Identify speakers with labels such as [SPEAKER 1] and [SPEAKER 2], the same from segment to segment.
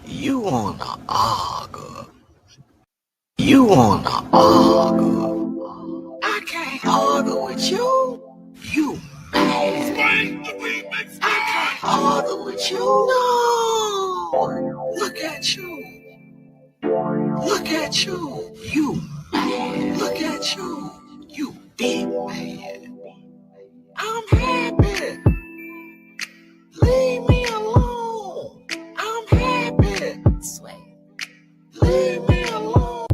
[SPEAKER 1] You wanna argue. You wanna argue. I can't argue with you. You mad. I can't argue with you. No. Look at you. Look at you. You mad. Look at you. You big mad. I'm happy. Leave me alone. I'm happy. Sweet. Leave me alone.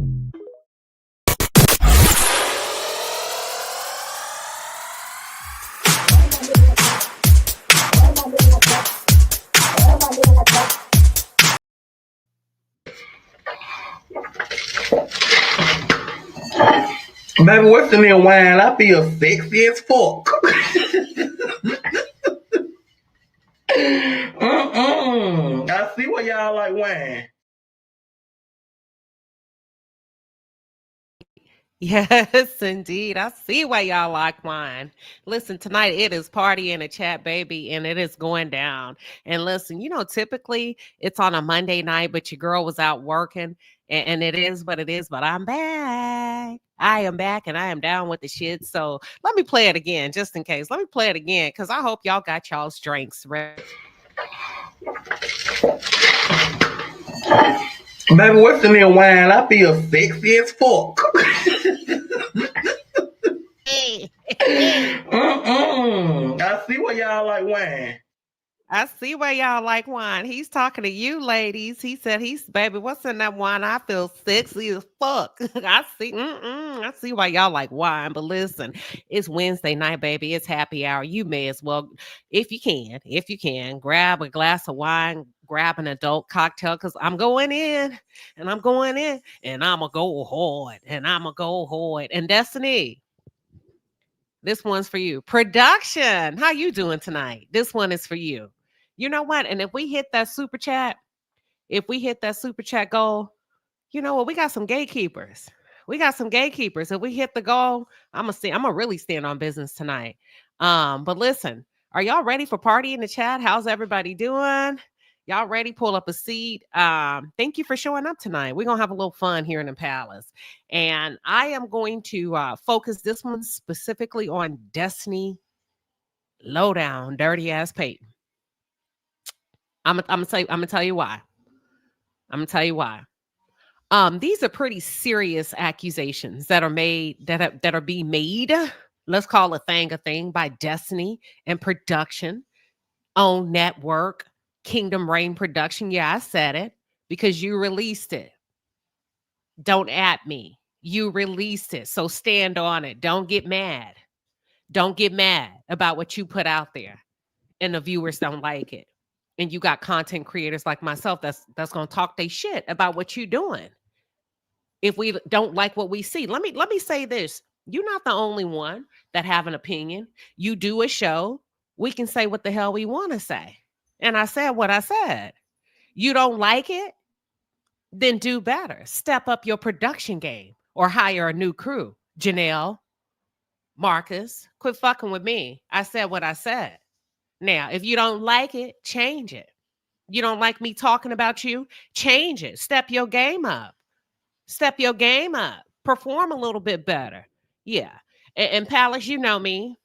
[SPEAKER 2] Baby, what's in there wine? I feel sexy as fuck. I see why y'all like wine.
[SPEAKER 3] Yes, indeed. I see why y'all like wine. Listen, tonight it is party in a chat, baby, and it is going down. And listen, typically it's on a Monday night, but your girl was out working, and it is what it is. But I'm back. I am back, and I am down with the shit. So let me play it again, just in case. Let me play it again, because I hope y'all got y'all's drinks ready.
[SPEAKER 2] Baby, what's in there wine? I feel sexy as fuck. I see why y'all like wine.
[SPEAKER 3] I see why y'all like wine. He's talking to you, ladies. He said, baby, what's in that wine? I feel sexy as fuck. I see why y'all like wine. But listen, it's Wednesday night, baby. It's happy hour. You may as well, if you can, grab a glass of wine, grab an adult cocktail, because I'm going in, and I'm going in, and I'm going to go hard, and I'm going to go hard. And Destiny, this one's for you. Production, how you doing tonight? This one is for you. You know what? And if we hit that super chat goal, you know what? We got some gatekeepers. If we hit the goal, I'm gonna really stand on business tonight. But listen, are y'all ready for party in the chat? How's everybody doing? Y'all ready? Pull up a seat. Thank you for showing up tonight. We're gonna have a little fun here in the palace. And I am going to focus this one specifically on Destiny Lowdown, dirty ass Payton. I'm gonna tell you why. These are pretty serious accusations that are made, that are being made. Let's call a thing by Destiny and production on network, Kingdom Reign production. Yeah, I said it because you released it. Don't at me. You released it. So stand on it. Don't get mad. Don't get mad about what you put out there and the viewers don't like it. And you got content creators like myself that's going to talk they shit about what you're doing. If we don't like what we see, let me say this. You're not the only one that have an opinion. You do a show. We can say what the hell we want to say. And I said what I said. You don't like it? Then do better. Step up your production game or hire a new crew. Janelle, Marcus, quit fucking with me. I said what I said. Now, if you don't like it, change it. You don't like me talking about you? Change it. Step your game up. Perform a little bit better. Yeah. And Palace, you know me.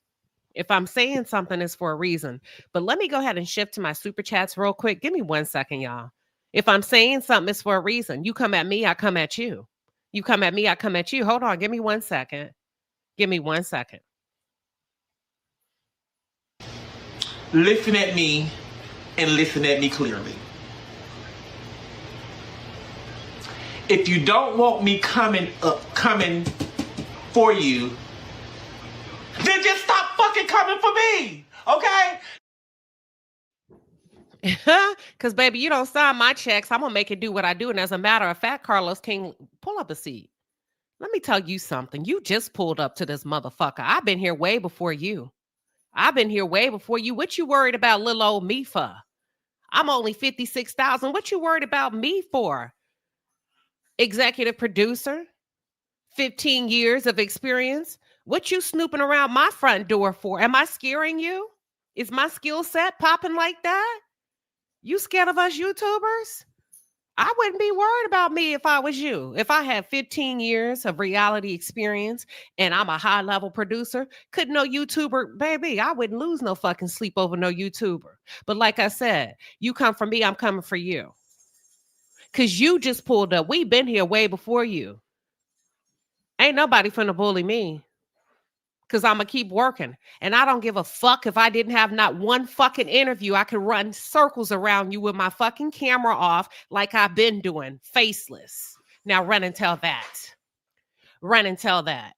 [SPEAKER 3] If I'm saying something, it's for a reason. But let me go ahead and shift to my super chats real quick. Give me 1 second, y'all. If I'm saying something, it's for a reason. You come at me, I come at you. You come at me, I come at you. Hold on. Give me 1 second.
[SPEAKER 2] Listen at me and listen at me clearly. If you don't want me coming for you, then just stop fucking coming for me, okay?
[SPEAKER 3] Because, baby, you don't sign my checks. I'm going to make it do what I do. And as a matter of fact, Carlos King, pull up a seat. Let me tell you something. You just pulled up to this motherfucker. I've been here way before you. What you worried about little old me for? I'm only 56,000. What you worried about me for? Executive producer, 15 years of experience. What you snooping around my front door for? Am I scaring you? Is my skill set popping like that? You scared of us YouTubers? I wouldn't be worried about me if I was you. If I had 15 years of reality experience and I'm a high level producer, could no YouTuber, baby, I wouldn't lose no fucking sleep over no YouTuber. But like I said, you come for me, I'm coming for you. Because you just pulled up. We've been here way before you. Ain't nobody finna bully me. Because I'm going to keep working. And I don't give a fuck if I didn't have not one fucking interview. I could run circles around you with my fucking camera off like I've been doing, faceless. Now run and tell that. Run and tell that.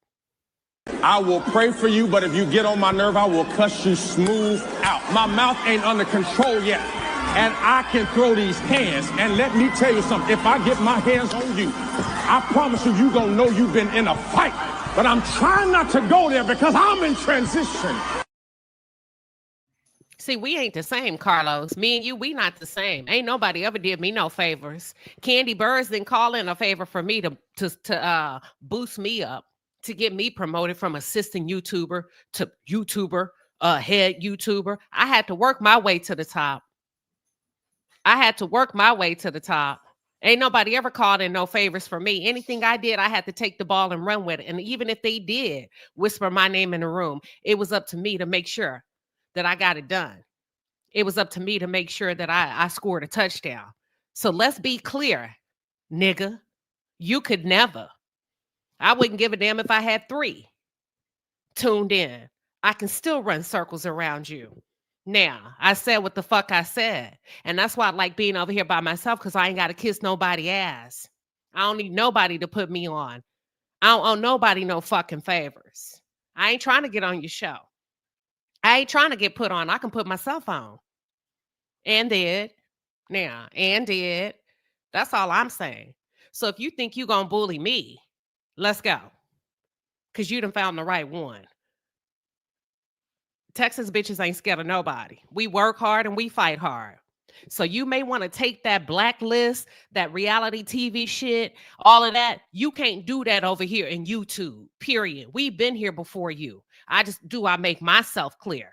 [SPEAKER 4] I will pray for you, but if you get on my nerve, I will cuss you smooth out. My mouth ain't under control yet. And I can throw these hands. And let me tell you something. If I get my hands on you, I promise you, you're going to know you've been in a fight. But I'm trying not to go there because I'm in transition.
[SPEAKER 3] See, we ain't the same, Carlos. Me and you, we not the same. Ain't nobody ever did me no favors. Candy Burrs didn't call in a favor for me to boost me up, to get me promoted from assistant YouTuber to YouTuber, head YouTuber. I had to work my way to the top. Ain't nobody ever called in no favors for me. Anything I did, I had to take the ball and run with it. And even if they did whisper my name in the room, it was up to me to make sure that I got it done. It was up to me to make sure that I scored a touchdown. So let's be clear, nigga. You could never. I wouldn't give a damn if I had 3 tuned in. I can still run circles around you. Now, I said what the fuck I said. And that's why I like being over here by myself, because I ain't got to kiss nobody's ass. I don't need nobody to put me on. I don't owe nobody no fucking favors. I ain't trying to get on your show. I ain't trying to get put on. I can put myself on. And did. Now, and did. That's all I'm saying. So if you think you gonna bully me, let's go. Because you done found the right one. Texas bitches ain't scared of nobody. We work hard and we fight hard. So you may want to take that blacklist, that reality TV shit, all of that. You can't do that over here in YouTube, period. We've been here before you. I make myself clear.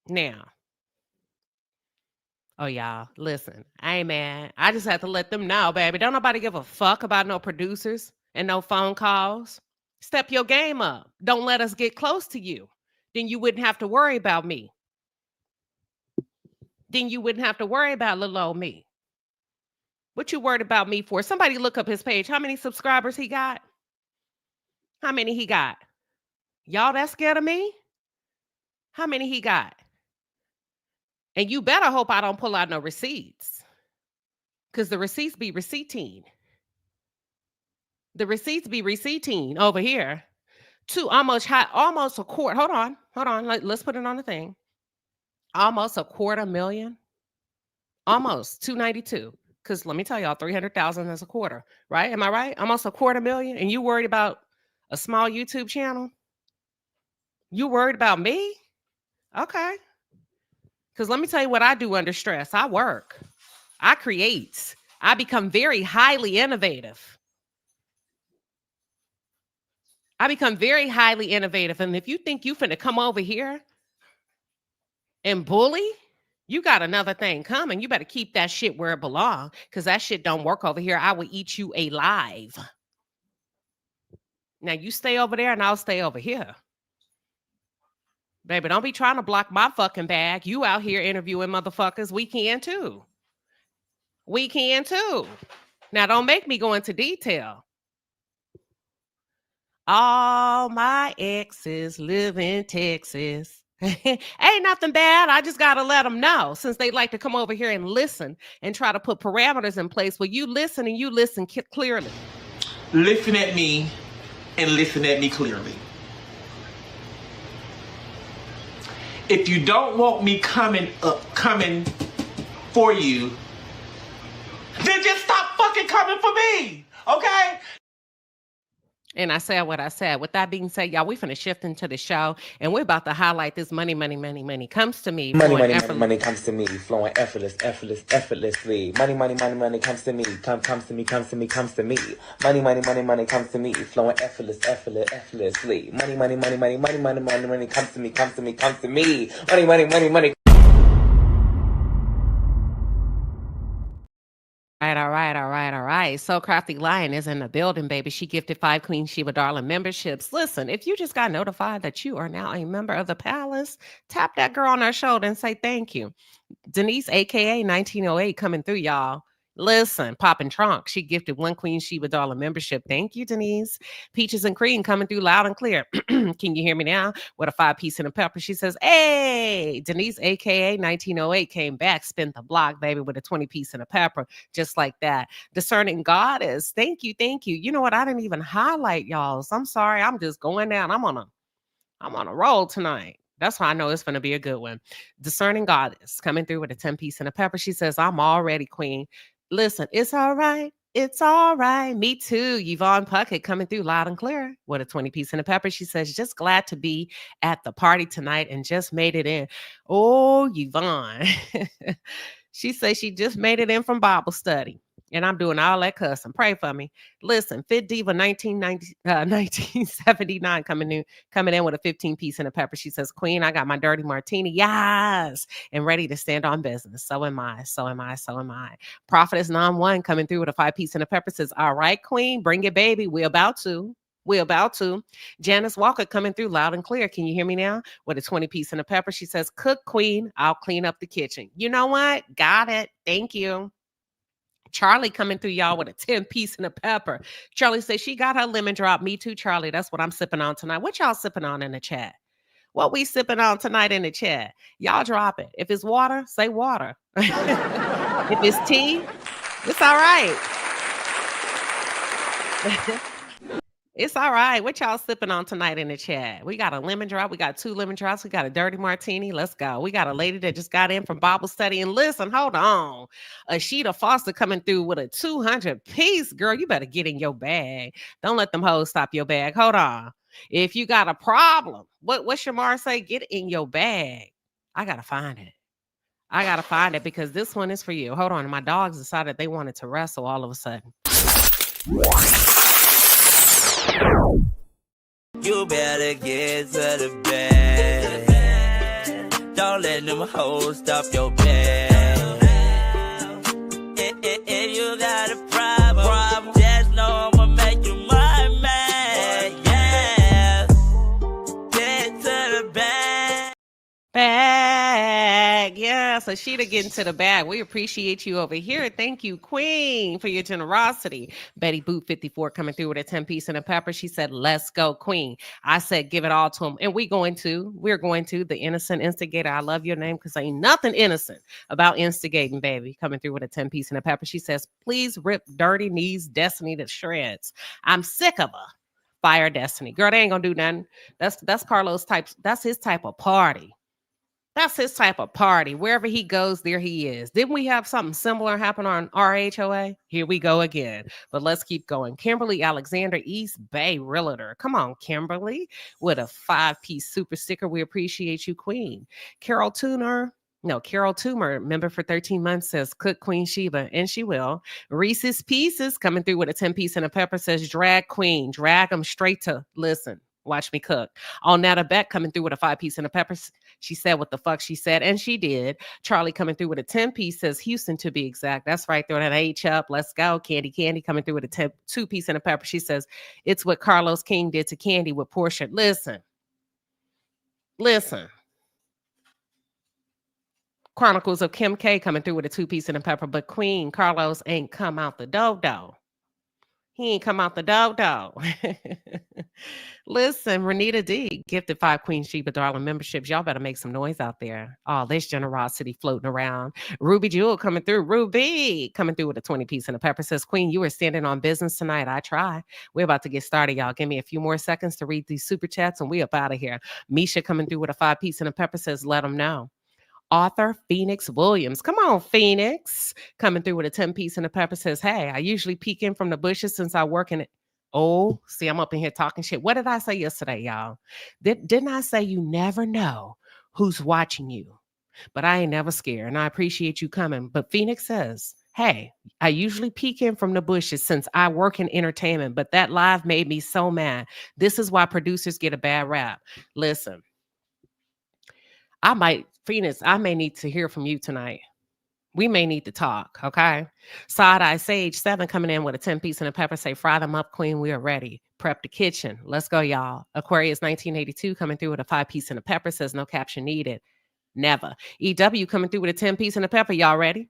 [SPEAKER 3] Now. Oh, y'all, listen, I ain't mad. I just have to let them know, baby. Don't nobody give a fuck about no producers and no phone calls. Step your game up. Don't let us get close to you. Then you wouldn't have to worry about me. Then you wouldn't have to worry about little old me. What you worried about me for? Somebody look up his page. How many subscribers he got? How many he got? Y'all that scared of me? How many he got? And you better hope I don't pull out no receipts. Because the receipts be receipting. The receipts be receipting over here. Almost a quarter. Hold on. Let's put it on the thing. Almost $250,000. Almost 292. Because let me tell y'all, 300,000 is a quarter, right? Am I right? Almost $250,000. And you worried about a small YouTube channel? You worried about me? Okay. Because let me tell you what I do under stress. I work. I create. I become very highly innovative. And if you think you finna come over here and bully, you got another thing coming. You better keep that shit where it belongs, because that shit don't work over here. I will eat you alive. Now you stay over there and I'll stay over here. Baby, don't be trying to block my fucking bag. You out here interviewing motherfuckers. We can too. Now don't make me go into detail. All my exes live in Texas. Ain't nothing bad. I just got to let them know, since they like to come over here and listen and try to put parameters in place where you listen and you listen clearly.
[SPEAKER 2] Listen at me and listen at me clearly. If you don't want me coming for you, then just stop fucking coming for me, okay?
[SPEAKER 3] And I said what I said. With that being said, y'all, we finna shift into the show, and we're about to highlight this money comes to me.
[SPEAKER 5] Money comes to me, flowing effortlessly. Money comes to me, comes to me. Money comes to me, flowing effortlessly. Money comes to me. Money.
[SPEAKER 3] right. So Crafty Lion is in the building, baby. She gifted 5 QueenShiba Darling memberships. Listen, if you just got notified that you are now a member of the palace, tap that girl on her shoulder and say thank you. Denise, aka 1908, coming through, y'all. Listen, popping trunk. She gifted 1 QueenShiba Darling membership. Thank you, Denise. Peaches and Cream coming through loud and clear. Can you hear me now? With a 5-piece and a pepper. She says, hey, Denise, aka 1908, came back, spent the block, baby, with a 20-piece and a pepper, just like that. Discerning Goddess. Thank you. You know what? I didn't even highlight y'all. So I'm sorry. I'm just going down. I'm on a roll tonight. That's why I know it's going to be a good one. Discerning Goddess coming through with a 10-piece and a pepper. She says, I'm already queen. Listen, it's all right. It's all right. Me too. Yvonne Puckett coming through loud and clear with a 20-piece and a pepper. She says, just glad to be at the party tonight and just made it in. Oh, Yvonne. She says she just made it in from Bible study. And I'm doing all that cussing. Pray for me. Listen, Fit Diva 1979 coming in with a 15-piece and a pepper. She says, Queen, I got my dirty martini. Yes. And ready to stand on business. So am I. Prophetess 91 coming through with a 5-piece and a pepper says, all right, Queen, bring it, baby. We're about to. Janice Walker coming through loud and clear. Can you hear me now? With a 20-piece and a pepper. She says, cook, Queen. I'll clean up the kitchen. You know what? Got it. Thank you. Charlie coming through, y'all, with a 10-piece and a pepper. Charlie says she got her lemon drop. Me too, Charlie. That's what I'm sipping on tonight. What y'all sipping on in the chat? What we sipping on tonight in the chat? Y'all drop it. If it's water, say water. If it's tea, it's all right. It's all right. What y'all sipping on tonight in the chat? We got a lemon drop. We got 2 lemon drops. We got a dirty martini. Let's go. We got a lady that just got in from Bible study. And listen, hold on. Ashita Foster coming through with a 200-piece. Girl, you better get in your bag. Don't let them hoes stop your bag. Hold on. If you got a problem, what Shamar say? Get in your bag. I got to find it. Because this one is for you. Hold on. My dogs decided they wanted to wrestle all of a sudden.
[SPEAKER 6] You better get to the bed. Don't let them hoes stop your bed. If you got a problem, just know I'ma make you my man. Yeah. Get to the bag.
[SPEAKER 3] Yeah, so Sheeta getting to the bag. We appreciate you over here. Thank you, Queen, for your generosity. Betty Boot 54 coming through with a 10-piece and a pepper. She said, let's go, Queen. I said, give it all to him. And we're going to, the innocent instigator. I love your name because ain't nothing innocent about instigating, baby. Coming through with a 10-piece and a pepper. She says, please rip Dirty Knees Destiny to shreds. I'm sick of her. Fire Destiny. Girl, they ain't gonna do nothing. That's Carlos type. That's his type of party. Wherever he goes, there he is. Didn't we have something similar happen on RHOA? Here we go again. But let's keep going. Kimberly Alexander, East Bay Realtor. Come on, Kimberly, with a 5-piece super sticker. We appreciate you, Queen. Carol Toomer, member for 13 months, says, cook QueenShiba, and she will. Reese's Pieces coming through with a 10-piece and a pepper says, drag Queen. Drag them straight to listen. Watch me cook. Onetta Beck coming through with a 5-piece and a pepper. She said what the fuck she said, and she did. Charlie coming through with a 10-piece says Houston to be exact. That's right. Throw that H up. Let's go. Candy coming through with a 2-piece and a pepper. She says it's what Carlos King did to Candy with Portia. Listen. Chronicles of Kim K coming through with a 2-piece and a pepper, but Queen Carlos ain't come out the dodo. He ain't come out the dodo. Listen, Renita D gifted 5 QueenShiba Darling memberships. Y'all better make some noise out there. Oh, there's generosity floating around. Ruby Jewel coming through. Ruby coming through with a 20-piece and a pepper says, Queen, you are standing on business tonight. I try. We're about to get started, y'all. Give me a few more seconds to read these super chats and we up out of here. Misha coming through with a 5-piece and a pepper says, let them know. Author Phoenix Williams. Come on, Phoenix. Coming through with a 10-piece and a pepper says, hey, I usually peek in from the bushes since I work in it. Oh, see, I'm up in here talking shit. What did I say yesterday, y'all? Didn't I say you never know who's watching you? But I ain't never scared, and I appreciate you coming. But Phoenix says, hey, I usually peek in from the bushes since I work in entertainment, but that live made me so mad. This is why producers get a bad rap. Listen, Phoenix, I may need to hear from you tonight. We may need to talk, okay? Side Eye Sage 7 coming in with a 10-piece and a pepper. Say, fry them up, queen. We are ready. Prep the kitchen. Let's go, y'all. Aquarius 1982 coming through with a 5-piece and a pepper. Says, no caption needed. Never. EW coming through with a 10-piece and a pepper. Y'all ready?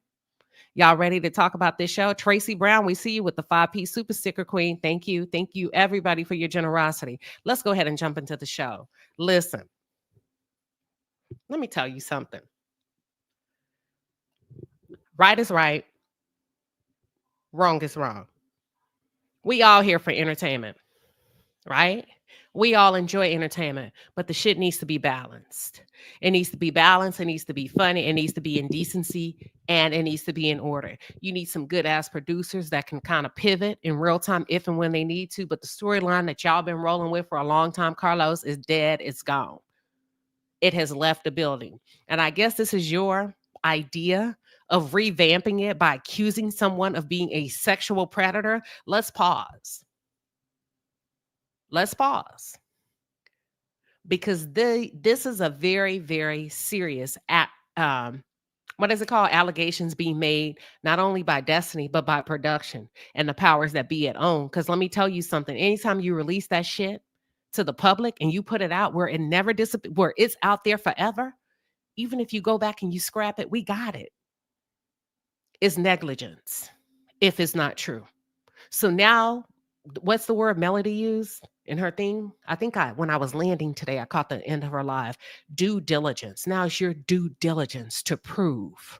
[SPEAKER 3] Y'all ready to talk about this show? Tracy Brown, we see you with the 5-piece super sticker, queen. Thank you. Thank you, everybody, for your generosity. Let's go ahead and jump into the show. Listen, let me tell you something. Right is right. Wrong is wrong. We all here for entertainment, right? We all enjoy entertainment, but the shit needs to be balanced. It needs to be balanced. It needs to be funny. It needs to be in decency, and it needs to be in order. You need some good ass producers that can kind of pivot in real time if and when they need to. But the storyline that y'all been rolling with for a long time, Carlos, is dead. It's gone. It has left the building. And I guess this is your idea of revamping it by accusing someone of being a sexual predator. Let's pause. Let's pause. Because this is a very, very serious, what is it called? Allegations being made not only by Destiny, but by production and the powers that be at own. Because let me tell you something. Anytime you release that shit to the public and you put it out where it never disappears, where it's out there forever, even if you go back and you scrap it, we got it. It's negligence if it's not true. So now, what's the word Melody used in her thing? I think when I was landing today, I caught the end of her live. Due diligence. Now it's your due diligence to prove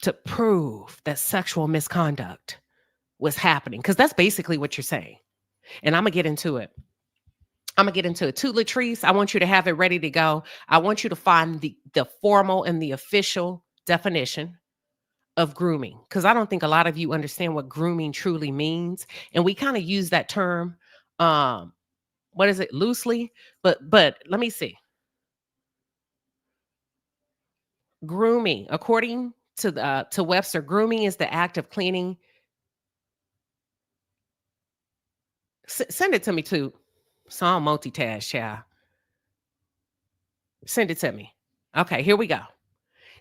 [SPEAKER 3] that sexual misconduct was happening. Because that's basically what you're saying. And I'm going to get into it. To Latrice, I want you to have it ready to go. I want you to find the formal and the official definition of grooming, because I don't think a lot of you understand what grooming truly means. And we kind of use that term, what is it, loosely, but let me see. Grooming, according to Webster, grooming is the act of cleaning. Send it to me too. So I'm multitask, child. Send it to me. Okay, here we go.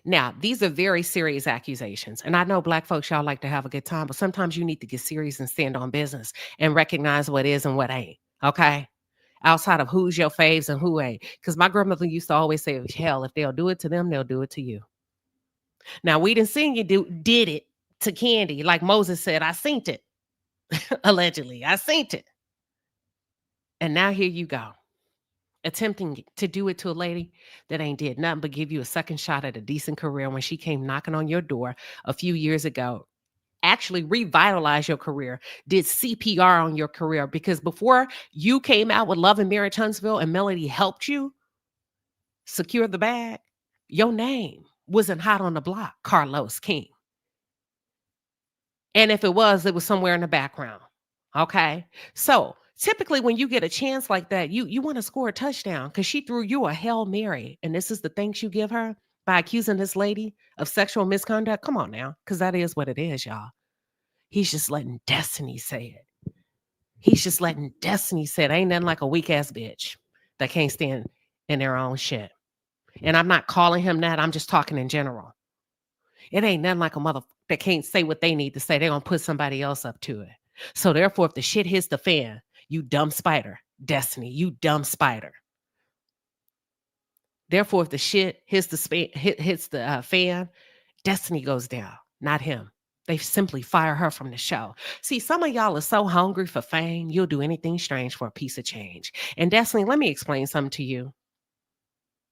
[SPEAKER 3] Now, these are very serious accusations. And I know Black folks, y'all like to have a good time, but sometimes you need to get serious and stand on business and recognize what is and what ain't. Okay? Outside of who's your faves and who ain't. Because my grandmother used to always say, hell, if they'll do it to them, they'll do it to you. Now, we didn't see you did it to Candy. Like Moses said, I seen it. Allegedly, I seen it. And now here you go. Attempting to do it to a lady that ain't did nothing but give you a second shot at a decent career when she came knocking on your door a few years ago. Actually revitalized your career, did CPR on your career, because before you came out with Love and Marriage Huntsville and Melody helped you secure the bag, your name wasn't hot on the block, Carlos King. And if it was somewhere in the background. Okay. So typically when you get a chance like that, you want to score a touchdown because she threw you a Hail Mary. And this is the thanks you give her by accusing this lady of sexual misconduct. Come on now, because that is what it is, y'all. He's just letting Destiny say it. He's just letting Destiny say it. Ain't nothing like a weak ass bitch that can't stand in their own shit. And I'm not calling him that. I'm just talking in general. It ain't nothing like a mother that can't say what they need to say. They're going to put somebody else up to it. So therefore, if the shit hits the fan, you dumb spider, Destiny, you dumb spider. Therefore, if the shit hits the fan, Destiny goes down, not him. They simply fire her from the show. See, some of y'all are so hungry for fame, you'll do anything strange for a piece of change. And Destiny, let me explain something to you.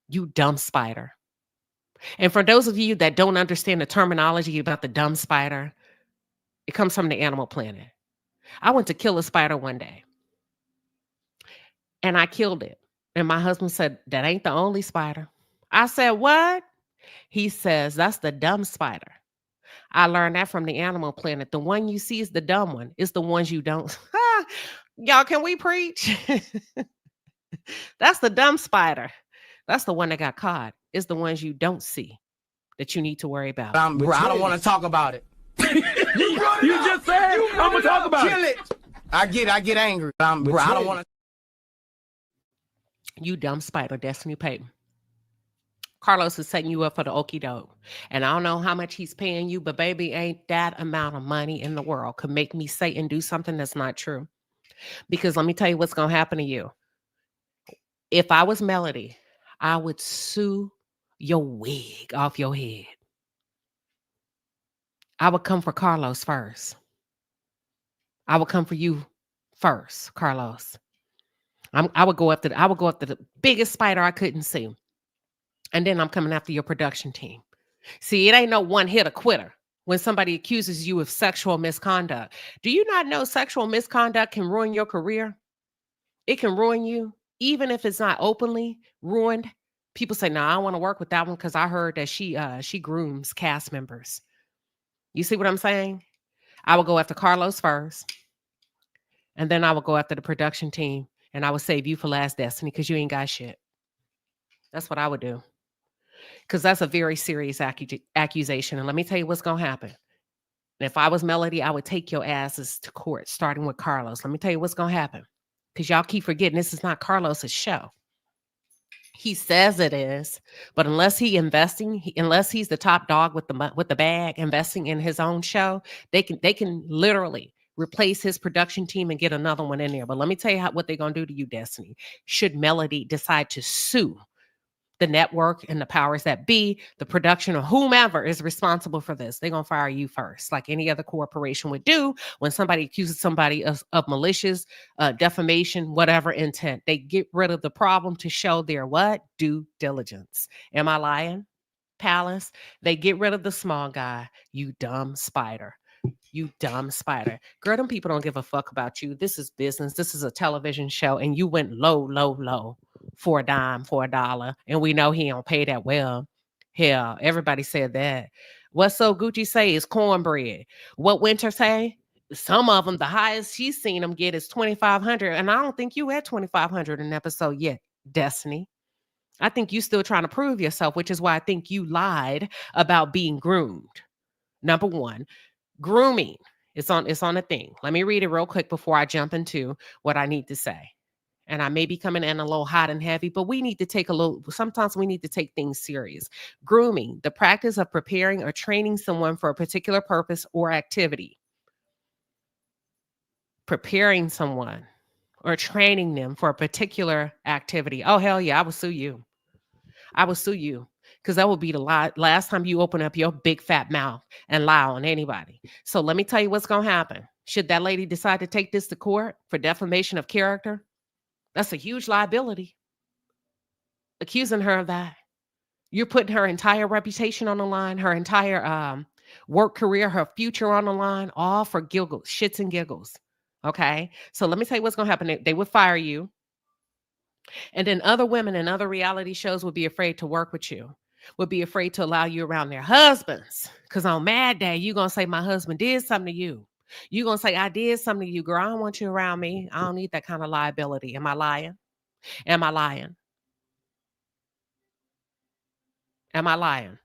[SPEAKER 3] You dumb spider. And for those of you that don't understand the terminology about the dumb spider, it comes from the Animal Planet. I went to kill a spider one day. And I killed it. And my husband said, that ain't the only spider. I said, what? He says, that's the dumb spider. I learned that from the Animal Planet. The one you see is the dumb one. It's the ones you don't. Y'all, can we preach? That's the dumb spider. That's the one that got caught. It's the ones you don't see that you need to worry about.
[SPEAKER 7] Bro, I don't want to talk about it.
[SPEAKER 4] You just said I'm gonna talk about
[SPEAKER 7] Kill it. I get angry. Bro, I don't want to.
[SPEAKER 3] You dumb spider, Destiny Payton. Carlos is setting you up for the okie doke. And I don't know how much he's paying you, but baby, ain't that amount of money in the world could make me say and do something that's not true. Because let me tell you what's going to happen to you. If I was Melody, I would sue your wig off your head. I would come for Carlos first. I would come for you first, Carlos. I would go after the biggest spider I couldn't see. And then I'm coming after your production team. See, it ain't no one hitter quitter when somebody accuses you of sexual misconduct. Do you not know sexual misconduct can ruin your career? It can ruin you, even if it's not openly ruined. People say, "No, I don't want to work with that one because I heard that she grooms cast members." You see what I'm saying? I will go after Carlos first, and then I will go after the production team, and I will save you for last, Destiny, because you ain't got shit. That's what I would do. Because that's a very serious accusation. And let me tell you what's going to happen. And if I was Melody, I would take your asses to court, starting with Carlos. Let me tell you what's going to happen. Because y'all keep forgetting this is not Carlos's show. He says it is, but unless unless he's the top dog with the bag, investing in his own show, they can literally replace his production team and get another one in there. But let me tell you what they're going to do to you, Destiny. Should Melody decide to sue the network and the powers that be, the production or whomever is responsible for this, they're going to fire you first, like any other corporation would do when somebody accuses somebody of malicious defamation, whatever intent. They get rid of the problem to show their what? Due diligence. Am I lying? Palace, they get rid of the small guy, you dumb spider. You dumb spider. Girl, them people don't give a fuck about you. This is business. This is a television show. And you went low for a dime, for $1. And we know he don't pay that well. Hell, everybody said that. What So Gucci say is cornbread. What Winter say? Some of them, the highest she's seen them get is 2,500. And I don't think you at 2,500 an episode yet, Destiny. I think you still trying to prove yourself, which is why I think you lied about being groomed. Number one. Grooming. It's on a thing. Let me read it real quick before I jump into what I need to say. And I may be coming in a little hot and heavy, but sometimes we need to take things serious. Grooming, the practice of preparing or training someone for a particular purpose or activity. Preparing someone or training them for a particular activity. Oh, hell yeah, I will sue you. I will sue you. Because that will be the last time you open up your big fat mouth and lie on anybody. So let me tell you what's going to happen. Should that lady decide to take this to court for defamation of character, that's a huge liability. Accusing her of that. You're putting her entire reputation on the line, her entire work career, her future on the line, all for giggles, shits and giggles. Okay? So let me tell you what's going to happen. They would fire you. And then other women in other reality shows would be afraid to work with you. Would be afraid to allow you around their husbands. Because on Mad Day, you're going to say, my husband did something to you. You're going to say, I did something to you, girl. I don't want you around me. I don't need that kind of liability. Am I lying? Am I lying? Am I lying?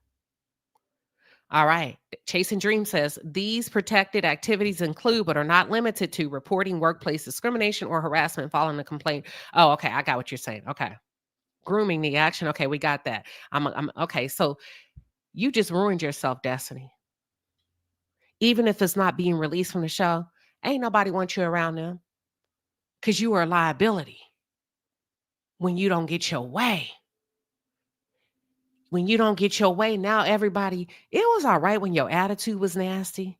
[SPEAKER 3] All right. Chasing Dream says, these protected activities include, but are not limited to, reporting workplace discrimination or harassment following a complaint. Oh, okay. I got what you're saying. Okay. Grooming the action. Okay, we got that. I'm okay. So you just ruined yourself, Destiny. Even if it's not being released from the show, ain't nobody want you around them because you are a liability when you don't get your way. When you don't get your way, now everybody, it was all right when your attitude was nasty.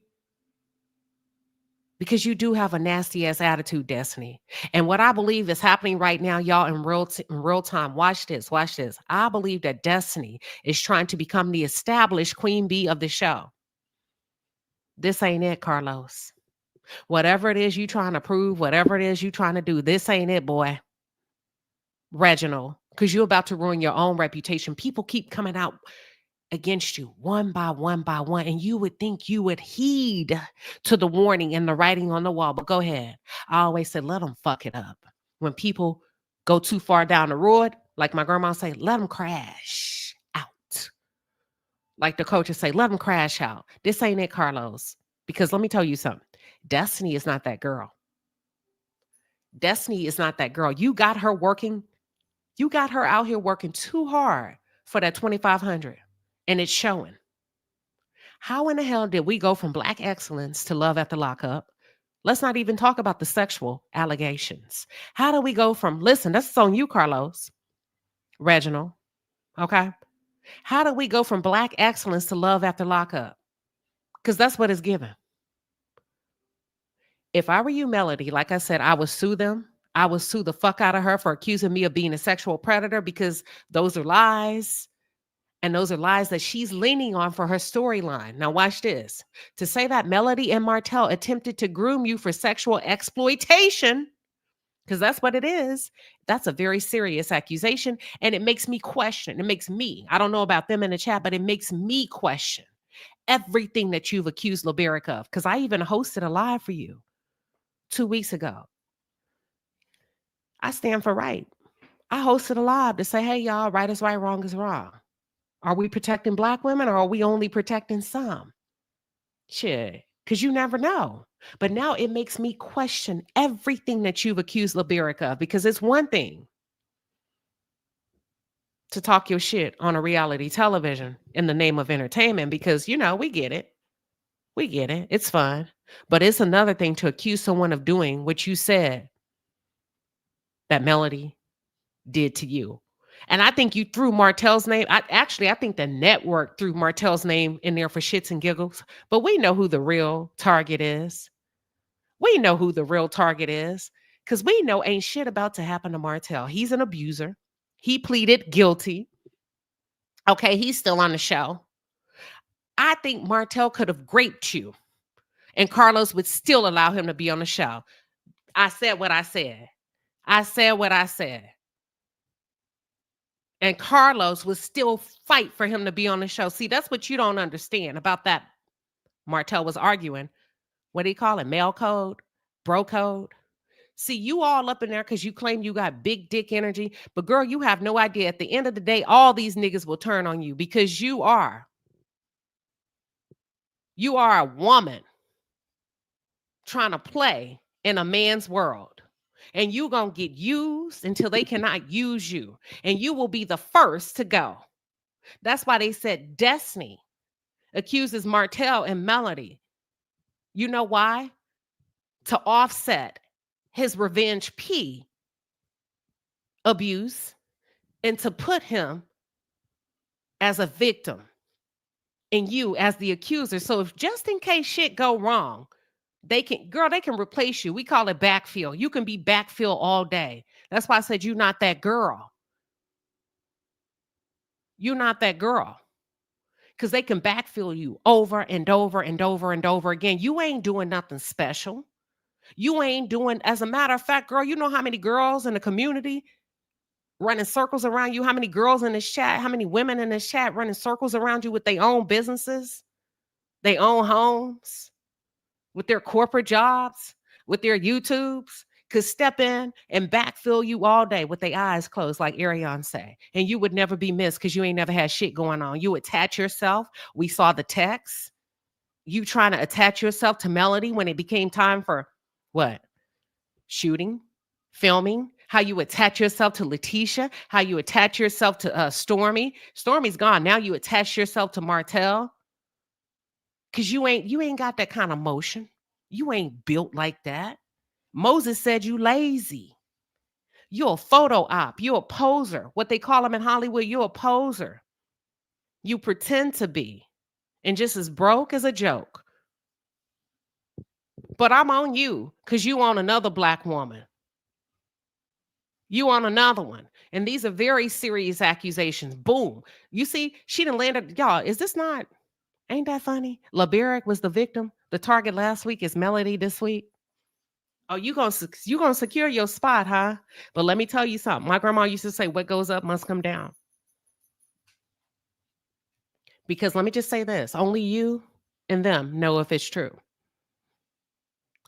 [SPEAKER 3] Because you do have a nasty ass attitude, Destiny. And what I believe is happening right now, y'all, in real time. Watch this. I believe that Destiny is trying to become the established queen bee of the show. This ain't it, Carlos. Whatever it is you trying to prove, whatever it is you trying to do, this ain't it, boy. Reginald, because you're about to ruin your own reputation. People keep coming out against you one by one, and you would think you would heed to the warning and the writing on the wall. But go ahead. I always said, let them fuck it up. When people go too far down the road, like my grandma say, let them crash out. Like the coaches say, let them crash out. This ain't it, Carlos. Because let me tell you something. Destiny is not that girl. Destiny is not that girl. You got her working. You got her out here working too hard for that 2,500, and it's showing. How in the hell did we go from black excellence to love at the lockup? Let's not even talk about the sexual allegations. How do we go from, listen, that's on you, Carlos, Reginald, okay? How do we go from black excellence to love after lockup? Because that's what it's given. If I were you, Melody, like I said, I would sue them. I would sue the fuck out of her for accusing me of being a sexual predator, because those are lies. And those are lies that she's leaning on for her storyline. Now watch this. To say that Melody and Martell attempted to groom you for sexual exploitation, because that's what it is, that's a very serious accusation. And it makes me question. It makes me, I don't know about them in the chat, but it makes me question everything that you've accused Liberic of. Because I even hosted a live for you 2 weeks ago. I stand for right. I hosted a live to say, hey, y'all, right is right, wrong is wrong. Are we protecting black women, or are we only protecting some? Shit, because you never know. But now it makes me question everything that you've accused Liberic of, because it's one thing to talk your shit on a reality television in the name of entertainment, because, you know, we get it. We get it. It's fun. But it's another thing to accuse someone of doing what you said that Melody did to you. And I think you threw Martell's name. I think the network threw Martell's name in there for shits and giggles. But we know who the real target is. We know who the real target is, because we know ain't shit about to happen to Martell. He's an abuser. He pleaded guilty. Okay, he's still on the show. I think Martell could have raped you, and Carlos would still allow him to be on the show. I said what I said. I said what I said. And Carlos would still fight for him to be on the show. See, that's what you don't understand about that. Martell was arguing. What do you call it? Male code? Bro code? See, you all up in there because you claim you got big dick energy. But girl, you have no idea. At the end of the day, all these niggas will turn on you, because you are a woman trying to play in a man's world. And you gonna get used until they cannot use you. And you will be the first to go. That's why they said Destiny accuses Martell and Melody. You know why? To offset his revenge P abuse, and to put him as a victim and you as the accuser. So if just in case shit go wrong, they can replace you. We call it backfill. You can be backfill all day. That's why I said you're not that girl. You're not that girl. Because they can backfill you over and over and over and over again. You ain't doing nothing special. You ain't doing, as a matter of fact, girl, you know how many girls in the community running circles around you? How many girls in this chat, how many women in this chat running circles around you with their own businesses, their own homes, with their corporate jobs, with their YouTubes, could step in and backfill you all day with their eyes closed, like Ariane say. And you would never be missed because you ain't never had shit going on. You attach yourself. We saw the text. You trying to attach yourself to Melody when it became time for what? Shooting, filming, how you attach yourself to Letitia, how you attach yourself to Stormy. Stormy's gone. Now you attach yourself to Martell. Because you ain't got that kind of motion. You ain't built like that. Moses said you lazy. You're a photo op. You're a poser. What they call them in Hollywood, you're a poser. You pretend to be. And just as broke as a joke. But I'm on you because you on another black woman. You on another one. And these are very serious accusations. Boom. You see, she done landed. Y'all, is this not, ain't that funny? Liberic was the victim. The target last week is Melody this week. Oh, you gonna secure your spot, huh? But let me tell you something. My grandma used to say, what goes up must come down. Because let me just say this. Only you and them know if it's true.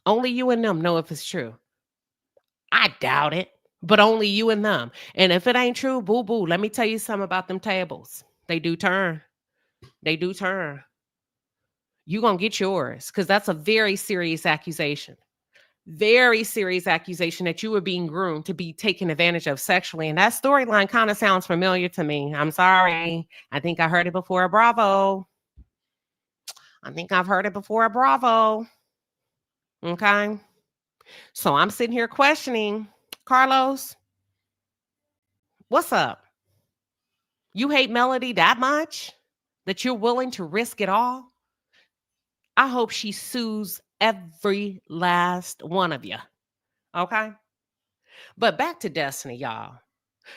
[SPEAKER 3] Only you and them know if it's true. I doubt it, but only you and them. And if it ain't true, boo-boo, let me tell you something about them tables. They do turn. They do turn. You gonna get yours because that's a very serious accusation. Very serious accusation that you were being groomed to be taken advantage of sexually. And that storyline kind of sounds familiar to me. I'm sorry. I think I heard it before at Bravo. I think I've heard it before at Bravo. Okay. So I'm sitting here questioning, Carlos, what's up? You hate Melody that much that you're willing to risk it all? I hope she sues every last one of you. Okay. But back to Destiny, y'all.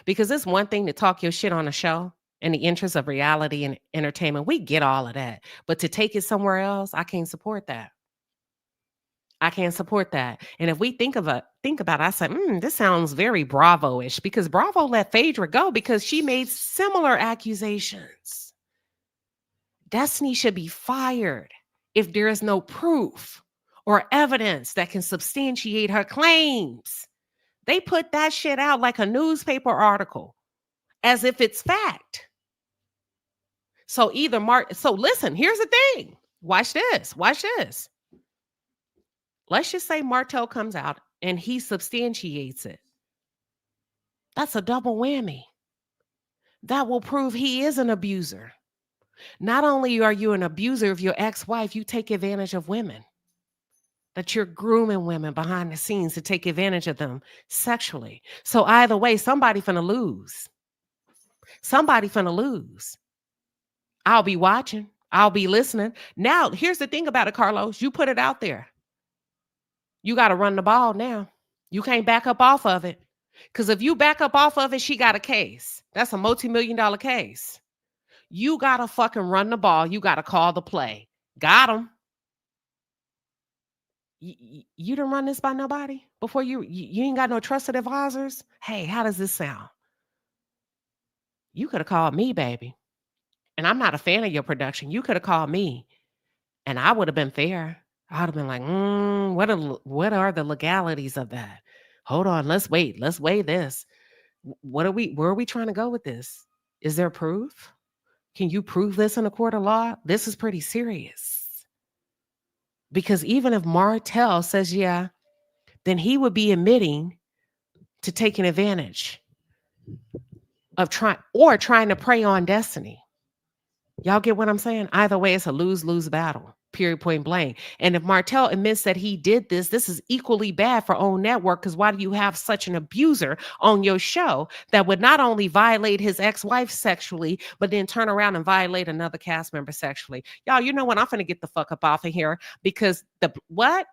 [SPEAKER 3] Because it's one thing to talk your shit on a show in the interest of reality and entertainment. We get all of that. But to take it somewhere else, I can't support that. I can't support that. And if we think about it, I say, this sounds very Bravo-ish, because Bravo let Phaedra go because she made similar accusations. Destiny should be fired if there is no proof or evidence that can substantiate her claims. They put that shit out like a newspaper article as if it's fact. So so listen, here's the thing. Watch this. Let's just say Martell comes out and he substantiates it. That's a double whammy. That will prove he is an abuser. Not only are you an abuser of your ex-wife, you take advantage of women. That you're grooming women behind the scenes to take advantage of them sexually. So either way, somebody finna lose. I'll be watching. I'll be listening. Now, here's the thing about it, Carlos. You put it out there. You got to run the ball now. You can't back up off of it. Because if you back up off of it, she got a case. That's a multi-million-dollar case. You got to fucking run the ball. You got to call the play. Got him. You didn't run this by nobody before? You ain't got no trusted advisors? Hey, how does this sound? You could have called me, baby. And I'm not a fan of your production. You could have called me and I would have been fair. I would have been like, what are the legalities of that? Hold on, let's wait. Let's weigh this. Where are we trying to go with this? Is there proof? Can you prove this in a court of law? This is pretty serious. Because even if Martell says, yeah, then he would be admitting to taking advantage of trying to prey on Destiny. Y'all get what I'm saying? Either way, it's a lose-lose battle, period, point blank. And if Martell admits that he did this is equally bad for OWN Network, because why do you have such an abuser on your show that would not only violate his ex-wife sexually, but then turn around and violate another cast member sexually? Y'all, you know what? I'm finna get the fuck up off of here, because what?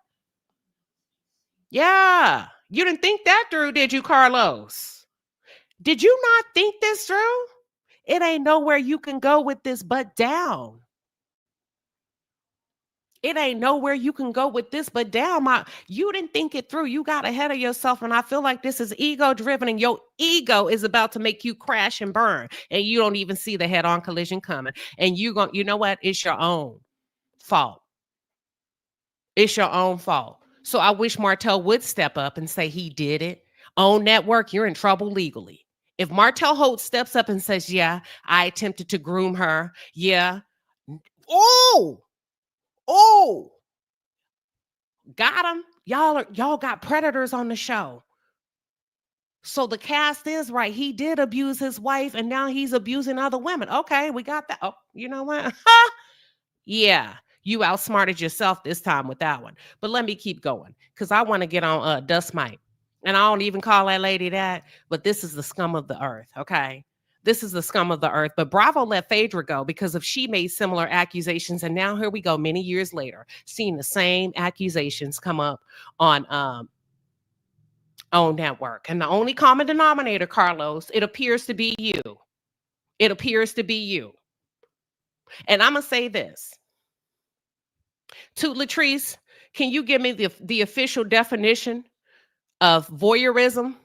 [SPEAKER 3] Yeah. You didn't think that through, did you, Carlos? Did you not think this through? It ain't nowhere you can go with this but down. It ain't nowhere you can go with this but down. You didn't think it through. You got ahead of yourself, and I feel like this is ego-driven, and your ego is about to make you crash and burn, and you don't even see the head-on collision coming. And you know what? It's your own fault. It's your own fault. So I wish Martell would step up and say he did it. OWN Network, you're in trouble legally. If Martell Holt steps up and says, yeah, I attempted to groom her. Yeah. Oh, got him. Y'all got predators on the show. So the cast is right. He did abuse his wife, and now he's abusing other women. Okay, we got that. Oh, you know what? Yeah, you outsmarted yourself this time with that one. But let me keep going, because I want to get on Dust Mite. And I don't even call that lady that, but this is the scum of the earth, okay? This is the scum of the earth. But Bravo let Phaedra go because if she made similar accusations, and now here we go many years later, seeing the same accusations come up on OWN Network. And the only common denominator, Carlos, it appears to be you. It appears to be you. And I'm going to say this. To Latrice, can you give me the official definition of voyeurism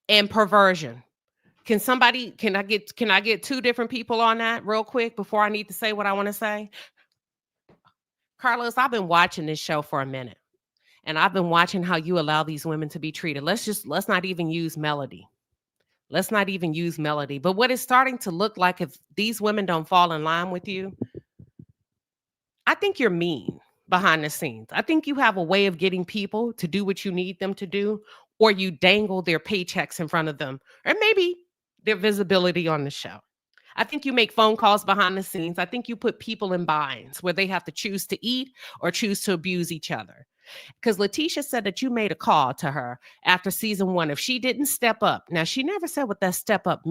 [SPEAKER 3] and perversion? Can I get two different people on that real quick before I need to say what I want to say? Carlos, I've been watching this show for a minute, and I've been watching how you allow these women to be treated. Let's not even use Melody. Let's not even use Melody. But what it's starting to look like, if these women don't fall in line with you, I think you're mean. behind the scenes. I think you have a way of getting people to do what you need them to do, or you dangle their paychecks in front of them, or maybe their visibility on the show. I think you make phone calls behind the scenes. I think you put people in binds where they have to choose to eat or choose to abuse each other. Because Letitia said that you made a call to her after season 1. If she didn't step up, now she never said what that step up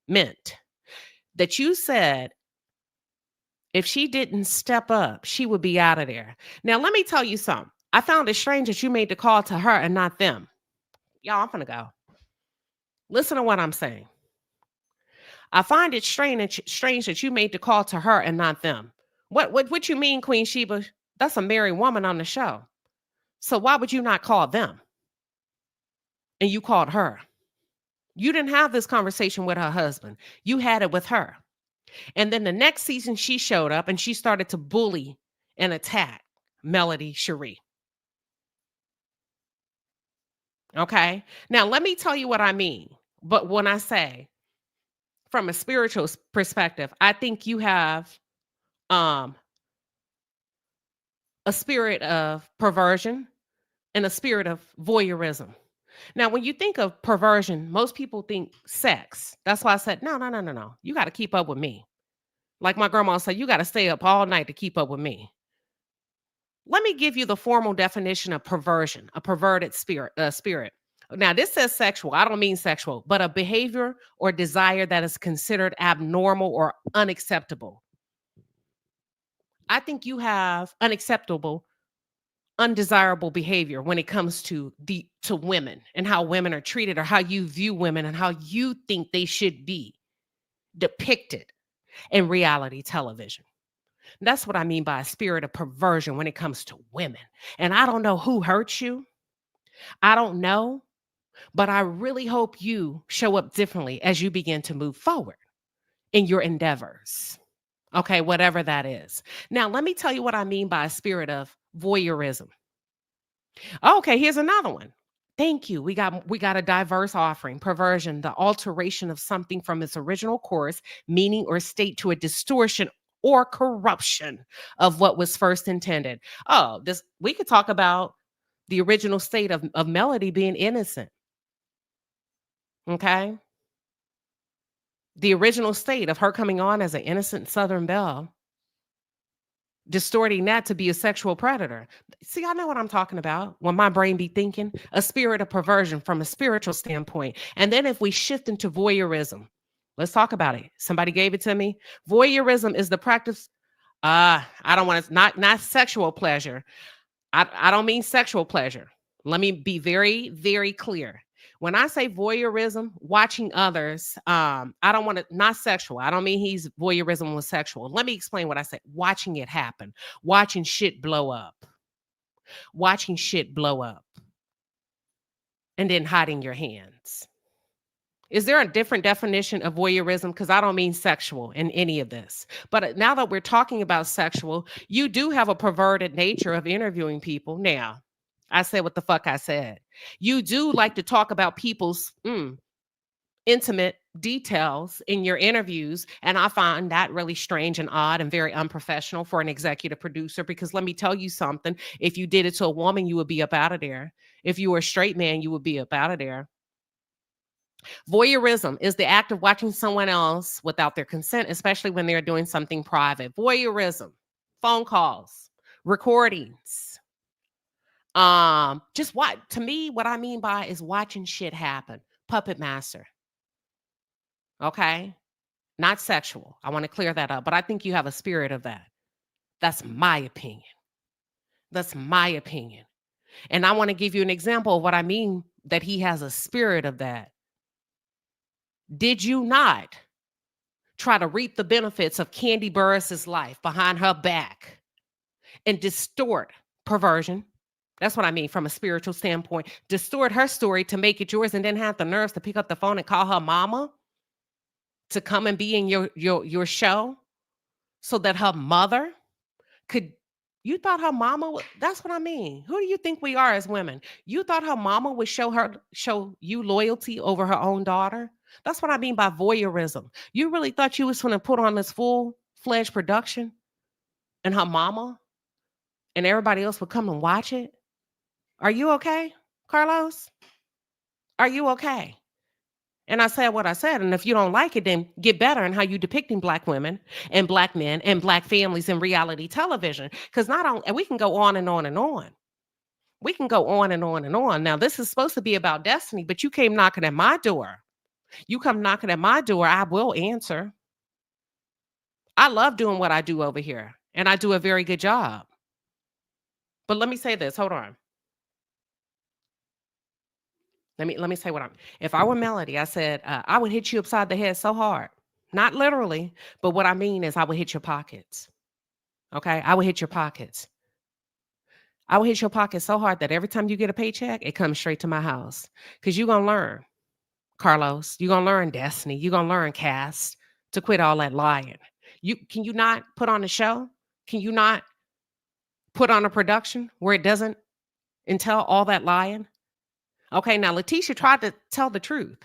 [SPEAKER 3] meant. That you said if she didn't step up, she would be out of there. Now, let me tell you something. I found it strange that you made the call to her and not them. Y'all, I'm gonna go. Listen to what I'm saying. I find it strange that you made the call to her and not them. What you mean, QueenShiba? That's a married woman on the show. So why would you not call them? And you called her. You didn't have this conversation with her husband. You had it with her. And then the next season she showed up and she started to bully and attack Melody Cherie. Okay. Now let me tell you what I mean. But when I say from a spiritual perspective, I think you have a spirit of perversion and a spirit of voyeurism. Now, when you think of perversion, most people think sex. That's why I said, no. You got to keep up with me. Like my grandma said, you got to stay up all night to keep up with me. Let me give you the formal definition of perversion, a perverted spirit. Now, this says sexual. I don't mean sexual, but a behavior or desire that is considered abnormal or unacceptable. I think you have unacceptable, undesirable behavior when it comes to women and how women are treated, or how you view women and how you think they should be depicted in reality television. That's what I mean by a spirit of perversion when it comes to women. And I don't know who hurt you. I don't know. But I really hope you show up differently as you begin to move forward in your endeavors. Okay, whatever that is. Now, let me tell you what I mean by a spirit of voyeurism. Okay, here's another one. Thank you. We got a diverse offering. Perversion, the alteration of something from its original course, meaning, or state to a distortion or corruption of what was first intended. Oh, we could talk about the original state of Melody being innocent. Okay. The original state of her coming on as an innocent Southern belle, distorting that to be a sexual predator. See, I know what I'm talking about when my brain be thinking a spirit of perversion from a spiritual standpoint. And then if we shift into voyeurism, let's talk about it. Somebody gave it to me. Voyeurism is the practice. I don't want to, not sexual pleasure. I don't mean sexual pleasure. Let me be very, very clear. When I say voyeurism, watching others, I don't want to, not sexual. I don't mean he's voyeurism was sexual. Let me explain what I said. Watching it happen, watching shit blow up, and then hiding your hands. Is there a different definition of voyeurism? Because I don't mean sexual in any of this. But now that we're talking about sexual, you do have a perverted nature of interviewing people. Now, I said what the fuck I said. You do like to talk about people's intimate details in your interviews. And I find that really strange and odd and very unprofessional for an executive producer, because let me tell you something. If you did it to a woman, you would be up out of there. If you were a straight man, you would be up out of there. Voyeurism is the act of watching someone else without their consent, especially when they're doing something private. Voyeurism, phone calls, recordings. Just what, to me, what I mean by is watching shit happen. Puppet master. Okay? Not sexual. I want to clear that up, but I think you have a spirit of that. That's my opinion. And I want to give you an example of what I mean that he has a spirit of that. Did you not try to reap the benefits of Candy Burris's life behind her back and distort perversion? That's what I mean from a spiritual standpoint. Distort her story to make it yours, and then have the nerves to pick up the phone and call her mama to come and be in your show so that her mother could. You thought her mama would, that's what I mean. Who do you think we are as women? You thought her mama would show you loyalty over her own daughter? That's what I mean by voyeurism. You really thought you was going to put on this full-fledged production and her mama and everybody else would come and watch it. Are you okay, Carlos? Are you okay? And I said what I said. And if you don't like it, then get better in how you depicting Black women and Black men and Black families in reality television. Because not only, and we can go on and on and on. We can go on and on and on. Now, this is supposed to be about destiny, but you came knocking at my door. You come knocking at my door, I will answer. I love doing what I do over here, and I do a very good job. But let me say this. Hold on. Let me say what I'm. If I were Melody, I said I would hit you upside the head so hard, not literally, but what I mean is I would hit your pockets. Okay, I would hit your pockets. I would hit your pockets so hard that every time you get a paycheck, it comes straight to my house. Because you're gonna learn, Carlos. You're gonna learn Destiny. You're gonna learn Cass to quit all that lying. Can you not put on a show? Can you not put on a production where it doesn't entail all that lying? Okay, now Letitia tried to tell the truth.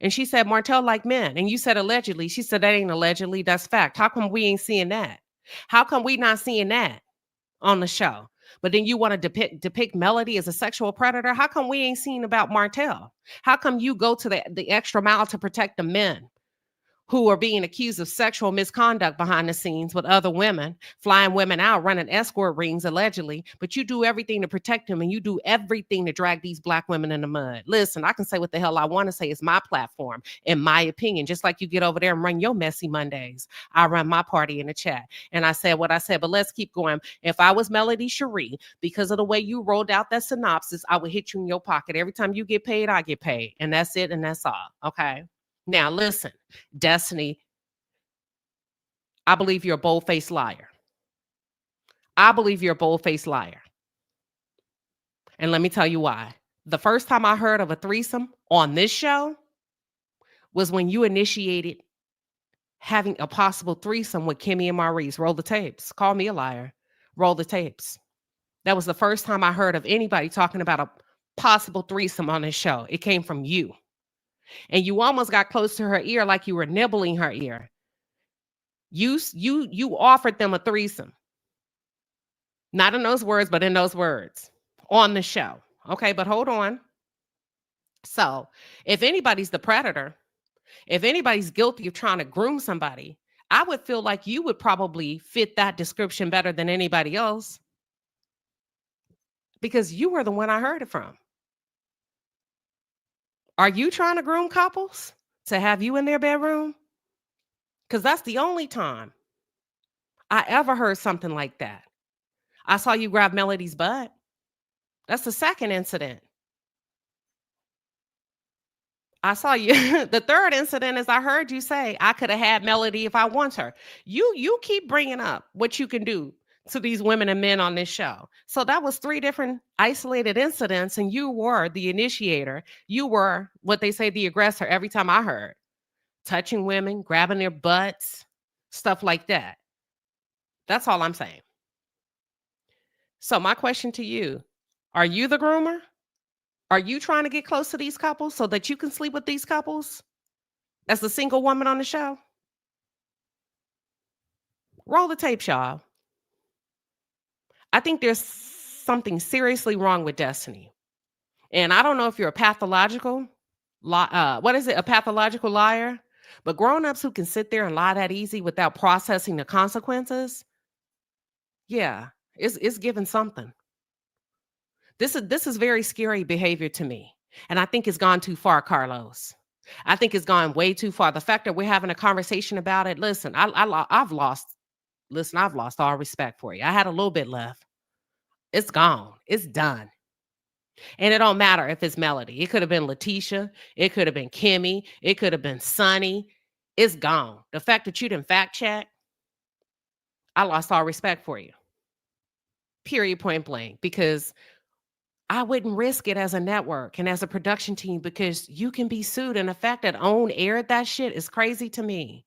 [SPEAKER 3] And she said, Martell like men. And you said allegedly. She said, that ain't allegedly, that's fact. How come we ain't seeing that? How come we not seeing that on the show? But then you want to depict Melody as a sexual predator? How come we ain't seen about Martell? How come you go to the extra mile to protect the men who are being accused of sexual misconduct behind the scenes with other women, flying women out, running escort rings allegedly, but you do everything to protect them and you do everything to drag these Black women in the mud. Listen, I can say what the hell I want to say. It's my platform, in my opinion, just like you get over there and run your messy Mondays. I run my party in the chat. And I said what I said, but let's keep going. If I was Melody Cherie, because of the way you rolled out that synopsis, I would hit you in your pocket. Every time you get paid, I get paid. And that's it, and that's all, okay? Now, listen, Destiny, I believe you're a bold-faced liar. I believe you're a bold-faced liar. And let me tell you why. The first time I heard of a threesome on this show was when you initiated having a possible threesome with Kimmy and Maurice. Roll the tapes. Call me a liar. Roll the tapes. That was the first time I heard of anybody talking about a possible threesome on this show. It came from you. And you almost got close to her ear like you were nibbling her ear. You offered them a threesome. Not in those words, but in those words on the show. Okay, but hold on. So if anybody's the predator, if anybody's guilty of trying to groom somebody, I would feel like you would probably fit that description better than anybody else because you were the one I heard it from. Are you trying to groom couples to have you in their bedroom? Because that's the only time I ever heard something like that. I saw you grab Melody's butt. That's the second incident. I saw you. The third incident is I heard you say, I could have had Melody if I want her. You keep bringing up what you can do to these women and men on this show. So that was 3 different isolated incidents, and you were the initiator. You were what they say, the aggressor every time I heard. Touching women, grabbing their butts, stuff like that. That's all I'm saying. So my question to you, are you the groomer? Are you trying to get close to these couples so that you can sleep with these couples as a single woman on the show? Roll the tape, y'all. I think there's something seriously wrong with Destiny. And I don't know if you're a pathological, a pathological liar? But grown-ups who can sit there and lie that easy without processing the consequences, yeah, it's given something. This is very scary behavior to me. And I think it's gone too far, Carlos. I think it's gone way too far. The fact that we're having a conversation about it, listen, I've lost all respect for you. I had a little bit left. It's gone. It's done. And it don't matter if it's Melody. It could have been Letitia. It could have been Kimmy. It could have been Sunny. It's gone. The fact that you didn't fact check, I lost all respect for you. Period, point blank. Because I wouldn't risk it as a network and as a production team because you can be sued. And the fact that OWN aired that shit is crazy to me.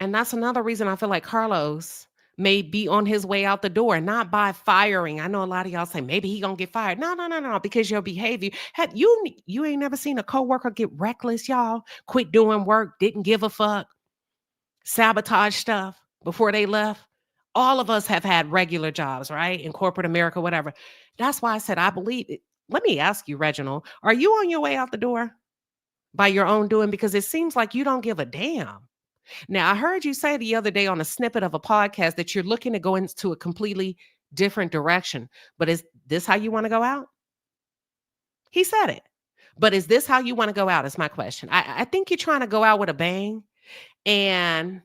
[SPEAKER 3] And that's another reason I feel like Carlos may be on his way out the door, not by firing. I know a lot of y'all say maybe he gonna get fired. No, because your behavior. Have you ain't never seen a coworker get reckless, y'all? Quit doing work, didn't give a fuck, sabotage stuff before they left. All of us have had regular jobs, right? In corporate America, whatever. That's why I said, I believe it. Let me ask you, Reginald, are you on your way out the door by your own doing? Because it seems like you don't give a damn. Now, I heard you say the other day on a snippet of a podcast that you're looking to go into a completely different direction. But is this how you want to go out? He said it. But is this how you want to go out? Is my question. I think you're trying to go out with a bang. And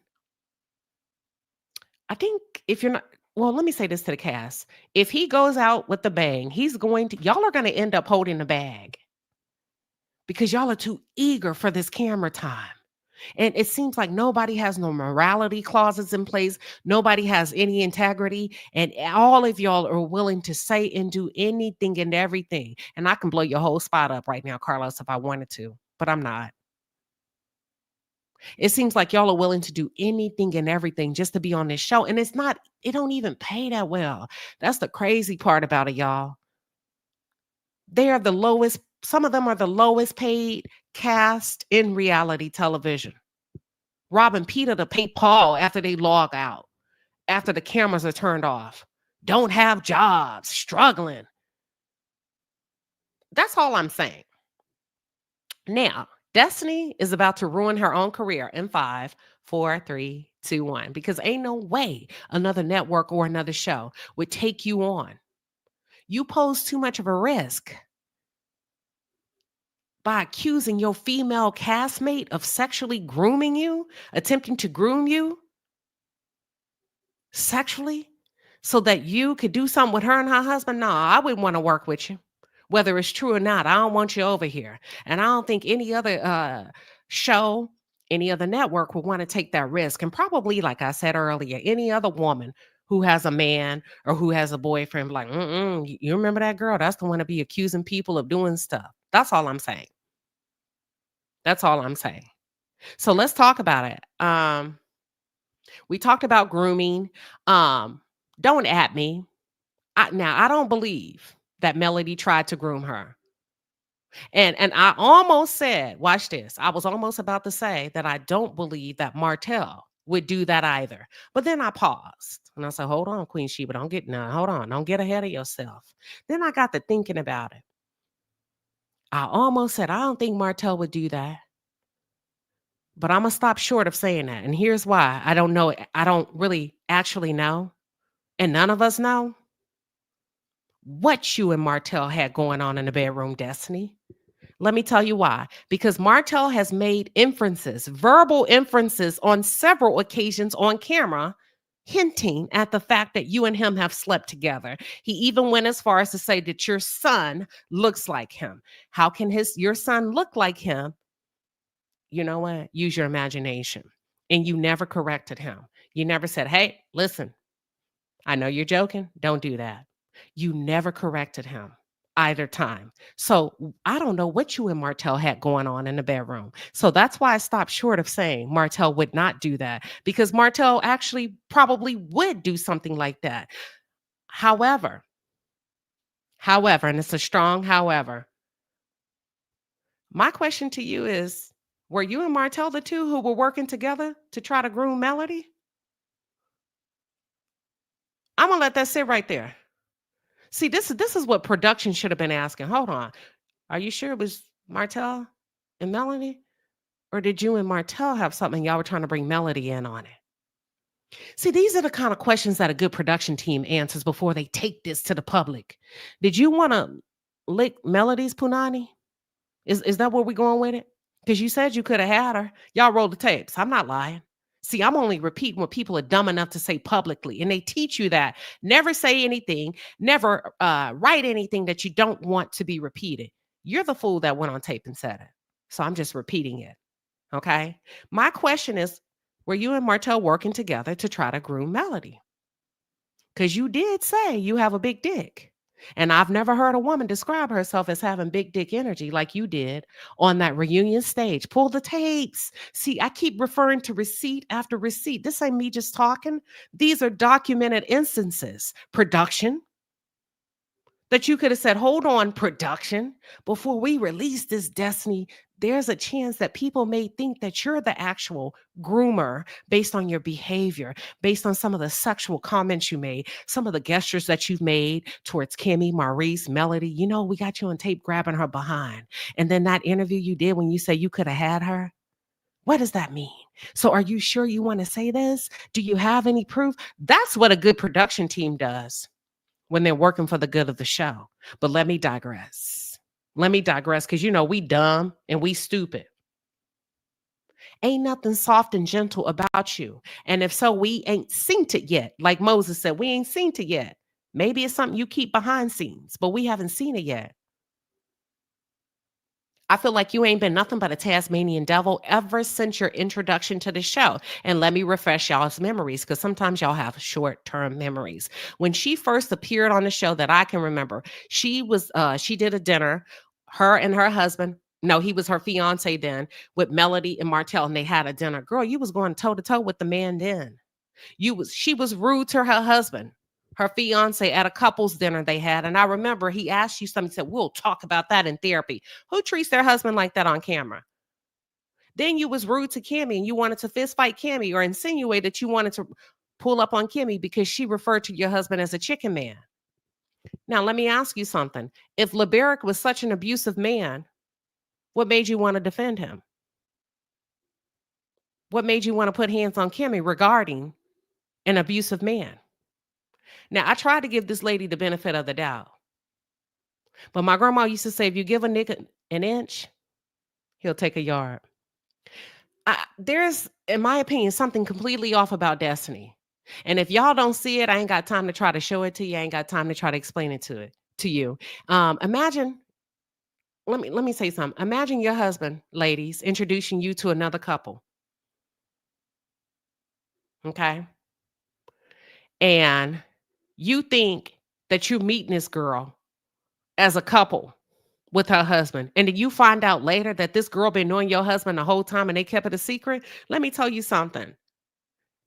[SPEAKER 3] I think if you're not, well, let me say this to the cast. If he goes out with the bang, y'all are going to end up holding the bag because y'all are too eager for this camera time. And it seems like nobody has no morality clauses in place. Nobody has any integrity. And all of y'all are willing to say and do anything and everything. And I can blow your whole spot up right now, Carlos, if I wanted to, but I'm not. It seems like y'all are willing to do anything and everything just to be on this show. And it don't even pay that well. That's the crazy part about it, y'all. They are the lowest, some of them are the lowest paid cast in reality television. Robbing Peter to pay Paul after they log out, after the cameras are turned off, don't have jobs, struggling. That's all I'm saying. Now, Destiny is about to ruin her own career in 5, 4, 3, 2, 1, because ain't no way another network or another show would take you on. You pose too much of a risk by accusing your female castmate of sexually grooming you, attempting to groom you sexually so that you could do something with her and her husband. No, I wouldn't want to work with you. Whether it's true or not, I don't want you over here. And I don't think any other show, any other network would want to take that risk. And probably, like I said earlier, any other woman who has a man or who has a boyfriend, like, you remember that girl? That's the one to be accusing people of doing stuff. That's all I'm saying. That's all I'm saying. So let's talk about it. We talked about grooming. Don't at me. Now, I don't believe that Melody tried to groom her. And I almost said, watch this. I was almost about to say that I don't believe that Martell would do that either. But then I paused and I said, hold on, QueenShiba, don't get ahead of yourself. Then I got to thinking about it. I almost said, I don't think Martell would do that. But I'm going to stop short of saying that. And here's why. I don't know. I don't really actually know. And none of us know what you and Martell had going on in the bedroom, Destiny. Let me tell you why. Because Martell has made inferences, verbal inferences on several occasions on camera, hinting at the fact that you and him have slept together. He even went as far as to say that your son looks like him. How can your son look like him? You know what? Use your imagination. And you never corrected him. You never said, hey, listen, I know you're joking. Don't do that. You never corrected him either time. So I don't know what you and Martell had going on in the bedroom. So that's why I stopped short of saying Martell would not do that, because Martell actually probably would do something like that. However, and it's a strong however, my question to you is, were you and Martell the two who were working together to try to groom Melody? I'm going to let that sit right there. See, this is what production should have been asking. Hold on. Are you sure it was Martell and Melody? Or did you and Martell have something y'all were trying to bring Melody in on it? See, these are the kind of questions that a good production team answers before they take this to the public. Did you want to lick Melody's punani? Is that where we're going with it? Because you said you could have had her. Y'all rolled the tapes. I'm not lying. See, I'm only repeating what people are dumb enough to say publicly. And they teach you that. Never say anything. Never write anything that you don't want to be repeated. You're the fool that went on tape and said it. So I'm just repeating it. Okay? My question is, were you and Martell working together to try to groom Melody? Because you did say you have a big dick. And I've never heard a woman describe herself as having big dick energy like you did on that reunion stage. Pull the tapes. See, I keep referring to receipt after receipt. This ain't me just talking. These are documented instances. Production. That you could have said, hold on, production, before we release this Destiny. there's a chance that people may think that you're the actual groomer based on your behavior, based on some of the sexual comments you made, some of the gestures that you've made towards Kimmy, Maurice, Melody. You know, we got you on tape grabbing her behind. And then that interview you did when you say you could have had her. What does that mean? So are you sure you want to say this? Do you have any proof? That's what a good production team does when they're working for the good of the show. But let me digress. Because, you know, we dumb and we stupid. Ain't nothing soft and gentle about you. And if so, we ain't seen it yet. Like Moses said, we ain't seen it yet. Maybe it's something you keep behind scenes, but we haven't seen it yet. I feel like you ain't been nothing but a Tasmanian devil ever since your introduction to the show. And let me refresh y'all's memories, because sometimes y'all have short-term memories. When she first appeared on the show that I can remember, she did a dinner, her and her husband. No, he was her fiance then, with Melody and Martell, and they had a dinner. Girl, you was going toe-to-toe with the man then. She was rude to her husband, her fiance, at a couples dinner they had. And I remember he asked you something, he said, we'll talk about that in therapy. Who treats their husband like that on camera? Then you was rude to Kimmy and you wanted to fist fight Kimmy, or insinuate that you wanted to pull up on Kimmy because she referred to your husband as a chicken man. Now, let me ask you something. If LeBerick was such an abusive man, what made you want to defend him? What made you want to put hands on Kimmy regarding an abusive man? Now, I tried to give this lady the benefit of the doubt. But my grandma used to say, if you give a nigga an inch, he'll take a yard. There's, in my opinion, something completely off about Destiny. And if y'all don't see it, I ain't got time to try to show it to you. I ain't got time to try to explain it to you. Imagine, let me say something. Imagine your husband, ladies, introducing you to another couple. Okay? And you think that you're meeting this girl as a couple with her husband, and then you find out later that this girl been knowing your husband the whole time and they kept it a secret. Let me tell you something.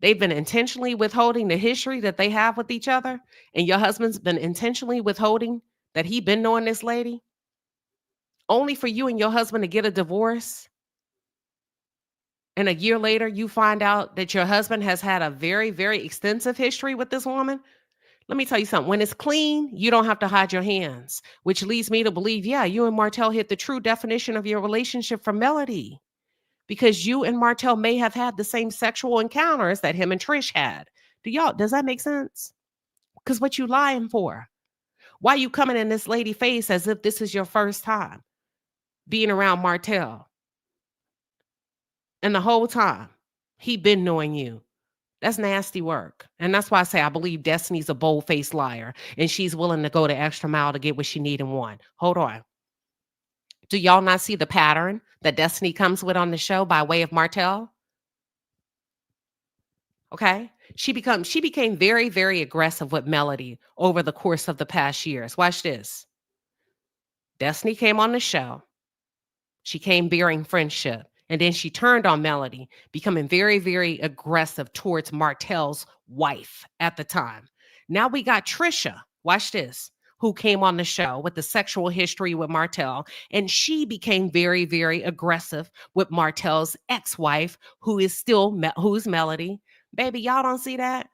[SPEAKER 3] They've been intentionally withholding the history that they have with each other, and your husband's been intentionally withholding that he been knowing this lady, only for you and your husband to get a divorce. And a year later, you find out that your husband has had a very, very extensive history with this woman. Let me tell you something. When it's clean, you don't have to hide your hands, which leads me to believe, yeah, you and Martell hit the true definition of your relationship from Melody, because you and Martell may have had the same sexual encounters that him and Trish had. Does that make sense? Because what you lying for? Why you coming in this lady face as if this is your first time being around Martell? And the whole time, he been knowing you. That's nasty work. And that's why I say I believe Destiny's a bold-faced liar, and she's willing to go the extra mile to get what she need and want. Hold on. Do y'all not see the pattern that Destiny comes with on the show by way of Martell? Okay? She became very, very aggressive with Melody over the course of the past years. Watch this. Destiny came on the show. She came bearing friendship. And then she turned on Melody, becoming very, very aggressive towards Martell's wife at the time. Now we got Trisha, watch this, who came on the show with the sexual history with Martell. And she became very, very aggressive with Martell's ex-wife, who's Melody. Baby, y'all don't see that?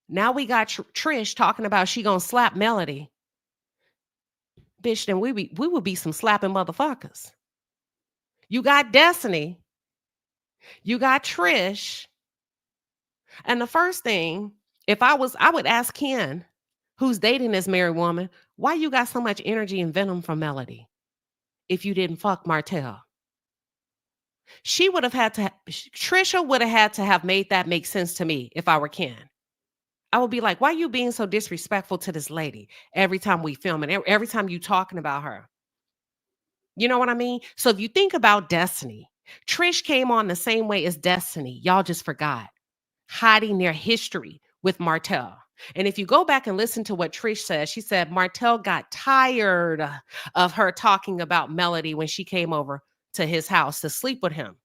[SPEAKER 3] Now we got Trish talking about she gonna slap Melody. Bitch, then we would be some slapping motherfuckers. You got Destiny. You got Trish. And the first thing, I would ask Ken, who's dating this married woman, why you got so much energy and venom from Melody if you didn't fuck Martell? Trisha would have had to have made that make sense to me if I were Ken. I would be like, why are you being so disrespectful to this lady every time we film and every time you talking about her? You know what I mean? So if you think about Destiny, Trish came on the same way as Destiny. Y'all just forgot. Hiding their history with Martell. And if you go back and listen to what Trish said, she said Martell got tired of her talking about Melody when she came over to his house to sleep with him.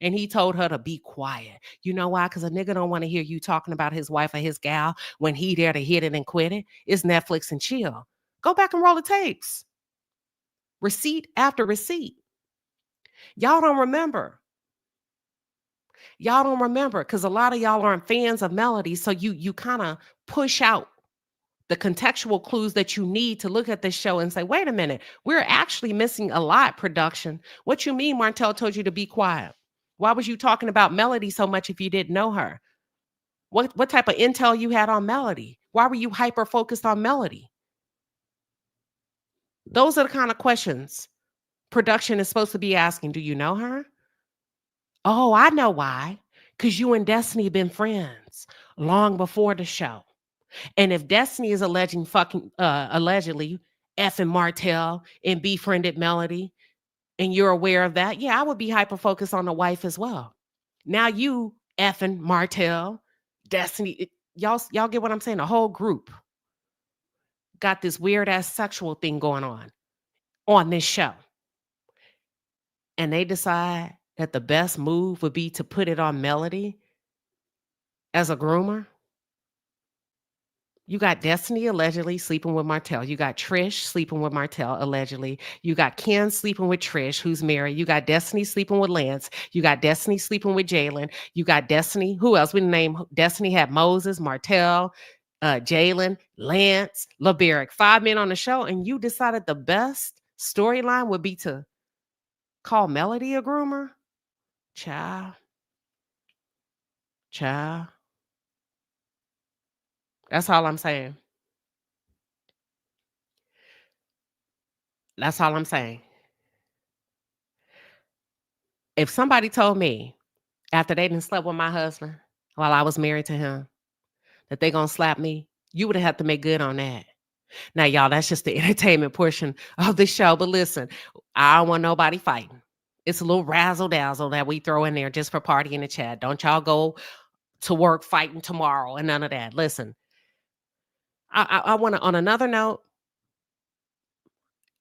[SPEAKER 3] And he told her to be quiet. You know why? Because a nigga don't want to hear you talking about his wife or his gal when he there to hit it and quit it. It's Netflix and chill. Go back and roll the tapes. receipt after receipt. Y'all don't remember. Y'all don't remember because a lot of y'all aren't fans of Melody. So you kind of push out the contextual clues that you need to look at this show and say, wait a minute, we're actually missing a lot, production. What you mean Martell told you to be quiet? Why was you talking about Melody so much if you didn't know her? What type of intel you had on Melody? Why were you hyper focused on Melody? Those are the kind of questions production is supposed to be asking. Do you know her? Oh, I know why. Because you and Destiny have been friends long before the show. And if Destiny is allegedly effing Martell and befriended Melody, and you're aware of that, yeah, I would be hyper focused on the wife as well. Now you effing Martell, Destiny, y'all get what I'm saying? The whole group got this weird ass sexual thing going on this show. And they decide that the best move would be to put it on Melody as a groomer. You got Destiny allegedly sleeping with Martell. You got Trish sleeping with Martell allegedly. You got Ken sleeping with Trish, who's married. You got Destiny sleeping with Lance. You got Destiny sleeping with Jalen. You got Destiny. Who else? We name Destiny had Moses, Martell, Jalen, Lance, LeBerick. 5 men on the show, and you decided the best storyline would be to call Melody a groomer? Child. That's all I'm saying. That's all I'm saying. If somebody told me after they done slept with my husband while I was married to him that they gonna slap me, you would have to make good on that. Now, y'all, that's just the entertainment portion of the show. But listen, I don't want nobody fighting. It's a little razzle dazzle that we throw in there just for party in the chat. Don't y'all go to work fighting tomorrow and none of that. Listen, I want to, on another note,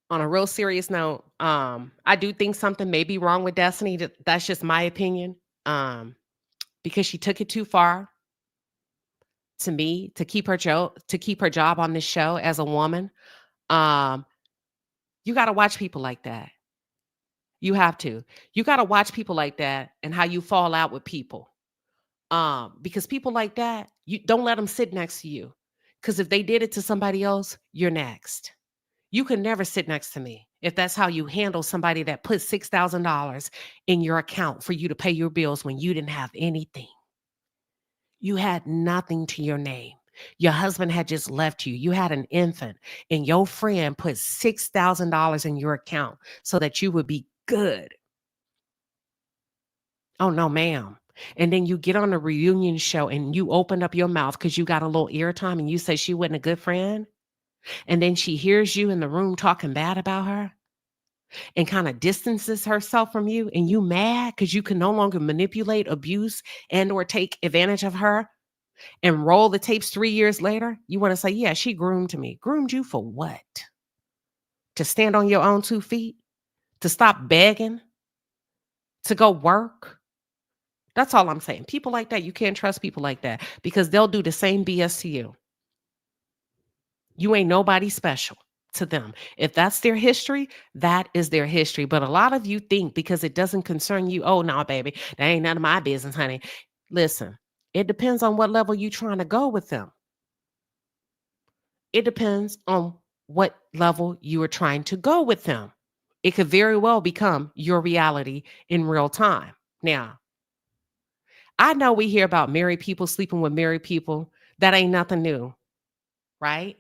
[SPEAKER 3] on a real serious note, I do think something may be wrong with Destiny. That's just my opinion. Because she took it too far to me to keep her job on this show as a woman. You got to watch people like that. You have to. You got to watch people like that and how you fall out with people. Because people like that, you don't let them sit next to you. Because if they did it to somebody else, you're next. You can never sit next to me if that's how you handle somebody that put $6,000 in your account for you to pay your bills when you didn't have anything. You had nothing to your name. Your husband had just left you. You had an infant, and your friend put $6,000 in your account so that you would be good. Oh, no, ma'am. And then you get on a reunion show and you open up your mouth because you got a little airtime and you say she wasn't a good friend. And then she hears you in the room talking bad about her and kind of distances herself from you, and you mad because you can no longer manipulate, abuse, and or take advantage of her and roll the tapes 3 years later. You want to say, yeah, she groomed me. Groomed you for what? To stand on your own 2 feet? To stop begging? To go work? That's all I'm saying. People like that, you can't trust people like that because they'll do the same BS to you. You ain't nobody special to them. If that's their history, that is their history. But a lot of you think because it doesn't concern you, oh, no, baby, that ain't none of my business, honey. Listen, it depends on what level you're trying to go with them. It depends on what level you are trying to go with them. It could very well become your reality in real time. Now, I know we hear about married people sleeping with married people. That ain't nothing new, right?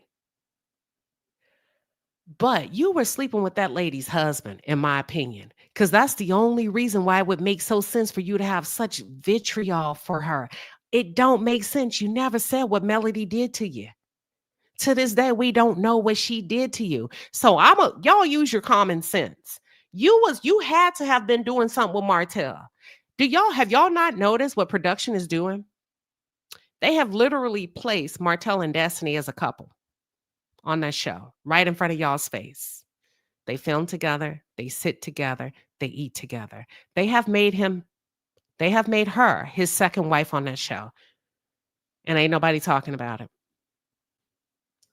[SPEAKER 3] But you were sleeping with that lady's husband, in my opinion, because that's the only reason why it would make so sense for you to have such vitriol for her. It don't make sense. You never said what Melody did to you. To this day, we don't know what she did to you. So y'all use your common sense. You had to have been doing something with Martell. Have y'all not noticed what production is doing? They have literally placed Martell and Destiny as a couple on that show, right in front of y'all's face. They film together, they sit together, they eat together. They have made her his second wife on that show. And ain't nobody talking about it.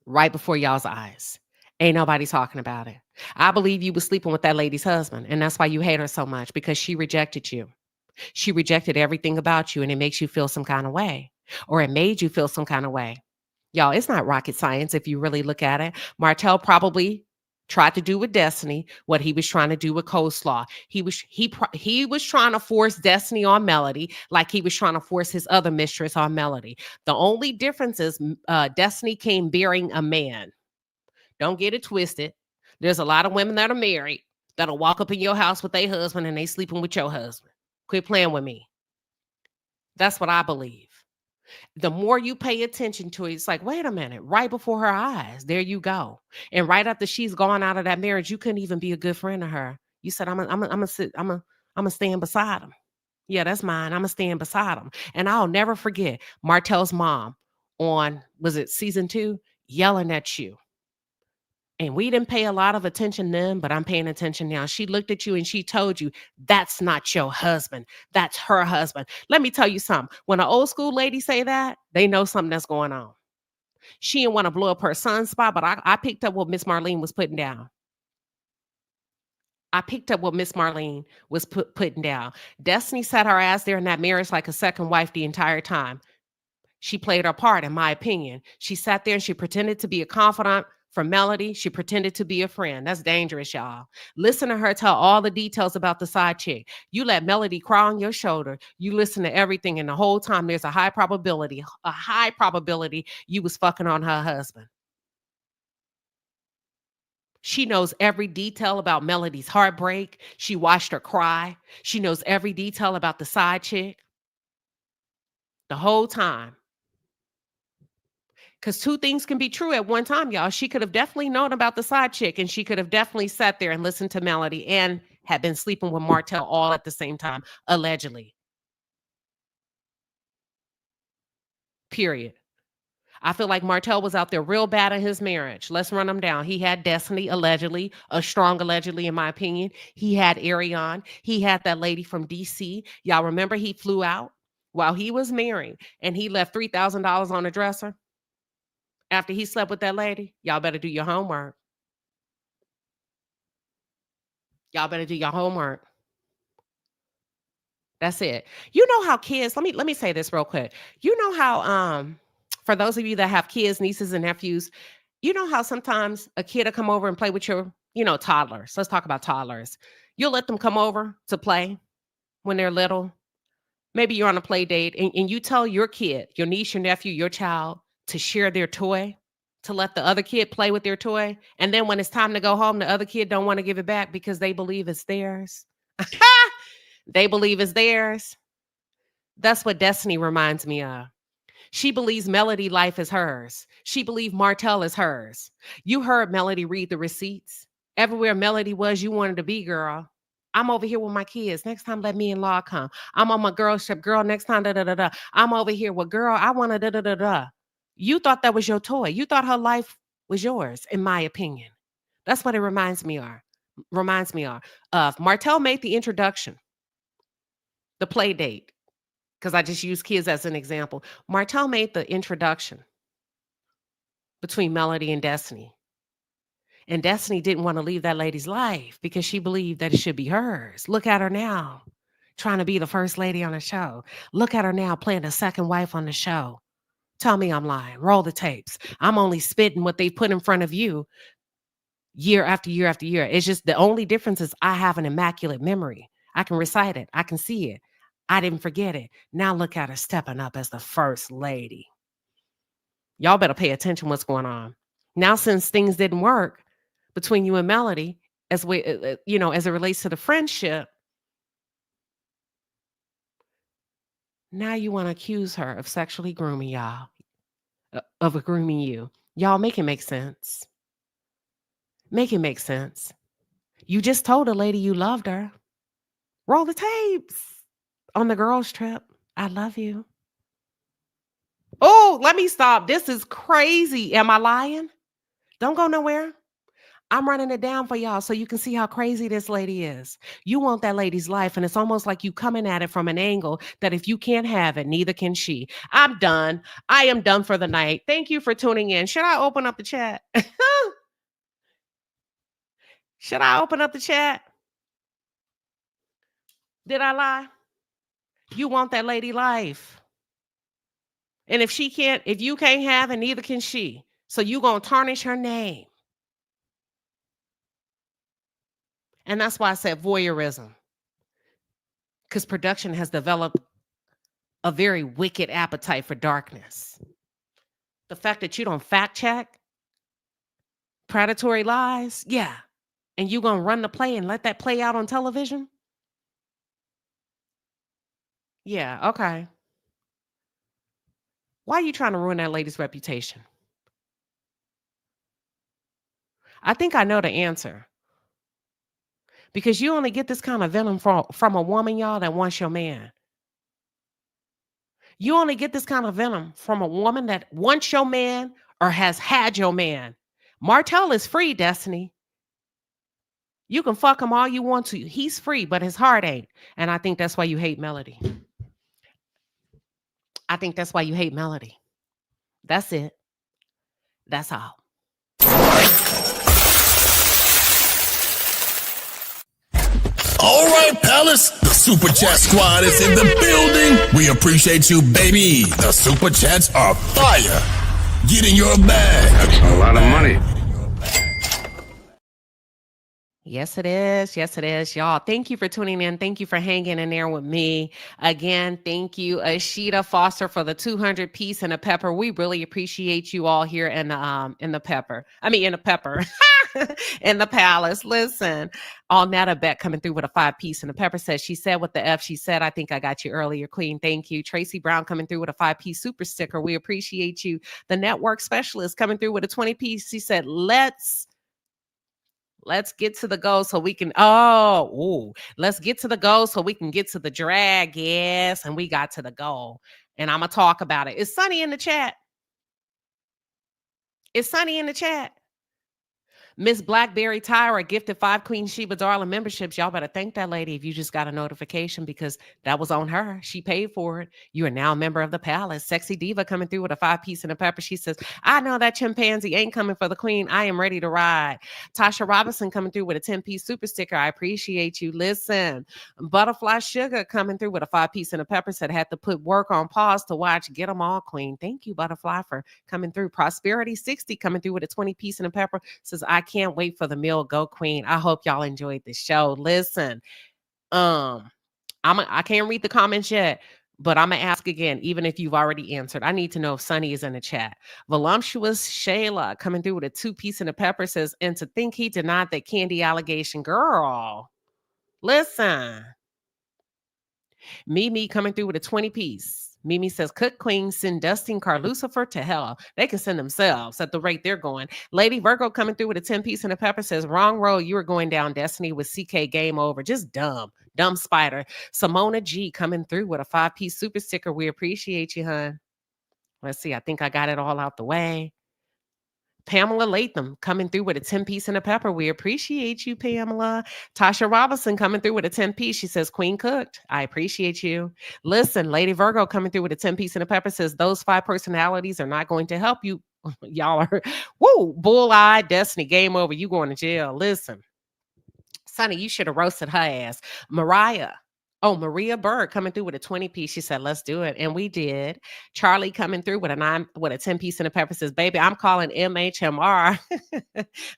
[SPEAKER 3] Right before y'all's eyes. Ain't nobody talking about it. I believe you was sleeping with that lady's husband, and that's why you hate her so much, because she rejected you. She rejected everything about you, and it makes you feel some kind of way, or it made you feel some kind of way. Y'all, it's not rocket science if you really look at it. Martell probably tried to do with Destiny what he was trying to do with Coleslaw. He was trying to force Destiny on Melody like he was trying to force his other mistress on Melody. The only difference is Destiny came bearing a man. Don't get it twisted. There's a lot of women that are married that'll walk up in your house with their husband and they sleeping with your husband. Quit playing with me. That's what I believe. The more you pay attention to it, it's like, wait a minute, right before her eyes, there you go. And right after she's gone out of that marriage, you couldn't even be a good friend to her. You said, I'm gonna stand beside him. Yeah, that's mine. I'm gonna stand beside him. And I'll never forget Martell's mom on, was it season 2, yelling at you. And we didn't pay a lot of attention then, but I'm paying attention now. She looked at you and she told you, that's not your husband. That's her husband. Let me tell you something. When an old school lady say that, they know something that's going on. She didn't want to blow up her son's spot, but I picked up what Miss Marlene was putting down. Putting down. Destiny sat her ass there in that marriage like a second wife the entire time. She played her part, in my opinion. She sat there and she pretended to be a confidant for Melody. She pretended to be a friend. That's dangerous, y'all. Listen to her tell all the details about the side chick. You let Melody cry on your shoulder. You listen to everything, and the whole time there's a high probability you was fucking on her husband. She knows every detail about Melody's heartbreak. She watched her cry. She knows every detail about the side chick. The whole time. Because 2 things can be true at one time, y'all. She could have definitely known about the side chick, and she could have definitely sat there and listened to Melody and had been sleeping with Martell all at the same time, allegedly. Period. I feel like Martell was out there real bad in his marriage. Let's run him down. He had Destiny, allegedly, a strong allegedly, in my opinion. He had Ariane. He had that lady from DC. Y'all remember he flew out while he was married, and he left $3,000 on the dresser after he slept with that lady. Y'all better do your homework. Y'all better do your homework. That's it. You know how kids, let me say this real quick. You know how for those of you that have kids, nieces and nephews, you know how sometimes a kid will come over and play with your, toddlers. Let's talk about toddlers. You'll let them come over to play when they're little. Maybe you're on a play date and you tell your kid, your niece, your nephew, your child to share their toy, to let the other kid play with their toy. And then when it's time to go home, the other kid don't want to give it back because they believe it's theirs. They believe it's theirs. That's what Destiny reminds me of. She believes Melody life is hers. She believes Martell is hers. You heard Melody read the receipts. Everywhere Melody was, you wanted to be, girl. I'm over here with my kids. Next time, let me and Law come. I'm on my girl trip. Girl, next time, da-da-da-da. I'm over here with girl. I want to da-da-da-da. You thought that was your toy. You thought her life was yours, in my opinion. That's what it reminds me of. Martell made the introduction. The play date, because I just use kids as an example. Martell made the introduction between Melody and Destiny. And Destiny didn't want to leave that lady's life because she believed that it should be hers. Look at her now, trying to be the first lady on the show. Look at her now, playing the second wife on the show. Tell me I'm lying. Roll the tapes. I'm only spitting what they put in front of you year after year after year. It's just the only difference is I have an immaculate memory. I can recite it. I can see it. I didn't forget it. Now look at her stepping up as the first lady. Y'all better pay attention what's going on. Now, since things didn't work between you and Melody, as it relates to the friendship, now you want to accuse her of sexually grooming y'all, of grooming you. Y'all make it make sense. Make it make sense. You just told a lady you loved her. Roll the tapes on the girls' trip. I love you. Oh, let me stop. This is crazy. Am I lying? Don't go nowhere. I'm running it down for y'all so you can see how crazy this lady is. You want that lady's life, and it's almost like you coming at it from an angle that if you can't have it, neither can she. I'm done. I am done for the night. Thank you for tuning in. Should I open up the chat? Should I open up the chat? Did I lie? You want that lady life. And if you can't have it, neither can she. So you gonna tarnish her name. And that's why I said voyeurism. Because production has developed a very wicked appetite for darkness. The fact that you don't fact check predatory lies, yeah. And you gonna run the play and let that play out on television? Yeah, okay. Why are you trying to ruin that lady's reputation? I think I know the answer. Because you only get this kind of venom from a woman, y'all, that wants your man. You only get this kind of venom from a woman that wants your man or has had your man. Martell is free, Destiny. You can fuck him all you want to. He's free, but his heart ain't. And I think that's why you hate Melody. I think that's why you hate Melody. That's it. That's all.
[SPEAKER 8] All right, Palace. The Super Chat Squad is in the building. We appreciate you, baby. The Super Chats are fire. Get in your bag.
[SPEAKER 9] That's a lot of money.
[SPEAKER 3] Yes, it is. Yes, it is. Y'all, thank you for tuning in. Thank you for hanging in there with me. Again, thank you, Ashita Foster, for the 200 piece and a pepper. We really appreciate you all here in the pepper. In the palace. Listen, Alnetta Beck coming through with a 5-piece and a pepper says, she said what the F she said. I think I got you earlier, Queen. Thank you. Tracy Brown coming through with a 5-piece super sticker. We appreciate you. The network specialist coming through with a 20-piece. She said, let's get to the goal so we can, let's get to the goal so we can get to the drag. Yes. And we got to the goal. And I'm going to talk about it. Is Sunny in the chat? Is Sunny in the chat? Miss Blackberry Tyra gifted 5 QueenShiba Darling memberships. Y'all better thank that lady if you just got a notification, because that was on her. She paid for it. You are now a member of the palace. Sexy Diva coming through with a 5-piece and a pepper. She says, I know that chimpanzee ain't coming for the queen. I am ready to ride. Tasha Robinson coming through with a 10-piece super sticker. I appreciate you. Listen, Butterfly Sugar coming through with a 5-piece and a pepper said had to put work on pause to watch Get 'Em All Queen. Thank you, Butterfly, for coming through. Prosperity 60 coming through with a 20-piece and a pepper says, I can't wait for the meal. Go Queen. I hope y'all enjoyed the show. Listen, I can't read the comments yet, but I'm gonna ask again, even if you've already answered. I need to know if Sunny is in the chat. Voluptuous Shayla coming through with a 2-piece and a pepper says, and to think he denied that candy allegation. Girl, listen. Mimi coming through with a 20-piece. Mimi says, Cook Queen, send Dustin Carlucifer to hell. They can send themselves at the rate they're going. Lady Virgo coming through with a 10-piece and a pepper says, wrong road. You were going down, Destiny, with CK game over. Just dumb spider. Simona G coming through with a 5-piece super sticker. We appreciate you, hun. Let's see. I think I got it all out the way. Pamela Latham coming through with a 10-piece and a pepper. We appreciate you, Pamela. Tasha Robinson coming through with a 10-piece. She says, Queen cooked. I appreciate you. Listen, Lady Virgo coming through with a 10-piece and a pepper says, those 5 personalities are not going to help you. Y'all are, bull-eyed Destiny, game over. You going to jail. Listen, Sonny, you should have roasted her ass. Maria Berg coming through with a 20-piece. She said, let's do it. And we did. Charlie coming through with a 10-piece and a pepper says, baby, I'm calling MHMR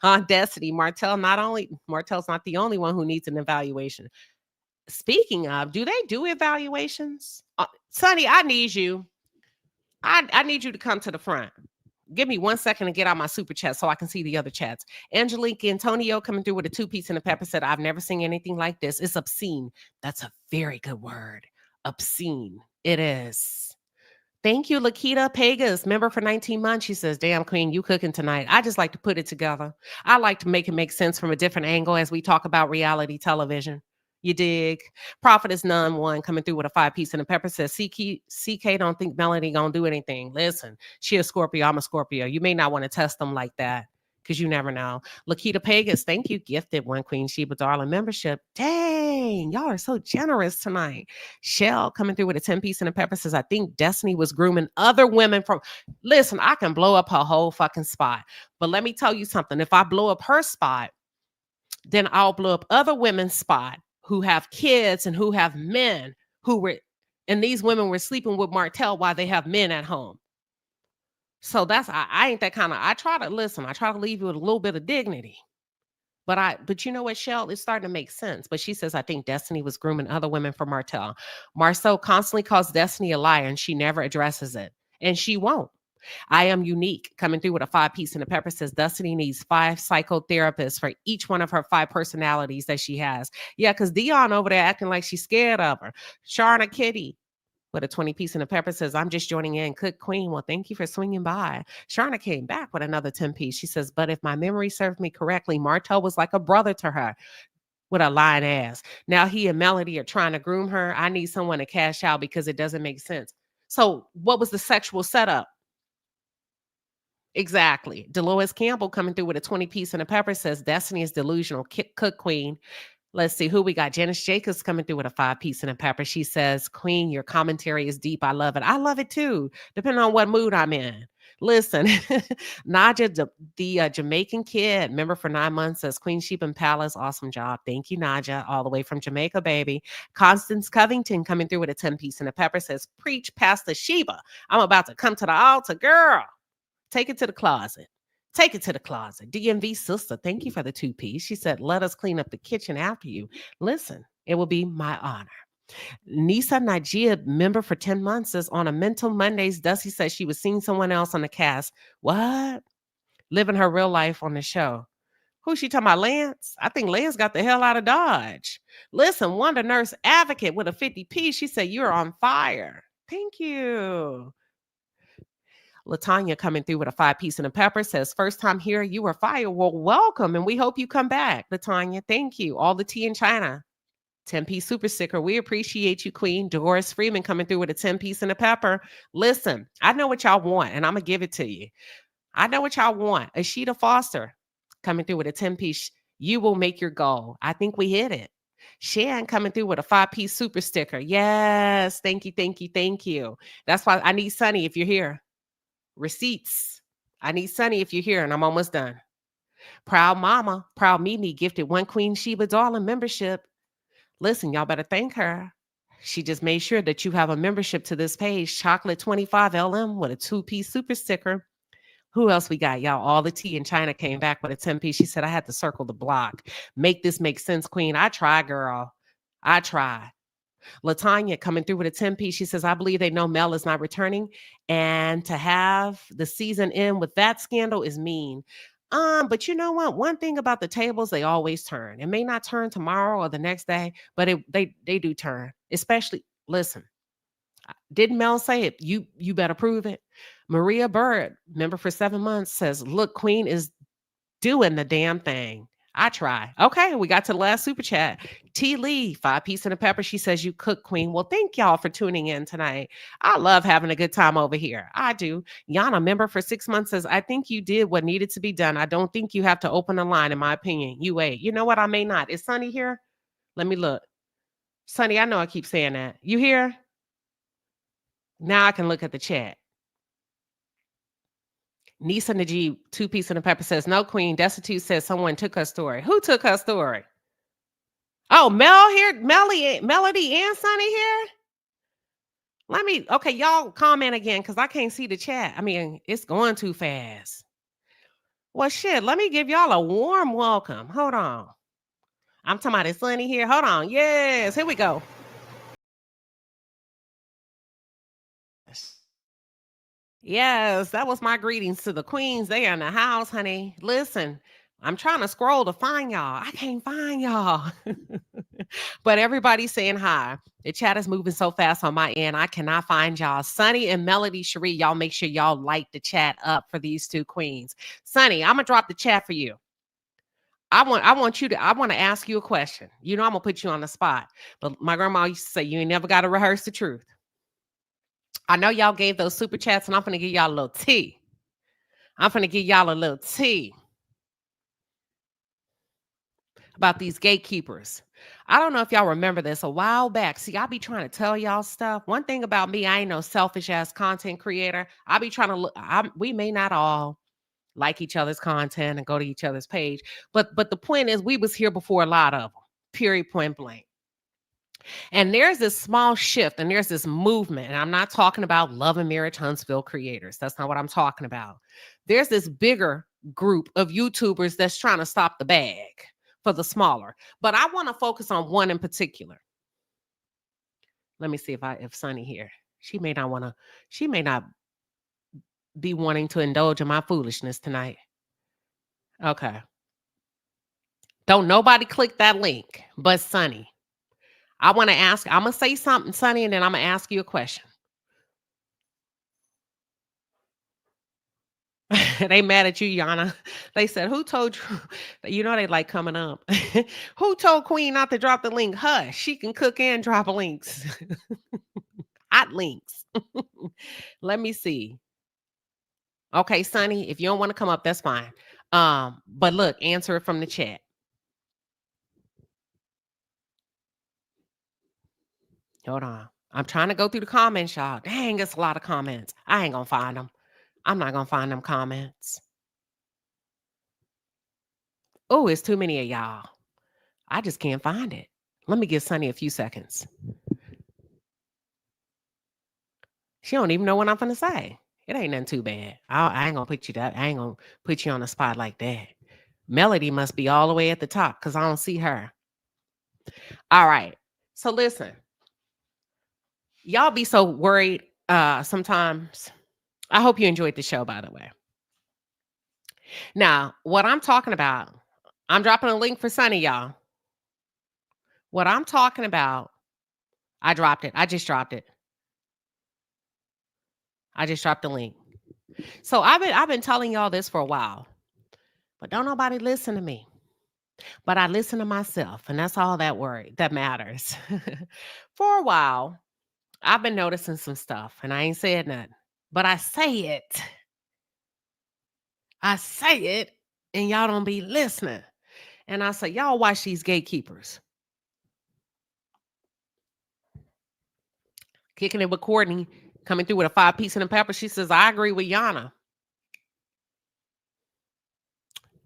[SPEAKER 3] on Destiny. Martell's not the only one who needs an evaluation. Speaking of, do they do evaluations? Sonny, I need you. I need you to come to the front. Give me 1 second to get out my super chat so I can see the other chats. Angelique Antonio coming through with a 2-piece and a pepper said, I've never seen anything like this. It's obscene. That's a very good word. Obscene. It is. Thank you, Lakita Pegas, member for 19 months. She says, damn, Queen, you cooking tonight. I just like to put it together. I like to make it make sense from a different angle as we talk about reality television. You dig? Prophetess Nun One coming through with a 5-piece and a pepper says, CK don't think Melody gonna do anything. Listen, she a Scorpio, I'm a Scorpio. You may not want to test them like that because you never know. Lakita Pegas, thank you, gifted 1 QueenShiba Darling membership. Dang, y'all are so generous tonight. Shell coming through with a 10-piece and a pepper says, I think Destiny was grooming other women from... Listen, I can blow up her whole fucking spot. But let me tell you something. If I blow up her spot, then I'll blow up other women's spot who have kids and who have men and these women were sleeping with Martell while they have men at home. So I ain't that kind of, I try to leave you with a little bit of dignity. But you know what, Shell, it's starting to make sense. But she says, I think Destiny was grooming other women for Martell. Marceau constantly calls Destiny a liar and she never addresses it. And she won't. I am unique. Coming through with a 5-piece and a pepper says Destiny needs 5 psychotherapists for each one of her 5 personalities that she has. Yeah, because Dion over there acting like she's scared of her. Sharna Kitty with a 20-piece and a pepper says, I'm just joining in. Cook Queen. Well, thank you for swinging by. Sharna came back with another 10-piece. She says, but if my memory served me correctly, Martell was like a brother to her with a lying ass. Now he and Melody are trying to groom her. I need someone to cash out because it doesn't make sense. So what was the sexual setup? Exactly. Dolores Campbell coming through with a 20-piece and a pepper says, Destiny is delusional. Cook Queen. Let's see who we got. Janice Jacobs coming through with a 5-piece and a pepper. She says, Queen, your commentary is deep. I love it. I love it too, depending on what mood I'm in. Listen, Naja, the Jamaican kid, member for 9 months, says, QueenShiba and Palace, awesome job. Thank you, Naja, all the way from Jamaica, baby. Constance Covington coming through with a 10-piece and a pepper says, preach, Pastor Sheba. I'm about to come to the altar, girl. Take it to the closet. Take it to the closet. DMV sister, thank you for the 2-piece. She said, let us clean up the kitchen after you. Listen, it will be my honor. Nisa Najia, member for 10 months, says, on a Mental Mondays, Dusty says she was seeing someone else on the cast. What? Living her real life on the show. Who's she talking about, Lance? I think Lance got the hell out of Dodge. Listen, Wonder Nurse Advocate with a 50-piece. She said, you're on fire. Thank you. Latanya coming through with a 5-piece and a pepper says, first time here, you were fire. Well, welcome. And we hope you come back, Latanya. Thank you. All the tea in China. 10-piece super sticker. We appreciate you, Queen. Doris Freeman coming through with a 10-piece and a pepper. Listen, I know what y'all want, and I'm going to give it to you. I know what y'all want. Ashita Foster coming through with a 10-piece. You will make your goal. I think we hit it. Shan coming through with a 5-piece super sticker. Yes. Thank you. Thank you. Thank you. That's why I need Sunny if you're here. Receipts. I need Sunny if you're here, and I'm almost done. Proud Mama, Proud Mimi gifted 1 QueenShiba Darling membership. Listen, y'all better thank her. She just made sure that you have a membership to this page. Chocolate 25 LM with a 2-piece super sticker. Who else we got, y'all? All the tea in China came back with a 10-piece. She said, I had to circle the block. Make this make sense, Queen. I try, girl. I try. Latanya coming through with a 10-piece. She says, I believe they know Mel is not returning. And to have the season end with that scandal is mean. But you know what? One thing about the tables, they always turn. It may not turn tomorrow or the next day, but they do turn. Especially, listen, didn't Mel say it? You better prove it. Maria Bird, member for 7 months, says, look, Queen is doing the damn thing. I try. Okay, we got to the last super chat. T. Lee, 5-piece and a pepper. She says, you cook, Queen. Well, thank y'all for tuning in tonight. I love having a good time over here. I do. Yana, member for 6 months, says, I think you did what needed to be done. I don't think you have to open a line, in my opinion. You wait. You know what? I may not. Is Sunny here? Let me look. Sunny, I know I keep saying that. You here? Now I can look at the chat. Nisa Najib, 2-piece and a pepper, says, no, Queen. Destitute says someone took her story. Who took her story? Oh, Mel here? Melody and Sunny here? Okay, y'all comment again because I can't see the chat. I mean, it's going too fast. Well, shit, let me give y'all a warm welcome. Hold on. I'm talking about it's Sunny here. Hold on. Yes, here we go. Yes, that was my greetings to the queens. They are in the house, honey. Listen, I'm trying to scroll to find y'all. I can't find y'all. But everybody's saying hi. The chat is moving so fast on my end. I cannot find y'all. Sunny and Melody Cherie, y'all make sure y'all light the chat up for these 2 queens. Sunny, I'm going to drop the chat for you. I want to ask you a question. You know I'm going to put you on the spot. But my grandma used to say, you ain't never got to rehearse the truth. I know y'all gave those super chats, and I'm going to give y'all a little tea. About these gatekeepers. I don't know if y'all remember this a while back. See, I be trying to tell y'all stuff. One thing about me, I ain't no selfish ass content creator. I be trying to look. We may not all like each other's content and go to each other's page. But the point is, we was here before a lot of them, period, point blank. And there's this small shift and there's this movement. And I'm not talking about Love and Marriage Huntsville creators. That's not what I'm talking about. There's this bigger group of YouTubers that's trying to stop the bag for the smaller. But I want to focus on one in particular. Let me see if Sunny here. She may not be wanting to indulge in my foolishness tonight. Okay. Don't nobody click that link but Sunny. I'm going to say something, Sunny, and then I'm going to ask you a question. They mad at you, Yana. They said, who told you? You know they like coming up. Who told Queen not to drop the link? Hush. She can cook and drop links. Hot links. Let me see. Okay, Sunny, if you don't want to come up, that's fine. But look, answer it from the chat. Hold on. I'm trying to go through the comments, y'all. Dang, it's a lot of comments. I ain't going to find them. I'm not going to find them comments. Oh, it's too many of y'all. I just can't find it. Let me give Sunny a few seconds. She don't even know what I'm going to say. It ain't nothing too bad. I ain't going to put you that. I ain't going to put you on the spot like that. Melody must be all the way at the top because I don't see her. All right. So listen. Y'all be so worried sometimes. I hope you enjoyed the show, by the way. Now, what I'm talking about, I'm dropping a link for Sunny, y'all. What I'm talking about, I dropped it. I just dropped it. I just dropped the link. So I've been telling y'all this for a while, but don't nobody listen to me. But I listen to myself, and that's all that matters. For a while, I've been noticing some stuff, and I ain't said nothing, but I say it. I say it, and y'all don't be listening. And I say, y'all watch these gatekeepers. Kicking it with Courtney, coming through with a 5-piece and a pepper. She says, I agree with Yana.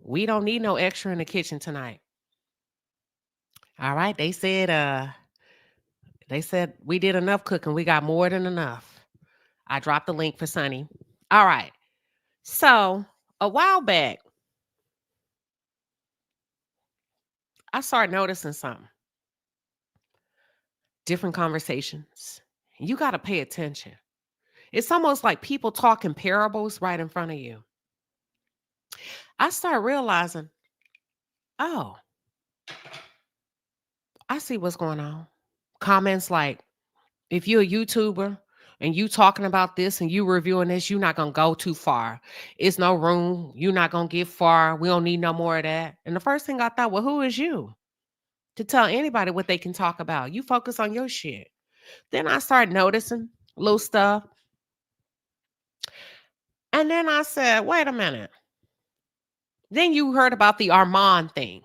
[SPEAKER 3] We don't need no extra in the kitchen tonight. All right. They said we did enough cooking. We got more than enough. I dropped the link for Sunny. All right. So a while back, I started noticing something. Different conversations. You got to pay attention. It's almost like people talking parables right in front of you. I started realizing, oh, I see what's going on. Comments like, if you're a YouTuber and you talking about this and you reviewing this, you're not going to go too far. It's no room. You're not going to get far. We don't need no more of that. And the first thing I thought, well, who is you to tell anybody what they can talk about? You focus on your shit. Then I started noticing little stuff. And then I said, wait a minute. Then you heard about the Armand thing.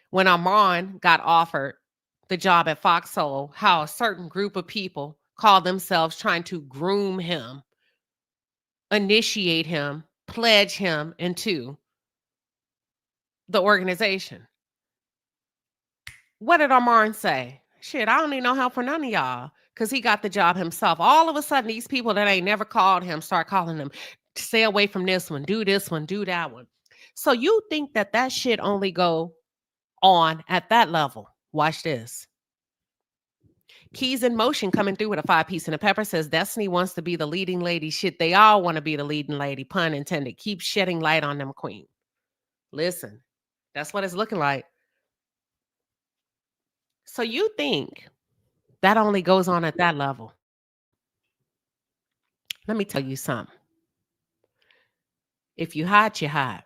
[SPEAKER 3] When Armand got offered the job at Foxhole, how a certain group of people called themselves trying to groom him, initiate him, pledge him into the organization. What did Armand say? Shit, I don't need no help from none of y'all because he got the job himself. All of a sudden, these people that ain't never called him start calling him, stay away from this one, do this one, do that one. So you think that shit only go on at that level. Watch this. Keys in Motion coming through with a 5-piece and a pepper says Destiny wants to be the leading lady. Shit, they all want to be the leading lady. Pun intended. Keep shedding light on them, queen. Listen, that's what it's looking like. So you think that only goes on at that level? Let me tell you something. If you hot, you hot.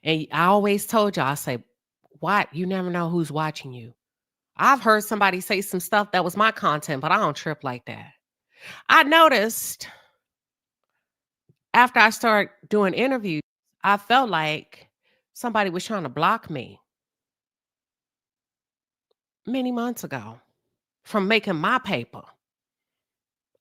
[SPEAKER 3] And I always told y'all, I say, what? You never know who's watching you. I've heard somebody say some stuff that was my content, but I don't trip like that. I noticed after I started doing interviews, I felt like somebody was trying to block me many months ago from making my paper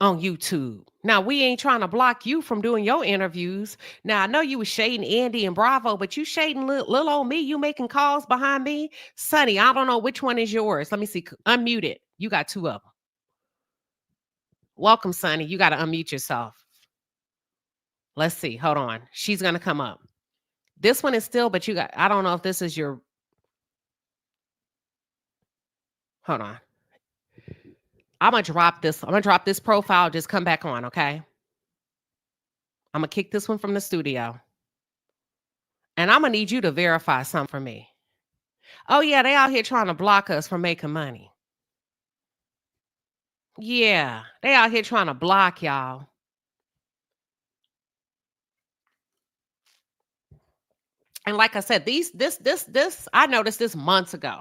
[SPEAKER 3] on YouTube Now, we ain't trying to block you from doing your interviews. Now, I know you was shading Andy and Bravo, but you shading little old me. You making calls behind me. Sonny, I don't know which one is yours. Let me see. Unmute it. You got two of them. Welcome, Sonny. You got to unmute yourself. Let's see. Hold on. She's going to come up. This one is still, but you got, I don't know if this is your, hold on. I'm going to drop this. I'm going to drop this profile. Just come back on, okay? I'm going to kick this one from the studio. And I'm going to need you to verify something for me. Oh, yeah, they out here trying to block us from making money. Yeah, they out here trying to block y'all. And like I said, this, I noticed this months ago.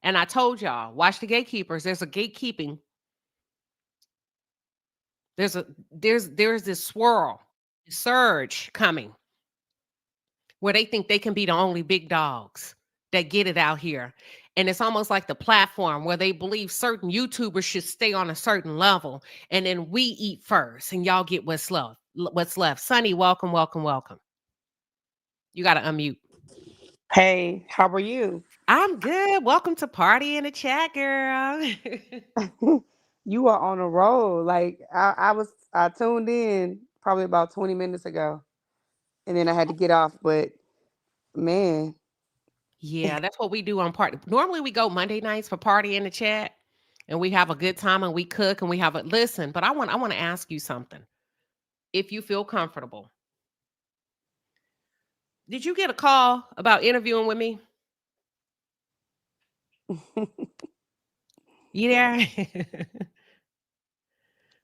[SPEAKER 3] And I told y'all, watch the gatekeepers. There's a gatekeeping. There's this swirl, surge coming where they think they can be the only big dogs that get it out here. And it's almost like the platform where they believe certain YouTubers should stay on a certain level. And then we eat first and y'all get what's left. Sonny, welcome, welcome, welcome. You got to unmute.
[SPEAKER 9] Hey, how are you?
[SPEAKER 3] I'm good. Welcome to Party in the Chat, girl.
[SPEAKER 9] You are on a roll. Like I tuned in probably about 20 minutes ago, and then I had to get off. But man,
[SPEAKER 3] Yeah, that's what we do on Party. Normally we go Monday nights for Party in the Chat, and we have a good time and we cook and we have a listen. But I want to ask you something, if you feel comfortable. Did you get a call about interviewing with me? You there?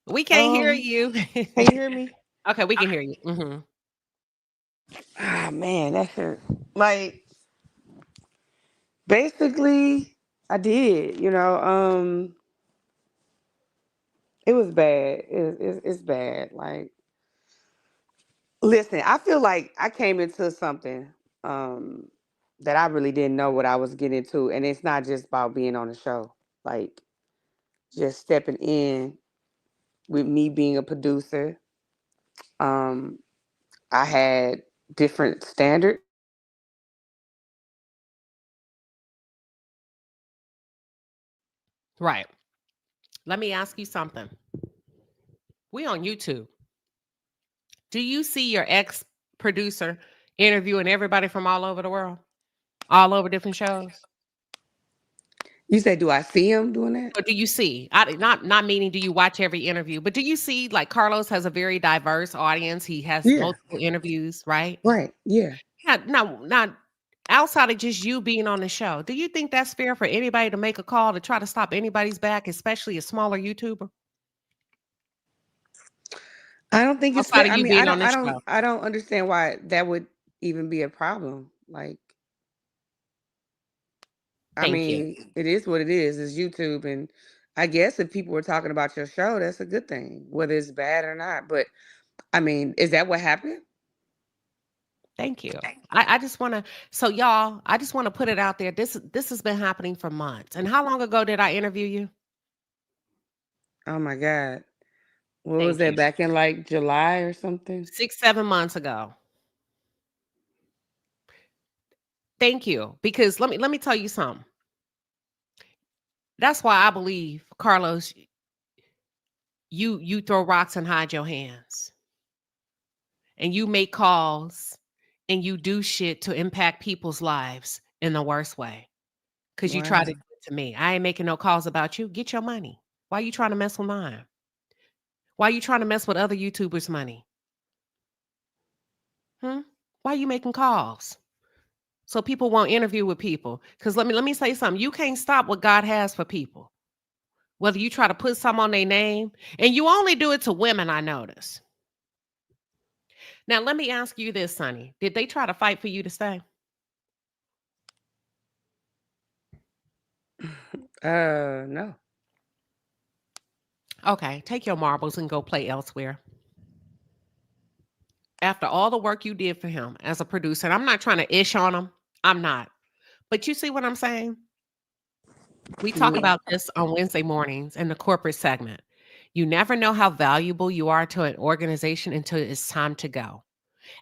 [SPEAKER 3] We can't hear you.
[SPEAKER 9] Can you hear me?
[SPEAKER 3] Okay, we can hear you. Mm-hmm.
[SPEAKER 9] Ah, man, that hurt. Like, basically, I did. It was bad. It's bad. Like, listen, I feel like I came into something that I really didn't know what I was getting into, and it's not just about being on the show. Like, just stepping in with me being a producer. Um, I had different standards.
[SPEAKER 3] Right. Let me ask you something. We on YouTube. Do you see your ex-producer interviewing everybody from all over the world? All over different shows?
[SPEAKER 9] You say, do I see him doing that?
[SPEAKER 3] Or do you see? Not meaning do you watch every interview, but do you see, like, Carlos has a very diverse audience. He has multiple interviews, right?
[SPEAKER 9] Right. Yeah.
[SPEAKER 3] Yeah. Not outside of just you being on the show. Do you think that's fair for anybody to make a call to try to stop anybody's back, especially a smaller YouTuber?
[SPEAKER 9] I don't think it's
[SPEAKER 3] Outside
[SPEAKER 9] fair.
[SPEAKER 3] of
[SPEAKER 9] I
[SPEAKER 3] you
[SPEAKER 9] mean,
[SPEAKER 3] being on the show.
[SPEAKER 9] I don't understand why that would even be a problem. Like,
[SPEAKER 3] Thank you.
[SPEAKER 9] it is what it is. It's YouTube, and I guess if people were talking about your show, that's a good thing, whether it's bad or not. But I mean, is that what happened?
[SPEAKER 3] Thank you. I just want to, so y'all, I just want to put it out there. This has been happening for months. And how long ago did I interview you?
[SPEAKER 9] Oh my God. What was
[SPEAKER 3] Thank
[SPEAKER 9] that,
[SPEAKER 3] you.
[SPEAKER 9] back in like July or something?
[SPEAKER 3] 6-7 months ago. Thank you. Because let me tell you something. That's why I believe, Carlos, you throw rocks and hide your hands. And you make calls and you do shit to impact people's lives in the worst way. Because you try to do it to me. I ain't making no calls about you. Get your money. Why are you trying to mess with mine? Why are you trying to mess with other YouTubers' money? Why are you making calls? So people won't interview with people. Because let me say something. You can't stop what God has for people. Whether you try to put some on their name, and you only do it to women, I notice. Now, let me ask you this, Sonny. Did they try to fight for you to stay?
[SPEAKER 9] No.
[SPEAKER 3] Okay, take your marbles and go play elsewhere. After all the work you did for him as a producer, and I'm not trying to ish on him. I'm not. But you see what I'm saying? We talk about this on Wednesday mornings in the corporate segment. You never know how valuable you are to an organization until it's time to go.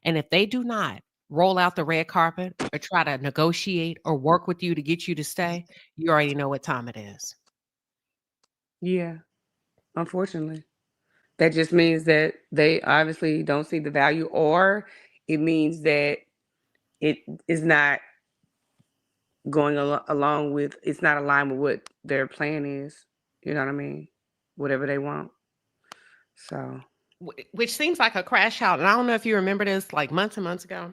[SPEAKER 3] And if they do not roll out the red carpet or try to negotiate or work with you to get you to stay, you already know what time it is.
[SPEAKER 9] Yeah, unfortunately. That just means that they obviously don't see the value, or it means that it is not going along with, it's not aligned with what their plan is. You know what I mean? Whatever they want. So,
[SPEAKER 3] Which seems like a crash out. And I don't know if you remember this, like months and months ago.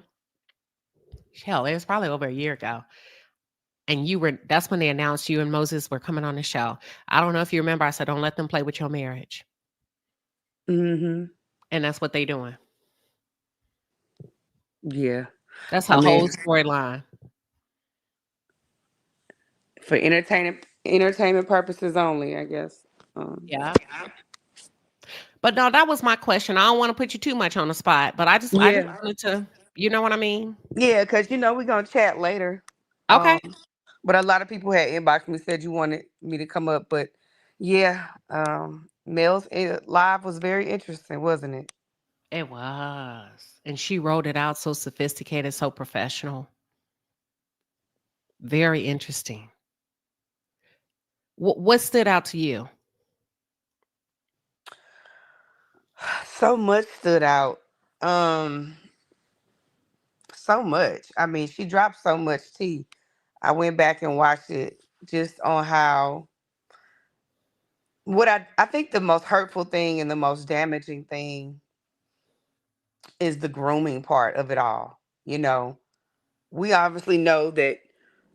[SPEAKER 3] Hell, it was probably over a year ago. And that's when they announced you and Moses were coming on the show. I don't know if you remember, I said, don't let them play with your marriage.
[SPEAKER 9] mm-hmm.
[SPEAKER 3] And that's what they doing.
[SPEAKER 9] Yeah.
[SPEAKER 3] That's her whole storyline.
[SPEAKER 9] For entertainment purposes only, I guess.
[SPEAKER 3] Yeah. But no, that was my question. I don't want to put you too much on the spot, but I just wanted to, you know what I mean?
[SPEAKER 9] Yeah, because we're gonna chat later.
[SPEAKER 3] Okay.
[SPEAKER 9] But a lot of people had inboxed me, said you wanted me to come up. But yeah, Mel's live was very interesting, wasn't it?
[SPEAKER 3] It was. And she wrote it out so sophisticated, so professional. Very interesting. What stood out to you?
[SPEAKER 9] So much stood out. So much. I mean, she dropped so much tea. I went back and watched it just on how what I think the most hurtful thing and the most damaging thing is the grooming part of it all. We obviously know that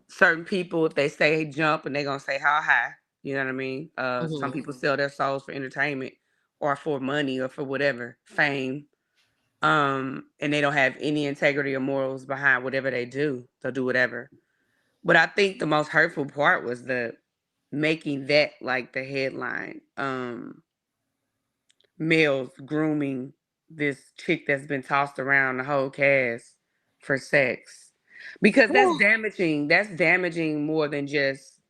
[SPEAKER 9] certain people, if they say jump and they're gonna say how high, you know what I mean? Some people sell their souls for entertainment or for money or for whatever, fame. And they don't have any integrity or morals behind whatever they do. They'll do whatever. But I think the most hurtful part was the making that like the headline. Males grooming this chick that's been tossed around the whole cast for sex. Because that's damaging. That's damaging more than just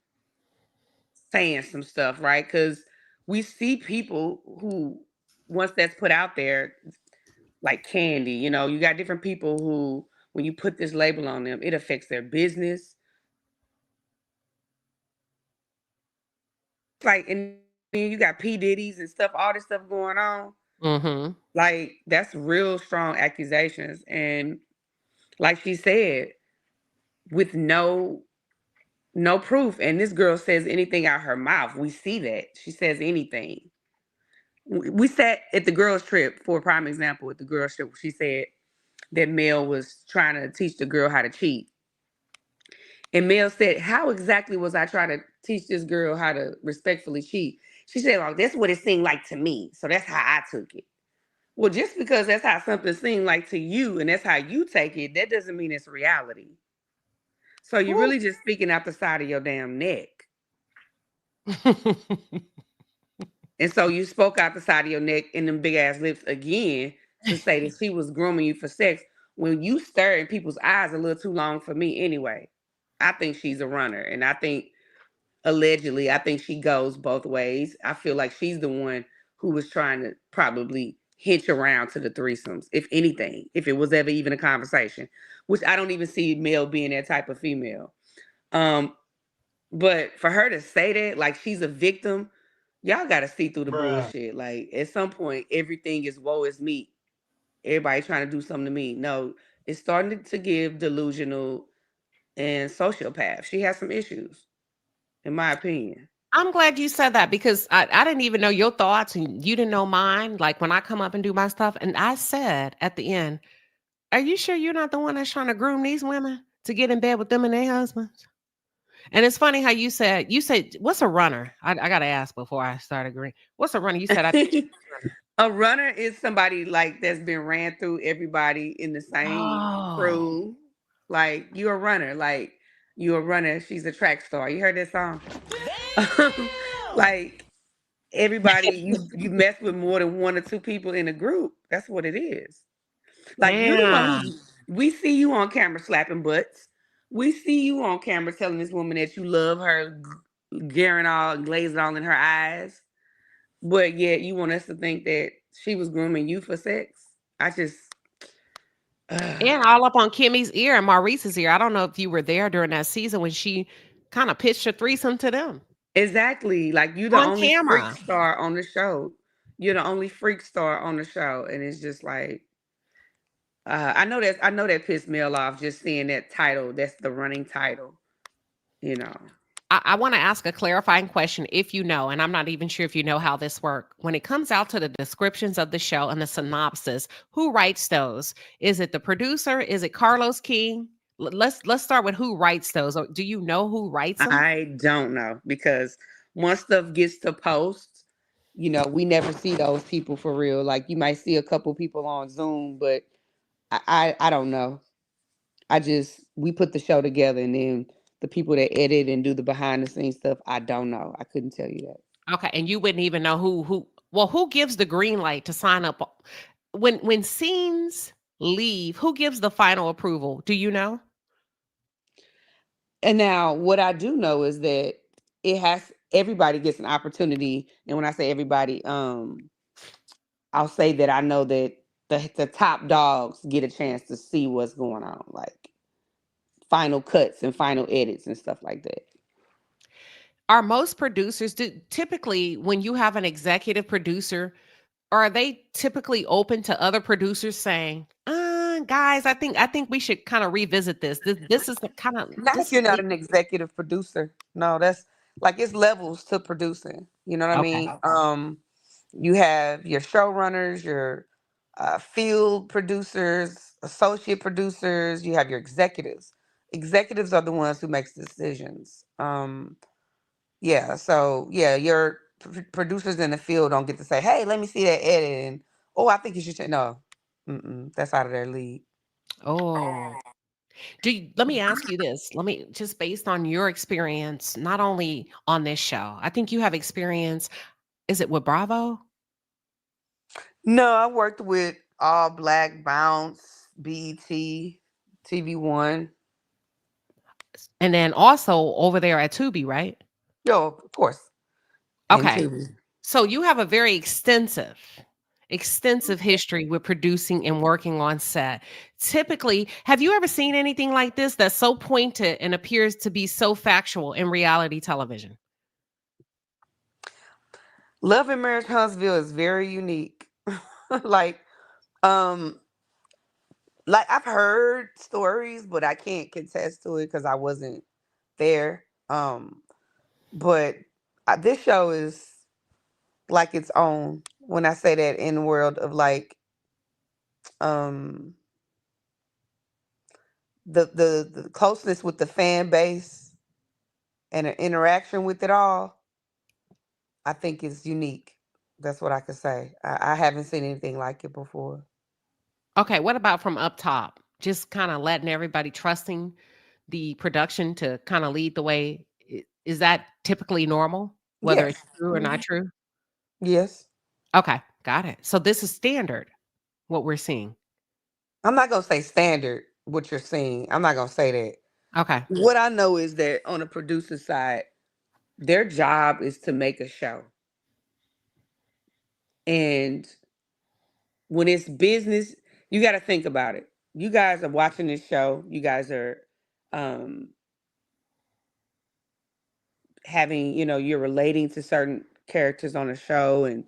[SPEAKER 9] saying some stuff, right? Because we see people who, once that's put out there, like Candy, you got different people who, when you put this label on them, it affects their business. Like, and you got P. Diddy's and stuff, all this stuff going on.
[SPEAKER 3] Mm-hmm.
[SPEAKER 9] Like, that's real strong accusations. And like she said, with no proof, and this girl says anything out her mouth. We see that. She says anything. We sat at the girls' trip, for a prime example, at the girls' trip, she said that Mel was trying to teach the girl how to cheat. And Mel said, how exactly was I trying to teach this girl how to respectfully cheat? She said, well, that's what it seemed like to me. So that's how I took it. Well, just because that's how something seemed like to you and that's how you take it, that doesn't mean it's reality. So you're really just speaking out the side of your damn neck. And so you spoke out the side of your neck in them big ass lips again to say that she was grooming you for sex when you stare in people's eyes a little too long for me anyway. I think she's a runner. And I think allegedly, I think she goes both ways. I feel like she's the one who was trying to probably hitch around to the threesomes, if anything, if it was ever even a conversation, which I don't even see Mel being that type of female. But for her to say that, like she's a victim, y'all got to see through the bullshit. Like at some point, everything is woe is me. Everybody trying to do something to me. No, it's starting to give delusional and sociopath. She has some issues, in my opinion.
[SPEAKER 3] I'm glad you said that because I didn't even know your thoughts and you didn't know mine. Like when I come up and do my stuff, and I said at the end, are you sure you're not the one that's trying to groom these women to get in bed with them and their husbands? And it's funny how you said, what's a runner? I got to ask before I start agreeing. What's a runner? You said,
[SPEAKER 9] a runner is somebody like that's been ran through everybody in the same crew. Like you're a runner. Like you're a runner. She's a track star. You heard that song? Like everybody, you mess with more than one or two people in a group. That's what it is. Like you the one we see you on camera slapping butts. We see you on camera telling this woman that you love her, glazing all in her eyes. But yet you want us to think that she was grooming you for sex. I just
[SPEAKER 3] And all up on Kimmy's ear and Maurice's ear. I don't know if you were there during that season when she kind of pitched a threesome to them
[SPEAKER 9] exactly, like you the
[SPEAKER 3] on
[SPEAKER 9] only freak
[SPEAKER 3] camera.
[SPEAKER 9] star on the show. You're the only freak star on the show, and it's just like I know that pissed Mel off just seeing that title. That's the running title, you know.
[SPEAKER 3] I want to ask a clarifying question if you know, and I'm not even sure if you know how this works. When it comes out to the descriptions of the show and the synopsis, who writes those? Is it the producer? Is it Carlos King? Let's start with who writes those. Or do you know who writes them?
[SPEAKER 9] I don't know because once stuff gets to post, you know, we never see those people for real. Like you might see a couple people on Zoom, but I don't know. I just we put the show together and then the people that edit and do the behind the scenes stuff, I don't know. I couldn't tell you that.
[SPEAKER 3] Okay, and you wouldn't even know who gives the green light to sign up when scenes leave, who gives the final approval? Do you know?
[SPEAKER 9] And now what I do know is that it has everybody gets an opportunity. And when I say everybody, I'll say that I know that the top dogs get a chance to see what's going on, like final cuts and final edits and stuff like that.
[SPEAKER 3] Are most producers typically when you have an executive producer, are they typically open to other producers saying, guys, I think we should kind of revisit this. This is the kind of
[SPEAKER 9] Not if
[SPEAKER 3] this
[SPEAKER 9] you're not
[SPEAKER 3] may-"
[SPEAKER 9] an executive producer. No, that's like it's levels to producing. You know what I
[SPEAKER 3] Okay.
[SPEAKER 9] mean? You have your showrunners, your field producers, associate producers. You have your executives. Executives are the ones who makes decisions. Yeah. So yeah, your producers in the field don't get to say, "Hey, let me see that edit," and "Oh, I think you should." No, that's out of their league.
[SPEAKER 3] Oh. Let me ask you this. Let me just based on your experience, not only on this show. I think you have experience. Is it with Bravo?
[SPEAKER 9] No, I worked with All Black, Bounce, BET, TV One.
[SPEAKER 3] And then also over there at Tubi, right?
[SPEAKER 9] Yo, of course, and
[SPEAKER 3] Okay.
[SPEAKER 9] Tubi.
[SPEAKER 3] So you have a very extensive history with producing and working on set. Typically, have you ever seen anything like this that's so pointed and appears to be so factual in reality television?
[SPEAKER 9] Love and Marriage Huntsville is very unique. like, um, like I've heard stories, but I can't contest to it because I wasn't there. But this show is like its own. When I say that in the world of like, um, the closeness with the fan base and an interaction with it all, I think is unique. That's what I could say. I haven't seen anything like it before.
[SPEAKER 3] Okay, what about from up top? Just kind of letting everybody trusting the production to kind of lead the way. Is that typically normal, whether
[SPEAKER 9] Yes.
[SPEAKER 3] it's true or not true?
[SPEAKER 9] Yes.
[SPEAKER 3] Okay, got it. So this is standard, what we're seeing.
[SPEAKER 9] I'm not gonna say standard what you're seeing. I'm not gonna say that.
[SPEAKER 3] Okay.
[SPEAKER 9] What I know is that on the producer side, their job is to make a show. And when it's business, you got to think about it. You guys are watching this show. You guys are um, having, you know, you're relating to certain characters on the show, and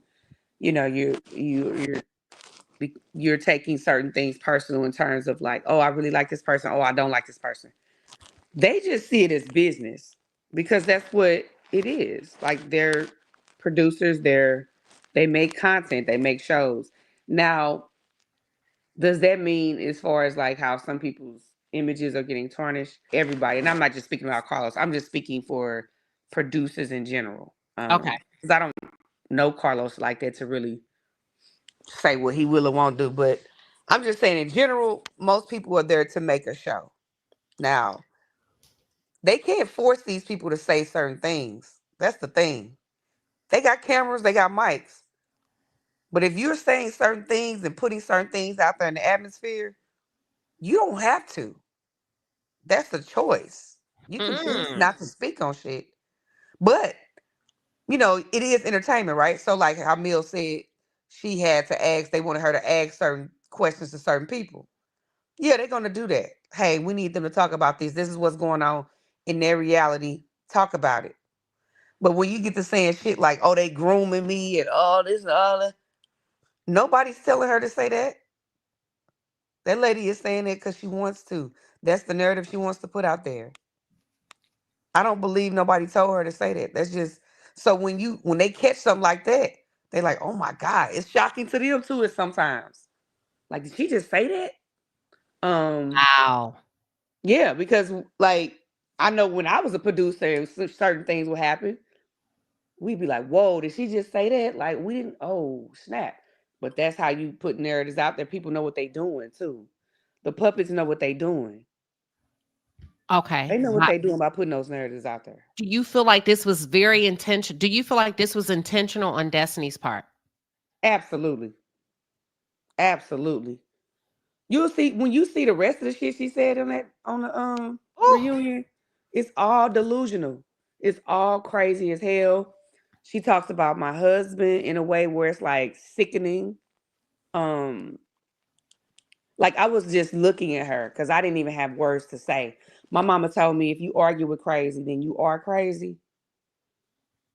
[SPEAKER 9] you know, you're taking certain things personal in terms of like, oh, I really like this person. Oh, I don't like this person. They just see it as business because that's what it is. Like they're producers. They make content. They make shows. Now, does that mean as far as like how some people's images are getting tarnished? Everybody, and I'm not just speaking about Carlos. I'm just speaking for producers in general.
[SPEAKER 3] Okay.
[SPEAKER 9] Because I don't know Carlos like that to really say what he will or won't do. But I'm just saying in general, most people are there to make a show. Now, they can't force these people to say certain things. That's the thing. They got cameras, they got mics. But if you're saying certain things and putting certain things out there in the atmosphere, you don't have to. That's a choice. You can choose
[SPEAKER 3] Mm.
[SPEAKER 9] not to speak on shit. But you know, it is entertainment, right? So like how Mill said she had to ask, they wanted her to ask certain questions to certain people. Yeah, they're gonna do that. Hey, we need them to talk about this. This is what's going on in their reality. Talk about it. But when you get to saying shit like, oh, they grooming me and all this and all that, nobody's telling her to say that. That lady is saying it because she wants to. That's the narrative she wants to put out there. I don't believe nobody told her to say that. That's just so when they catch something like that, they're like, oh my God. It's shocking to them too, sometimes. Like, did she just say that?
[SPEAKER 3] Wow.
[SPEAKER 9] Yeah, because like I know when I was a producer and certain things would happen, we'd be like, whoa, did she just say that? Like we didn't, oh snap. But that's how you put narratives out there. People know what they doing too. The puppets know what they doing.
[SPEAKER 3] Okay.
[SPEAKER 9] They know what they doing by putting those narratives out there.
[SPEAKER 3] Do you feel like this was very intentional? Do you feel like this was intentional on Destiny's part?
[SPEAKER 9] Absolutely. Absolutely. You'll see when you see the rest of the shit she said on the
[SPEAKER 3] Oh,
[SPEAKER 9] reunion, it's all delusional. It's all crazy as hell. She talks about my husband in a way where it's like sickening. Um, like I was just looking at her because I didn't even have words to say. My mama told me if you argue with crazy, then you are crazy.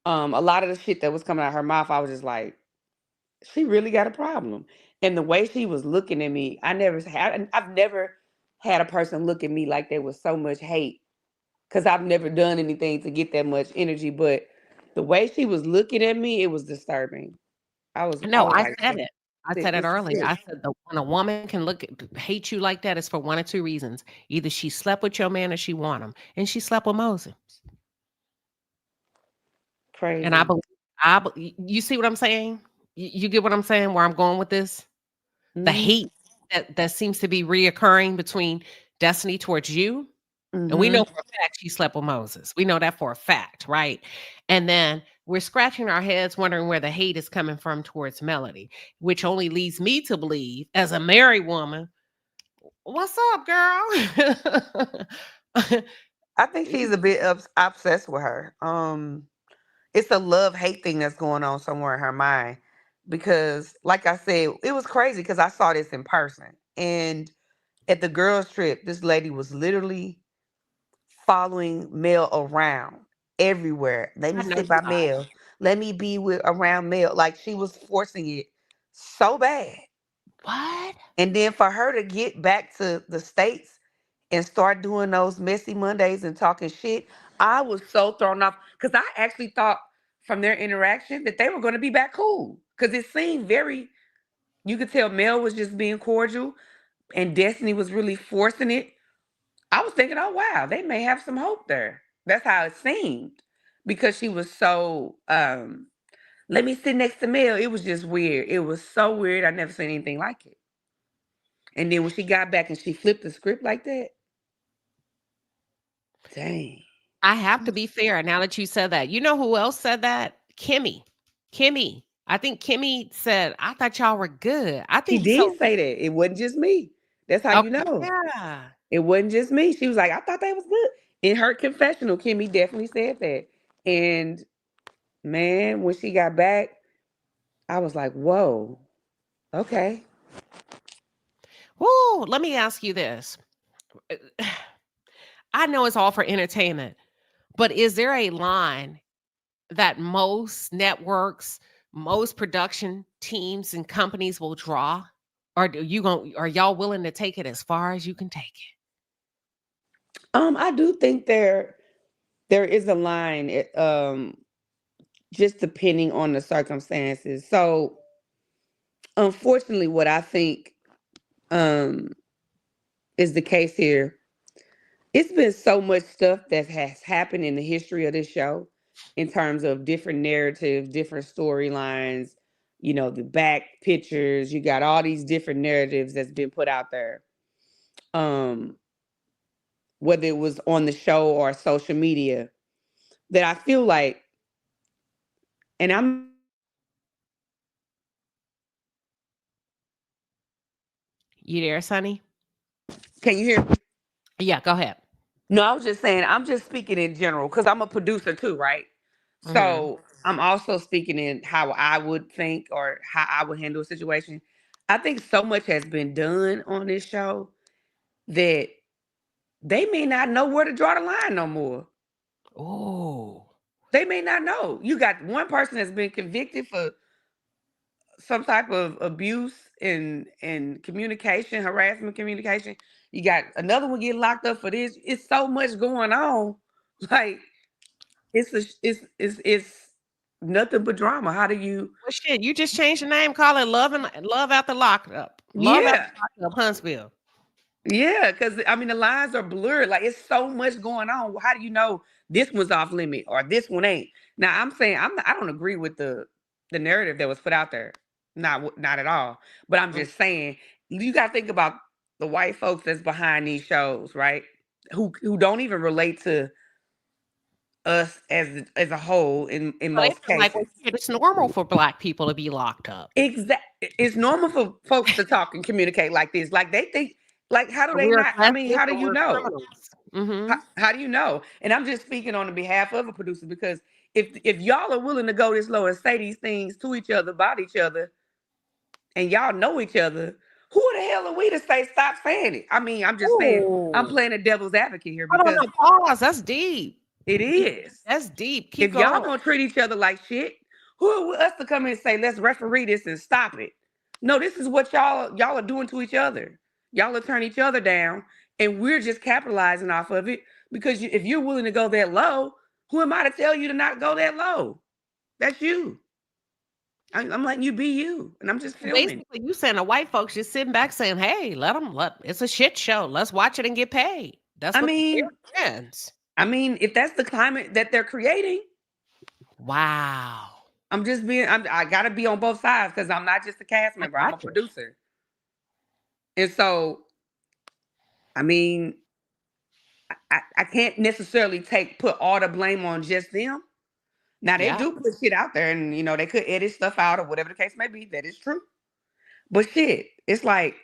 [SPEAKER 9] A lot of the shit that was coming out of her mouth, I was just like, she really got a problem. And the way she was looking at me, I've never had a person look at me like there was so much hate because I've never done anything to get that much energy. But the way she was looking at me, it was disturbing. I
[SPEAKER 3] no,
[SPEAKER 9] was
[SPEAKER 3] I
[SPEAKER 9] like,
[SPEAKER 3] said it. I
[SPEAKER 9] sick.
[SPEAKER 3] said it
[SPEAKER 9] This is
[SPEAKER 3] earlier.
[SPEAKER 9] sick.
[SPEAKER 3] I said when a woman can hate you like that, it's for one or two reasons. Either she slept with your man or she want him, and she slept with Moses. And I
[SPEAKER 9] Crazy.
[SPEAKER 3] believe, you see what I'm saying? You get what I'm saying? Where I'm going with this? The
[SPEAKER 9] Mm-hmm.
[SPEAKER 3] hate that seems to be reoccurring between Destiny towards you. And we
[SPEAKER 9] Mm-hmm.
[SPEAKER 3] know for a fact she slept with Moses. We know that for a fact, right? And then we're scratching our heads wondering where the hate is coming from towards Melody, which only leads me to believe, as a married woman, what's up, girl?
[SPEAKER 9] I think she's a bit obsessed with her. It's a love hate thing that's going on somewhere in her mind because, like I said, it was crazy because I saw this in person and at the girls' trip, this lady was literally following Mel around everywhere. Let
[SPEAKER 3] I
[SPEAKER 9] me
[SPEAKER 3] know
[SPEAKER 9] sit
[SPEAKER 3] you
[SPEAKER 9] by
[SPEAKER 3] lied.
[SPEAKER 9] Mel. Let me be with around Mel. Like she was forcing it so bad.
[SPEAKER 3] What?
[SPEAKER 9] And then for her to get back to the States and start doing those messy Mondays and talking shit, I was so thrown off because I actually thought from their interaction that they were going to be back cool. Because it seemed very, you could tell Mel was just being cordial and Destiny was really forcing it. I was thinking, oh wow, they may have some hope there. That's how it seemed. Because she was so let me sit next to Mel. It was just weird. It was so weird. I never seen anything like it. And then when she got back and she flipped the script like that, dang.
[SPEAKER 3] I have to be fair. Now that you said that, you know who else said that? Kimmy. Kimmy. I think Kimmy said, I thought y'all were good. I
[SPEAKER 9] She
[SPEAKER 3] think so.
[SPEAKER 9] did say that. It wasn't just me. That's how you
[SPEAKER 3] Okay.
[SPEAKER 9] know.
[SPEAKER 3] Yeah.
[SPEAKER 9] It wasn't just me. She was like, I thought that was good. In her confessional, Kimmy definitely said that. And man, when she got back, I was like, whoa, okay.
[SPEAKER 3] Woo, let me ask you this. I know it's all for entertainment, but is there a line that most networks, most production teams and companies will draw? Or are y'all willing to take it as far as you can take it?
[SPEAKER 9] I do think there is a line, just depending on the circumstances. So unfortunately, what I think um is the case here, it's been so much stuff that has happened in the history of this show in terms of different narratives, different storylines, you know, the back pictures, you got all these different narratives that's been put out there. Um, whether it was on the show or social media, that I feel like, and I'm
[SPEAKER 3] You there, Sonny?
[SPEAKER 9] can you hear me?
[SPEAKER 3] Yeah, go ahead.
[SPEAKER 9] No, I was just saying, I'm just speaking in general because I'm a producer too, right?
[SPEAKER 3] Mhm.
[SPEAKER 9] So I'm also speaking in how I would think or how I would handle a situation. I think so much has been done on this show that they may not know where to draw the line no more.
[SPEAKER 3] Oh.
[SPEAKER 9] They may not know. You got one person that's been convicted for some type of abuse and communication, harassment communication. You got another one getting locked up for this. It's so much going on. Like it's nothing but drama. How do you
[SPEAKER 3] Well, shit, you just changed the name, call it Love After Lockup. Love After
[SPEAKER 9] Yeah.
[SPEAKER 3] Lockup, Huntsville.
[SPEAKER 9] Yeah, because I mean the lines are blurred. Like it's so much going on. How do you know this one's off limit or this one ain't? Now I'm saying I don't agree with the narrative that was put out there. Not at all. But I'm just saying you got to think about the white folks that's behind these shows, right? Who don't even relate to us as a whole in
[SPEAKER 3] So they
[SPEAKER 9] most
[SPEAKER 3] feel like, well,
[SPEAKER 9] cases.
[SPEAKER 3] shit, it's normal for Black people to be locked up.
[SPEAKER 9] It's normal for folks to talk and communicate like this. Like they think, like how do they
[SPEAKER 3] We're
[SPEAKER 9] not? I mean,
[SPEAKER 3] aggressive
[SPEAKER 9] how do
[SPEAKER 3] or
[SPEAKER 9] you
[SPEAKER 3] we're
[SPEAKER 9] know?
[SPEAKER 3] criminals. Mm-hmm.
[SPEAKER 9] How do you know? And I'm just speaking on the behalf of the producers because if y'all are willing to go this low and say these things to each other about each other, and y'all know each other, who the hell are we to say stop saying it? I mean, I'm just saying I'm
[SPEAKER 3] Ooh.
[SPEAKER 9] playing a devil's advocate here
[SPEAKER 3] Hold on,
[SPEAKER 9] because
[SPEAKER 3] no, pause. That's deep.
[SPEAKER 9] it is.
[SPEAKER 3] That's deep. Keep
[SPEAKER 9] If y'all
[SPEAKER 3] going.
[SPEAKER 9] gonna treat each other like shit, who are us to come in and say let's referee this and stop it? No, this is what y'all are doing to each other. Y'all are turning each other down, and we're just capitalizing off of it because if you're willing to go that low, who am I to tell you to not go that low? That's you. I'm letting you be you, and I'm just filming.
[SPEAKER 3] Basically, you saying the white folks just sitting back saying, "Hey, let them. It's a shit show. Let's watch it and get paid." That's
[SPEAKER 9] I
[SPEAKER 3] what they're
[SPEAKER 9] mean,
[SPEAKER 3] friends.
[SPEAKER 9] if that's the climate that they're creating,
[SPEAKER 3] Wow.
[SPEAKER 9] I'm just being. I gotta be on both sides because I'm not just a cast
[SPEAKER 3] I
[SPEAKER 9] member. I'm a
[SPEAKER 3] got you.
[SPEAKER 9] producer, and so I mean, I can't necessarily put all the blame on just them. Now they
[SPEAKER 3] Yeah.
[SPEAKER 9] do put shit out there, and they could edit stuff out or whatever the case may be. That is true. But shit, it's like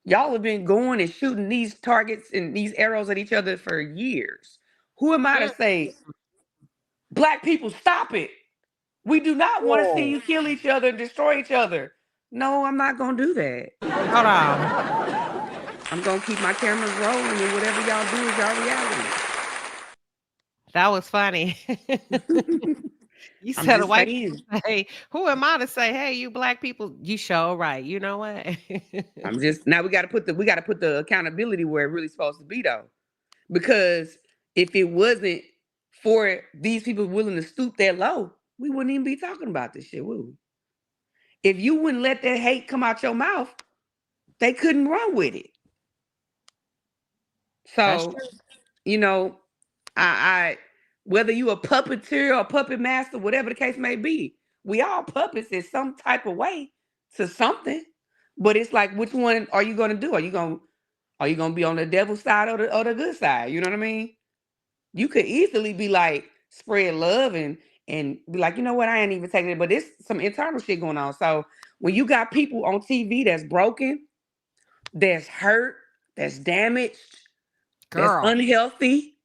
[SPEAKER 9] y'all have been going and shooting these targets and these arrows at each other for years. Who am I to say, Black people, stop it? We do not want to see
[SPEAKER 3] Whoa.
[SPEAKER 9] you kill each other and destroy each other. No, I'm not gonna do that.
[SPEAKER 3] Hold on.
[SPEAKER 9] I'm gonna keep my cameras rolling, and whatever y'all do is y'all reality.
[SPEAKER 3] That was funny. You
[SPEAKER 9] I'm
[SPEAKER 3] said a
[SPEAKER 9] just
[SPEAKER 3] white
[SPEAKER 9] saying.
[SPEAKER 3] people say, who am I to say, hey, you Black people, you show right. You know what?
[SPEAKER 9] I'm just now we got to put the accountability where it really supposed to be though, because if it wasn't for these people willing to stoop that low, we wouldn't even be talking about this shit, would we? If you wouldn't let that hate come out your mouth, they couldn't run with it.
[SPEAKER 3] That's
[SPEAKER 9] So,
[SPEAKER 3] true.
[SPEAKER 9] I whether you a puppeteer or puppet master, whatever the case may be, we all puppets in some type of way to something. But it's like, which one are you gonna do? Are you gonna be on the devil's side or the good side? You know what I mean? You could easily be like spread love and be like, you know what, I ain't even taking it, but there's some internal shit going on. So when you got people on TV that's broken, that's hurt, that's damaged, that's
[SPEAKER 3] Girl.
[SPEAKER 9] unhealthy,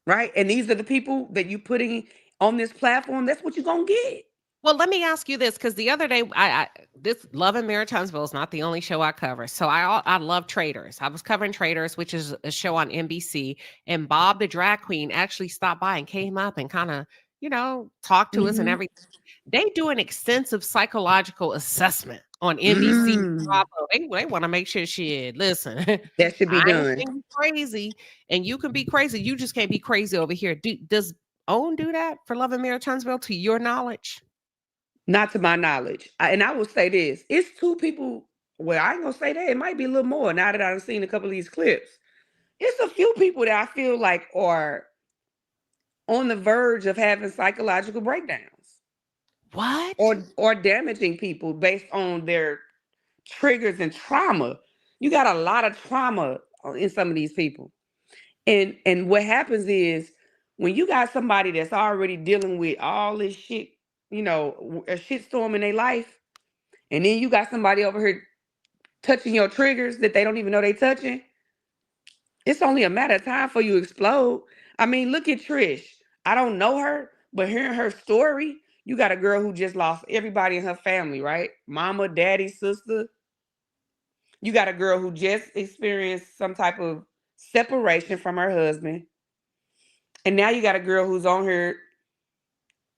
[SPEAKER 9] right? And these are the people that you putting on this platform, that's what you're gonna get.
[SPEAKER 3] Well, let me ask you this, because the other day, this Love in Maritinesville is not the only show I cover. So I love Traders. I was covering Traders, which is a show on NBC, and Bob the drag queen actually stopped by and came up and kind of, talked to us and
[SPEAKER 9] Mhm.
[SPEAKER 3] everything. They do an extensive psychological assessment on NBC.
[SPEAKER 9] Mm.
[SPEAKER 3] Bravo. They want to make sure listen,
[SPEAKER 9] That should be
[SPEAKER 3] I ain't
[SPEAKER 9] done.
[SPEAKER 3] saying you crazy, and you can be crazy. You just can't be crazy over here. Does Owen do that for Love in Maritinesville, to your knowledge?
[SPEAKER 9] Not to my knowledge. And I will say this: it's two people. Well, I ain't gonna say that. It might be a little more now that I've seen a couple of these clips. It's a few people that I feel like are on the verge of having psychological breakdowns
[SPEAKER 3] What?
[SPEAKER 9] or damaging people based on their triggers and trauma. You got a lot of trauma in some of these people. And what happens is when you got somebody that's already dealing with all this shit, a shitstorm in their life, and then you got somebody over here touching your triggers that they don't even know they touching, it's only a matter of time for you explode. I mean, look at Trish. I don't know her, But hearing her story, you got a girl who just lost everybody in her family, right? Mama, daddy, sister. You got a girl who just experienced some type of separation from her husband. And now you got a girl who's on here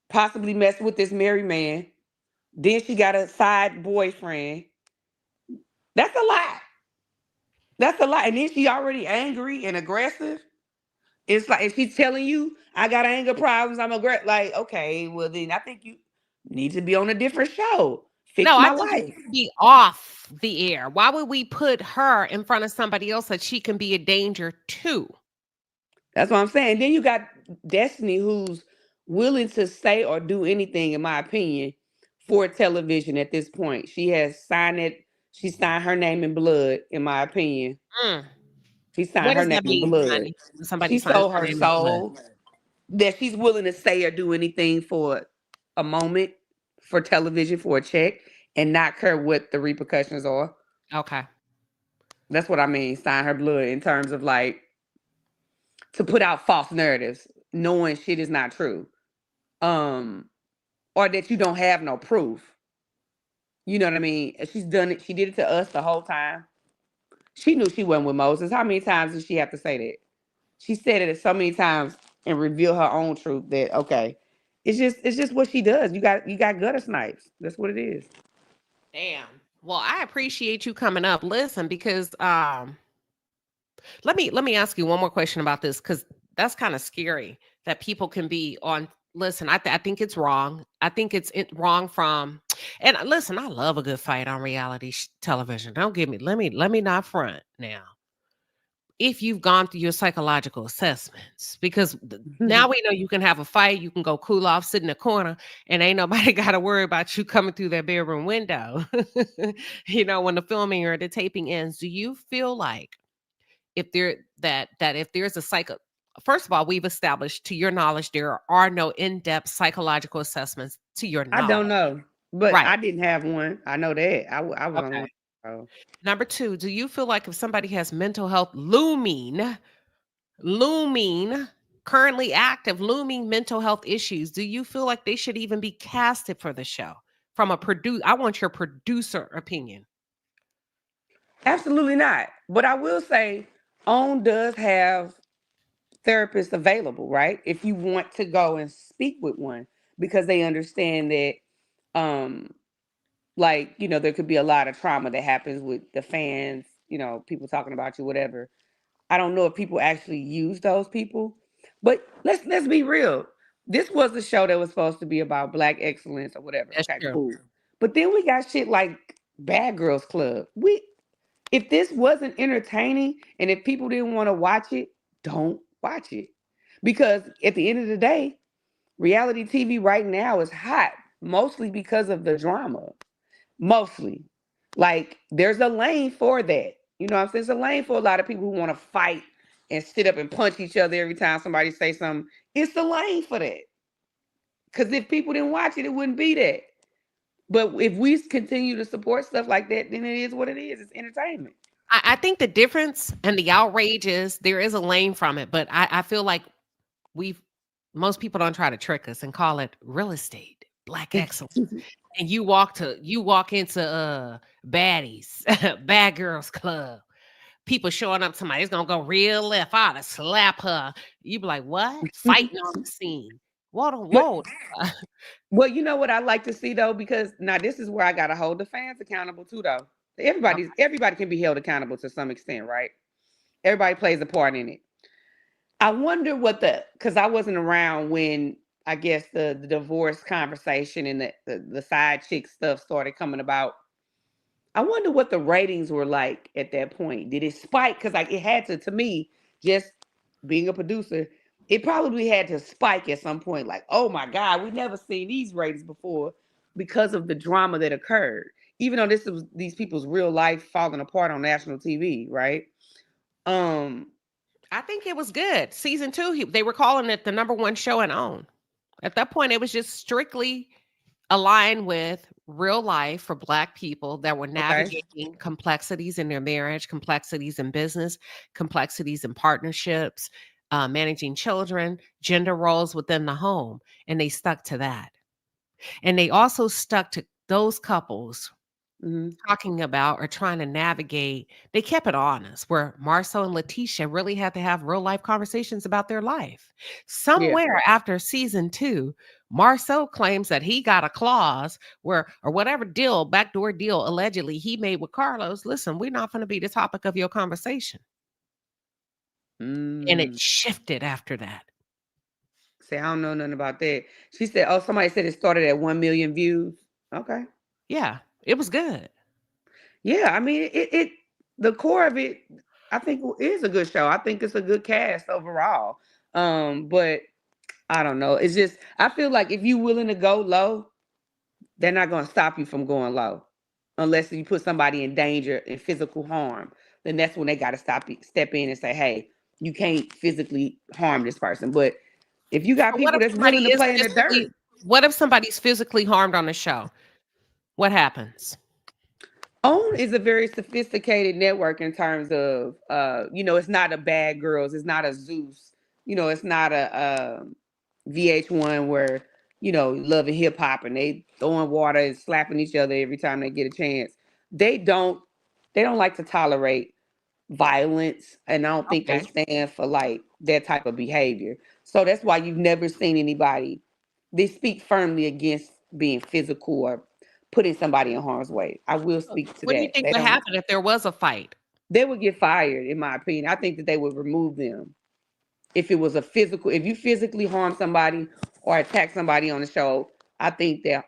[SPEAKER 9] possibly messing with this married man. Then she got a side boyfriend. That's a lot. That's a lot. And then she already angry and aggressive. It's like, and she's telling you, I got anger problems. I'm aggressive. Like, okay, well then I think you need to be on a different show. Fix
[SPEAKER 3] No, I
[SPEAKER 9] my
[SPEAKER 3] think it
[SPEAKER 9] life.
[SPEAKER 3] should be off the air. Why would we put her in front of somebody else that she can be a danger to?
[SPEAKER 9] That's what I'm saying. Then you got Destiny, who's willing to say or do anything, in my opinion, for television at this point. She has signed it. She signed her name in blood, in my opinion.
[SPEAKER 3] Mm.
[SPEAKER 9] She signed
[SPEAKER 3] What
[SPEAKER 9] her
[SPEAKER 3] does
[SPEAKER 9] name
[SPEAKER 3] that
[SPEAKER 9] in
[SPEAKER 3] mean,
[SPEAKER 9] blood.
[SPEAKER 3] honey? When somebody
[SPEAKER 9] She
[SPEAKER 3] signs
[SPEAKER 9] sold
[SPEAKER 3] their
[SPEAKER 9] her
[SPEAKER 3] name in blood.
[SPEAKER 9] soul that she's willing to say or do anything for a moment, for television, for a check, and not care what the repercussions are.
[SPEAKER 3] Okay.
[SPEAKER 9] That's what I mean, sign her blood, in terms of like, to put out false narratives, knowing shit is not true. Or that you don't have no proof. You know what I mean? She's done it. She did it to us the whole time. She knew she wasn't with Moses. How many times did she have to say that? She said it so many times and reveal her own truth that, okay, it's just what she does. You got gutter snipes. That's what it is.
[SPEAKER 3] Damn. Well, I appreciate you coming up. Listen, because let me ask you one more question about this, because that's kind of scary that people can be on. Listen, I think it's wrong. I think it's wrong from. And listen, I love a good fight on reality television. Don't get me. Let me not front now. If you've gone through your psychological assessments, because now we know you can have a fight, you can go cool off, sit in the corner, and ain't nobody got to worry about you coming through that bedroom window. When the filming or the taping ends, do you feel like if there that if there's a psycho, first of all, we've established, to your knowledge, there are no in-depth psychological assessments to your
[SPEAKER 9] I don't
[SPEAKER 3] knowledge,
[SPEAKER 9] know, but
[SPEAKER 3] right?
[SPEAKER 9] I didn't have one. I know that. I was on
[SPEAKER 3] Okay.
[SPEAKER 9] one. So.
[SPEAKER 3] Number two, do you feel like if somebody has mental health looming, currently active, looming mental health issues, do you feel like they should even be casted for the show? From a I want your producer opinion.
[SPEAKER 9] Absolutely not. But I will say, OWN does have therapists available, right? If you want to go and speak with one, because they understand that, there could be a lot of trauma that happens with the fans, people talking about you, whatever. I don't know if people actually use those people, but let's be real. This was a show that was supposed to be about Black excellence or whatever.
[SPEAKER 3] That's
[SPEAKER 9] Okay,
[SPEAKER 3] true.
[SPEAKER 9] cool. But then we got shit like Bad Girls Club. If this wasn't entertaining and if people didn't want to watch it, don't watch it. Because at the end of the day, reality TV right now is hot, mostly because of the drama. Mostly. Like, there's a lane for that. You know what I'm saying? There's a lane for a lot of people who want to fight and sit up and punch each other every time somebody say something. It's the lane for that. Because if people didn't watch it, it wouldn't be that. But if we continue to support stuff like that, then it is what it is. It's entertainment.
[SPEAKER 3] I think the difference and the outrage is there is a lane from it, but I feel like most people don't try to trick us and call it real estate, Black excellence. And you walk into baddies, Bad Girls Club. People showing up to it's gonna go real left. I'd slap her. You be like, what? Fighting on the scene. Whoa.
[SPEAKER 9] Well, you know what I like to see though, because now this is where I gotta hold the fans accountable too, though. Everybody can be held accountable to some extent, right? Everybody plays a part in it. I wonder because I wasn't around when I guess the divorce conversation and the side chick stuff started coming about. I wonder what the ratings were like at that point. Did it spike? Because it had to me, just being a producer, it probably had to spike at some point. Like, oh my God, we never seen these ratings before because of the drama that occurred. Even though this was these people's real life falling apart on national TV, right?
[SPEAKER 3] I think it was good. Season 2, they were calling it the #1 show in OWN. At that point, it was just strictly aligned with real life for Black people that were navigating complexities in their marriage, complexities in business, complexities in partnerships, managing children, gender roles within the home, and they stuck to that. And they also stuck to those couples talking about or trying to navigate. They kept it honest, where Marcel and Letitia really had to have real life conversations about their life. Somewhere after season 2, Marcel claims that he got a clause where, or whatever deal, backdoor deal, allegedly he made with Carlos. Listen, we're not going to be the topic of your conversation. And it shifted after that.
[SPEAKER 9] Say, I don't know nothing about that. She said, oh, somebody said it started at 1 million views. Okay.
[SPEAKER 3] Yeah, it was good.
[SPEAKER 9] Yeah, I mean, the core of it, I think is a good show. I think it's a good cast overall. But I don't know. It's just, I feel like if you're willing to go low, they're not going to stop you from going low. Unless you put somebody in danger and physical harm, then that's when they got to step in and say, hey, you can't physically harm this person. But if you got
[SPEAKER 3] But
[SPEAKER 9] people that's willing to play in the dirt.
[SPEAKER 3] What if somebody's physically harmed on the show? What happens?
[SPEAKER 9] OWN is a very sophisticated network in terms of, it's not a Bad Girls, it's not a Zeus, it's not a VH1 where, Love and Hip Hop and they throwing water and slapping each other every time they get a chance. They don't like to tolerate violence, and I don't think they stand for like that type of behavior. So that's why you've never seen anybody. They speak firmly against being physical or putting somebody in harm's way. I will speak to that.
[SPEAKER 3] What do you think would happen if there was a fight?
[SPEAKER 9] They would get fired, in my opinion. I think that they would remove them if it was if you physically harm somebody or attack somebody on the show. I think that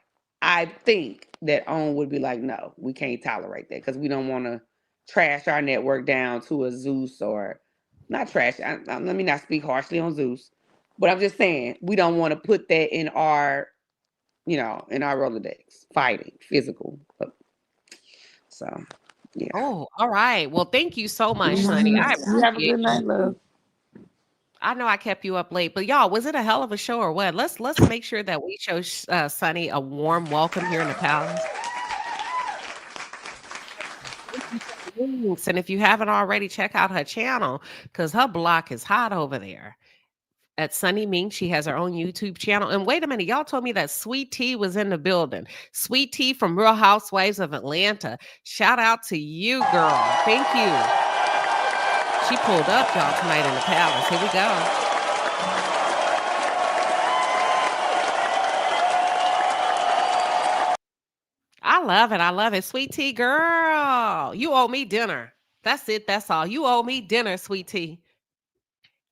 [SPEAKER 9] OWN would be like, no, we can't tolerate that because we don't want to trash our network down to a Zeus, or not trash. Let me not speak harshly on Zeus, but I'm just saying we don't want to put that in our, in our Rolodex, fighting, physical. So, yeah.
[SPEAKER 3] Oh, all right. Well, thank you so much, Sonny. I appreciate
[SPEAKER 9] Have a good night, love.
[SPEAKER 3] I know I kept you up late, but y'all, was it a hell of a show or what? Let's make sure that we show Sonny a warm welcome here in the palace. And if you haven't already, check out her channel because her block is hot over there. At Sunny Ming, she has her own YouTube channel. And wait a minute, y'all told me that Sweet Tea was in the building. Sweet Tea from Real Housewives of Atlanta. Shout out to you, girl. Thank you. She pulled up, y'all, tonight in the palace. Here we go. I love it. I love it. Sweet Tea, girl. You owe me dinner. That's it. That's all. You owe me dinner, Sweet Tea.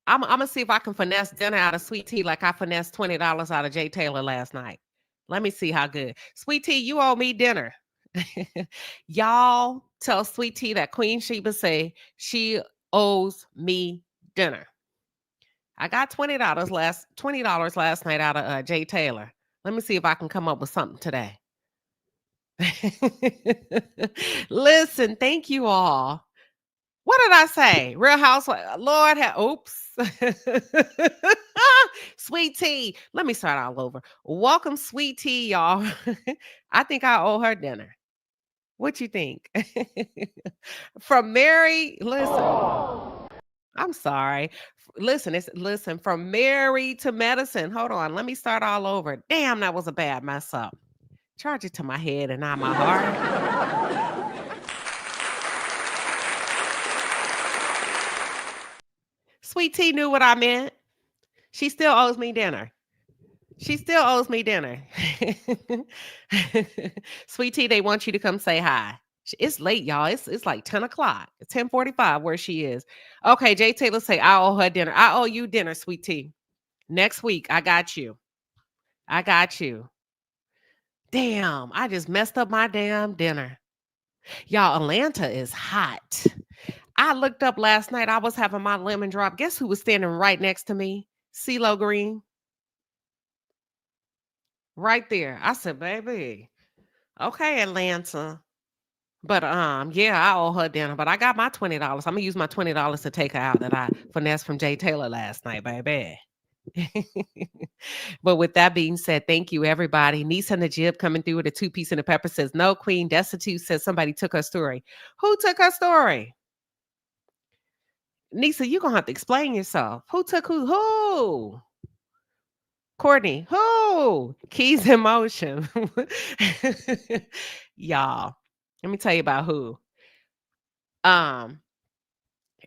[SPEAKER 3] I'm gonna see if I can finesse dinner out of Sweet Tea like I finessed $20 out of Jay Taylor last night. Let me see how good. Sweet Tea, you owe me dinner. Y'all tell Sweet Tea that QueenShiba say she owes me dinner. I got $20 last night out of Jay Taylor. Let me see if I can come up with something today. Listen, thank you all. What did I say? Real Housewives. Lord, oops. Sweet Tea. Let me start all over. Welcome, Sweet Tea, y'all. I think I owe her dinner. What you think? From Mary, listen. I'm sorry. Listen, from Mary to medicine. Hold on. Let me start all over. Damn, that was a bad mess up. Charge it to my head and not my heart. Sweet Tea knew what I meant. She still owes me dinner. She still owes me dinner. Sweet Tea, they want you to come say hi. It's late, y'all. It's like 10 o'clock. It's 10:45 where she is. Okay, Jay Taylor say, I owe her dinner. I owe you dinner, Sweet Tea. Next week, I got you. I got you. Damn, I just messed up my damn dinner. Y'all, Atlanta is hot. I looked up last night. I was having my lemon drop. Guess who was standing right next to me? CeeLo Green. Right there. I said, baby, okay, Atlanta. But yeah, I owe her dinner. But I got my $20. I'm gonna use my $20 to take her out that I finessed from Jay Taylor last night, baby. But with that being said, thank you, everybody. Nisa Najib coming through with a 2-piece and a pepper says, no, Queen. Destitute says somebody took her story. Who took her story? Nisa, you're gonna have to explain yourself. Who took who? Who? Courtney, who? Keys in motion. Y'all, let me tell you about who.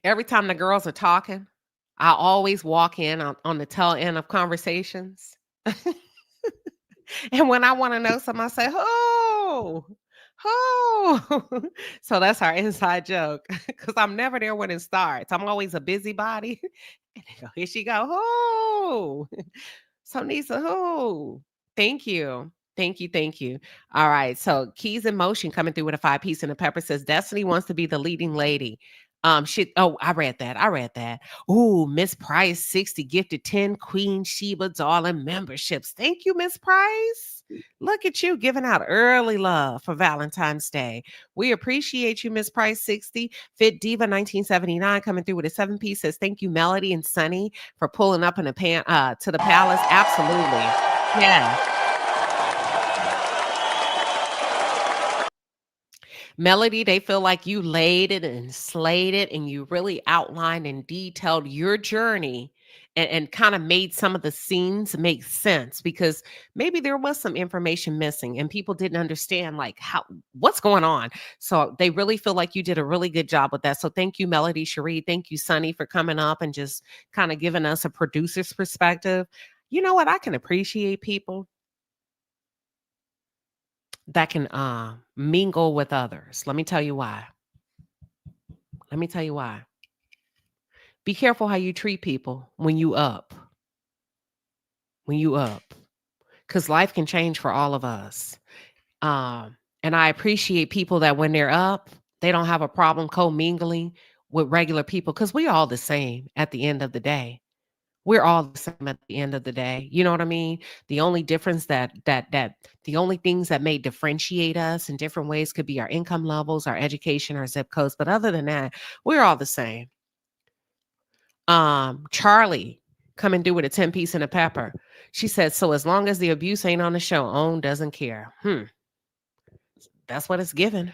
[SPEAKER 3] Every time the girls are talking, I always walk in on the tail end of conversations. And when I want to know something, I say, who? Who? So that's our inside joke. Because I'm never there when it starts. I'm always a busybody. And they go, here she go. Who? So Nisa, who? Thank you. Thank you. Thank you. All right. So Keys in Motion coming through with a 5-piece and a pepper says Destiny wants to be the leading lady. I read that. Ooh, Miss Price 60 gifted 10 QueenShiba darling memberships. Thank you, Miss Price. Look at you giving out early love for Valentine's Day. We appreciate you, Miss Price 60. Fit Diva 1979 coming through with a 7-piece says thank you, Melody and Sunny, for pulling up in the to the palace. Absolutely. Yeah. Melody, they feel like you laid it and slayed it and you really outlined and detailed your journey and kind of made some of the scenes make sense because maybe there was some information missing and people didn't understand like what's going on. So they really feel like you did a really good job with that. So thank you, Melody, Cherie. Thank you, Sunny, for coming up and just kind of giving us a producer's perspective. You know what? I can appreciate people that can mingle with others. Let me tell you why. Be careful how you treat people when you up. Because life can change for all of us. And I appreciate people that when they're up, they don't have a problem co-mingling with regular people because we're all the same at the end of the day. We're all the same at the end of the day. You know what I mean? The only difference the only things that may differentiate us in different ways could be our income levels, our education, our zip codes. But other than that, we're all the same. Charlie coming through with a 10-piece and a pepper. She said, so as long as the abuse ain't on the show, OWN doesn't care. That's what it's given.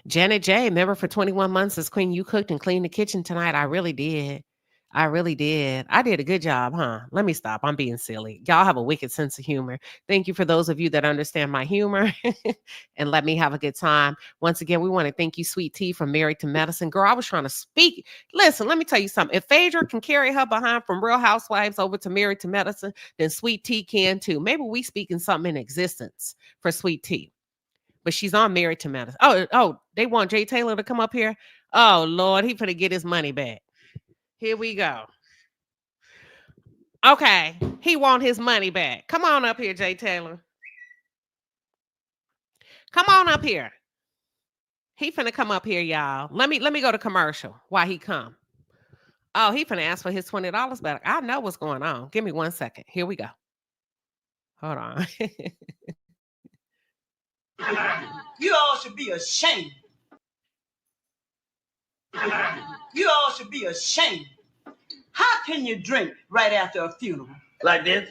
[SPEAKER 3] Janet J, member for 21 months, says, Queen, you cooked and cleaned the kitchen tonight. I really did. I did a good job, huh? Let me stop. I'm being silly. Y'all have a wicked sense of humor. Thank you for those of you that understand my humor and let me have a good time. Once again, we want to thank you, Sweet Tea from Married to Medicine. Girl, I was trying to speak. Listen, let me tell you something. If Phaedra can carry her behind from Real Housewives over to Married to Medicine, then Sweet Tea can too. Maybe we speaking something in existence for Sweet Tea. But she's on Married to Medicine. Oh, they want Jay Taylor to come up here? Oh, Lord, he finna get his money back. Here we go. Okay, he want his money back. Come on up here, Jay Taylor. Come on up here. He finna come up here, y'all. Let me go to commercial while he come. Oh, he finna ask for his $20 back. I know what's going on. Give me 1 second. Here we go. Hold on.
[SPEAKER 10] You all should be ashamed. You all should be ashamed. How can you drink right after a funeral? Like this?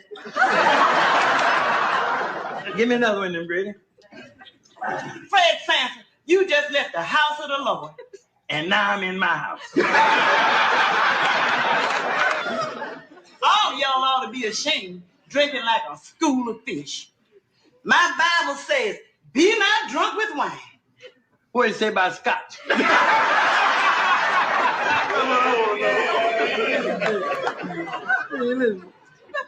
[SPEAKER 10] Give me another one, then, Brady. Fred Sanford, you just left the house of the Lord, and now I'm in my house. All y'all ought to be ashamed drinking like a school of fish. My Bible says, be not drunk with wine. What did it say about scotch?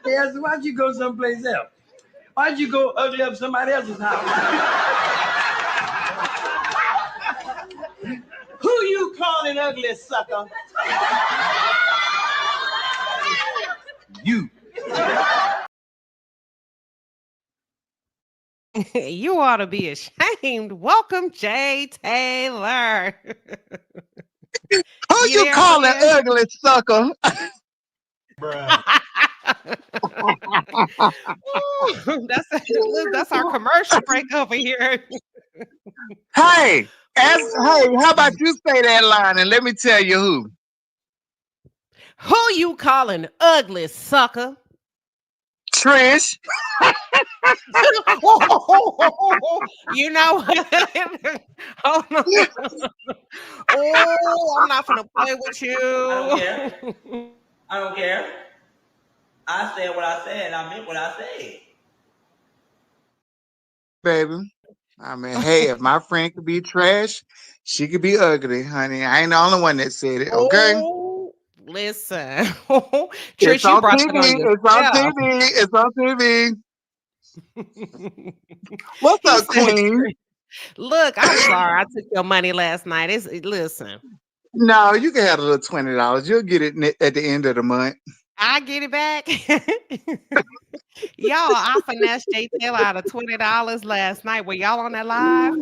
[SPEAKER 10] Yes, why'd you go someplace else? Why'd you go ugly up somebody else's house? Who you calling ugly, sucker? You.
[SPEAKER 3] You ought to be ashamed. Welcome, Jay Taylor.
[SPEAKER 11] Who you calling ugly, sucker?
[SPEAKER 3] Ooh, that's our commercial break over here.
[SPEAKER 11] Hey, how about you say that line and let me tell you who?
[SPEAKER 3] Who you calling ugly, sucker?
[SPEAKER 11] Trish.
[SPEAKER 3] You know what? Hold on. Oh, I'm not gonna play with you.
[SPEAKER 6] I don't care. I don't care. I said what I said. I meant what I said.
[SPEAKER 11] Baby. I mean, hey, if my friend could be trash, she could be ugly, honey. I ain't the only one that said it, okay?
[SPEAKER 3] Oh, listen.
[SPEAKER 11] It's
[SPEAKER 3] Trish, you
[SPEAKER 11] on
[SPEAKER 3] brought that on
[SPEAKER 11] TV. It's on
[SPEAKER 3] yourself.
[SPEAKER 11] TV. It's on TV. What's
[SPEAKER 3] He
[SPEAKER 11] up,
[SPEAKER 3] said,
[SPEAKER 11] Queen?
[SPEAKER 3] look, I'm sorry. I took your money last night. Listen,
[SPEAKER 11] No, you can have a little $20. You'll get it at the end of the month.
[SPEAKER 3] I get it back. Y'all, I finessed JTL out of $20 last night. Were y'all on that live?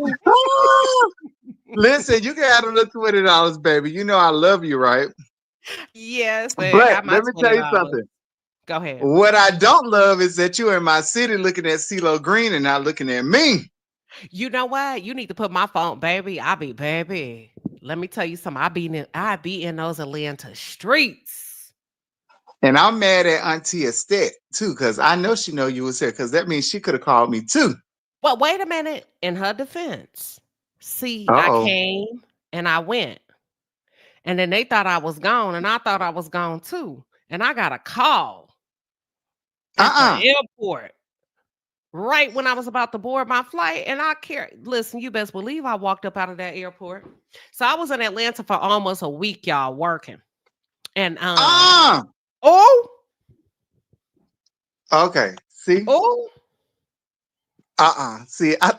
[SPEAKER 11] Listen, you can have a little $20, baby. You know I love you, right?
[SPEAKER 3] Yes, but I
[SPEAKER 11] But
[SPEAKER 3] got my
[SPEAKER 11] let me tell you
[SPEAKER 3] $20.
[SPEAKER 11] something.
[SPEAKER 3] Go ahead.
[SPEAKER 11] What I don't love is that you're in my city looking at CeeLo Green and not looking at me.
[SPEAKER 3] You know what? You need to put my phone, baby. Baby. Let me tell you something. I be in those Atlanta streets.
[SPEAKER 11] And I'm mad at Auntie Estet too, because I know she know you was here, because that means she could have called me too.
[SPEAKER 3] Well, wait a minute. In her defense, see, I
[SPEAKER 11] Uh-oh.
[SPEAKER 3] came and I went. And then they thought I was gone, and I thought I was gone too. And I got a call at the airport right when I was about to board my flight. And listen, you best believe I walked up out of that airport. So I was in Atlanta for almost a week, y'all, working. And oh,
[SPEAKER 11] okay. See?
[SPEAKER 3] oh,
[SPEAKER 11] See,
[SPEAKER 3] oh.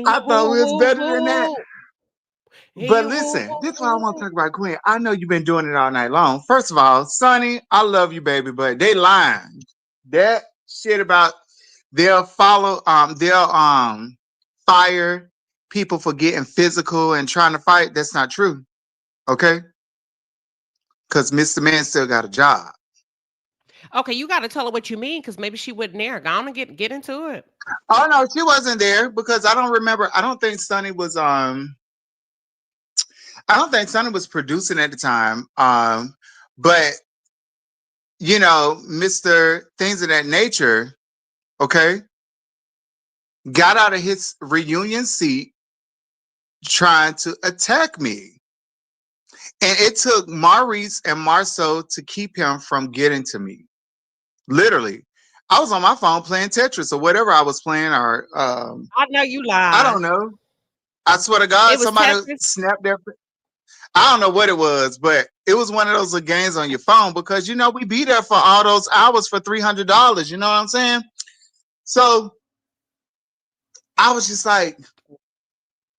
[SPEAKER 11] I thought we was better than that. But listen, this is what I want to talk about, Queen. I know you've been doing it all night long. First of all, Sonny, I love you, baby, but they lying. That shit about they'll fire people for getting physical and trying to fight. That's not true. Okay? Because Mr. Man still got a job.
[SPEAKER 3] Okay, you got to tell her what you mean, because maybe she wasn't there. Go on and get into it.
[SPEAKER 11] Oh no, she wasn't there because I don't remember. I don't think Sonny was producing at the time. But you know, Mr. Things of That Nature, okay, got out of his reunion seat trying to attack me. And it took Maurice and Marceau to keep him from getting to me. Literally. I was on my phone playing Tetris or whatever I was playing, or
[SPEAKER 3] I know you lied.
[SPEAKER 11] I don't know. I swear to God, somebody snapped their. I don't know what it was, but it was one of those games on your phone, because you know we be there for all those hours for $300. You know what I'm saying? So I was just like,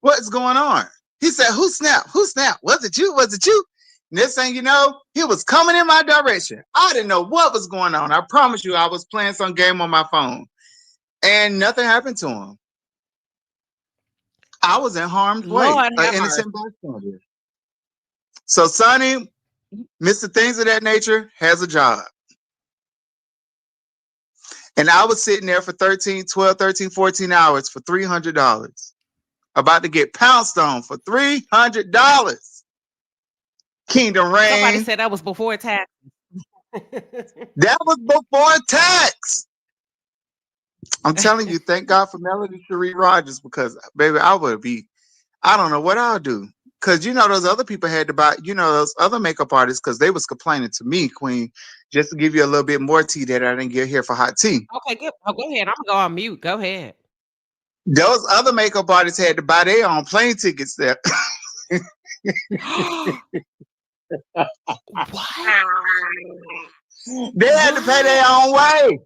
[SPEAKER 11] "What's going on?" He said, "Who snapped? Who snapped? Was it you? Was it you?" Next thing you know, he was coming in my direction. I didn't know what was going on. I promise you, I was playing some game on my phone, and nothing happened to him. I was in harm's way,
[SPEAKER 3] Lord
[SPEAKER 11] an
[SPEAKER 3] have
[SPEAKER 11] innocent bystander. So, Sonny, Mr. Things of That Nature has a job. And I was sitting there for 14 hours for $300. About to get pounced on for $300. Kingdom Reign.
[SPEAKER 3] Somebody said that was before tax.
[SPEAKER 11] That was before tax. I'm telling you, thank God for Melody Cherie Rogers, because, baby, I don't know what I'll do. Because, you know, those other people had to buy, you know, those other makeup artists, because they was complaining to me, Queen, just to give you a little bit more tea that I didn't get here for hot tea.
[SPEAKER 3] Okay, good. Oh, go ahead. I'm going to go on mute. Go ahead.
[SPEAKER 11] Those other makeup artists had to buy their own plane tickets there.
[SPEAKER 3] What?
[SPEAKER 11] They had to pay their own way.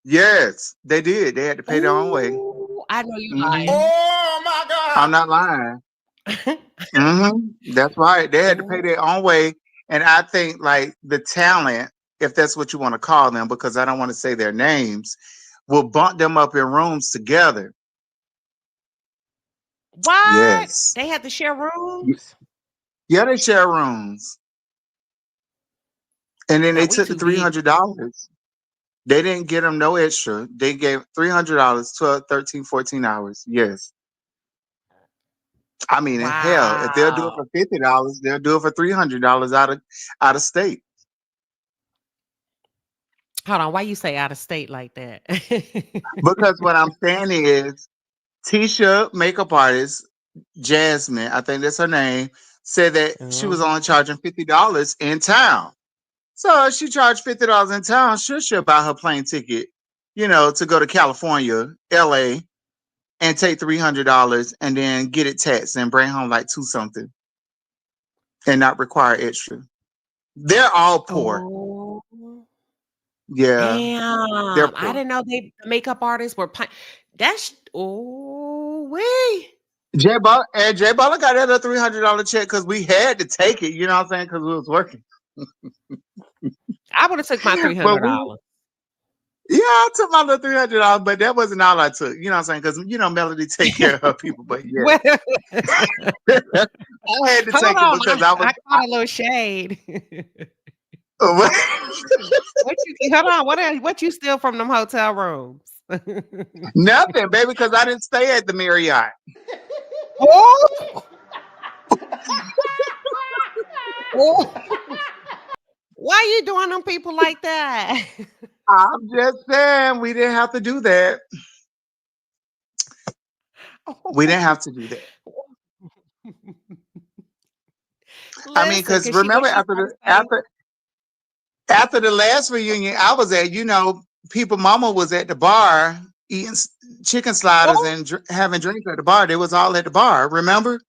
[SPEAKER 11] Yes, they did. They had to pay their own way.
[SPEAKER 3] I know you lying.
[SPEAKER 11] Oh my God. I'm not lying. That's right. They had to pay their own way. And I think like the talent, if that's what you want to call them, because I don't want to say their names, will bump them up in rooms together.
[SPEAKER 3] What?
[SPEAKER 11] Yes.
[SPEAKER 3] They had to share rooms?
[SPEAKER 11] Yeah, they share rooms. And then they took the $300. They didn't get them no extra. They gave $300, 12, 13, 14 hours. Yes. I mean, hell, if they'll do it for $50, they'll do it for $300 out of state.
[SPEAKER 3] Hold on, why you say out of state like that?
[SPEAKER 11] Because what I'm saying is, Tisha, makeup artist, Jasmine, I think that's her name, said that she was only charging $50 in town. So she charged $50 in town. She'll buy her plane ticket, to go to California, LA, and take $300 and then get it taxed and bring home like two something and not require extra. They're all poor.
[SPEAKER 3] Oh,
[SPEAKER 11] Yeah, they're
[SPEAKER 3] damn. I
[SPEAKER 11] poor.
[SPEAKER 3] didn't know the makeup artists were that's wait.
[SPEAKER 11] Jay Butler got that a $300 check because we had to take it. You know what I'm saying? Because we was working.
[SPEAKER 3] I would have took my
[SPEAKER 11] But
[SPEAKER 3] $300.
[SPEAKER 11] I took my little $300, but that wasn't all I took. You know what I'm saying? Because Melody take care of her people. But yeah, I had to
[SPEAKER 3] Hold
[SPEAKER 11] take it
[SPEAKER 3] on,
[SPEAKER 11] because
[SPEAKER 3] I caught a little shade. Hold on, what you steal from them hotel rooms?
[SPEAKER 11] Nothing, baby, because I didn't stay at the Marriott.
[SPEAKER 3] Oh! Why you doing them people like that?
[SPEAKER 11] I'm just saying we didn't have to do that. We didn't have to do that. I mean, because remember after the last reunion I was at, people mama was at the bar eating chicken sliders and having drinks at the bar. They was all at the bar, remember?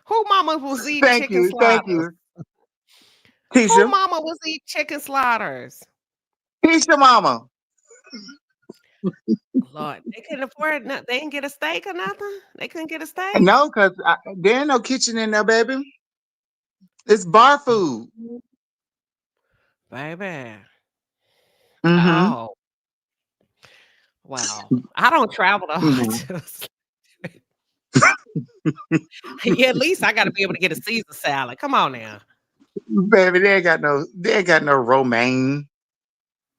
[SPEAKER 3] Who mama was eating chicken sliders?
[SPEAKER 11] Thank you. Tisha.
[SPEAKER 3] Who mama was eating chicken sliders?
[SPEAKER 11] Tisha mama.
[SPEAKER 3] Lord, they couldn't afford it. They didn't get a steak or nothing? They couldn't get a steak?
[SPEAKER 11] No, because there ain't no kitchen in there, baby. It's bar food.
[SPEAKER 3] Baby.
[SPEAKER 11] Mm-hmm.
[SPEAKER 3] Oh. Wow. I don't travel to hotels. Yeah, at least I got to be able to get a Caesar salad. Come on now.
[SPEAKER 11] Baby, they ain't got no romaine.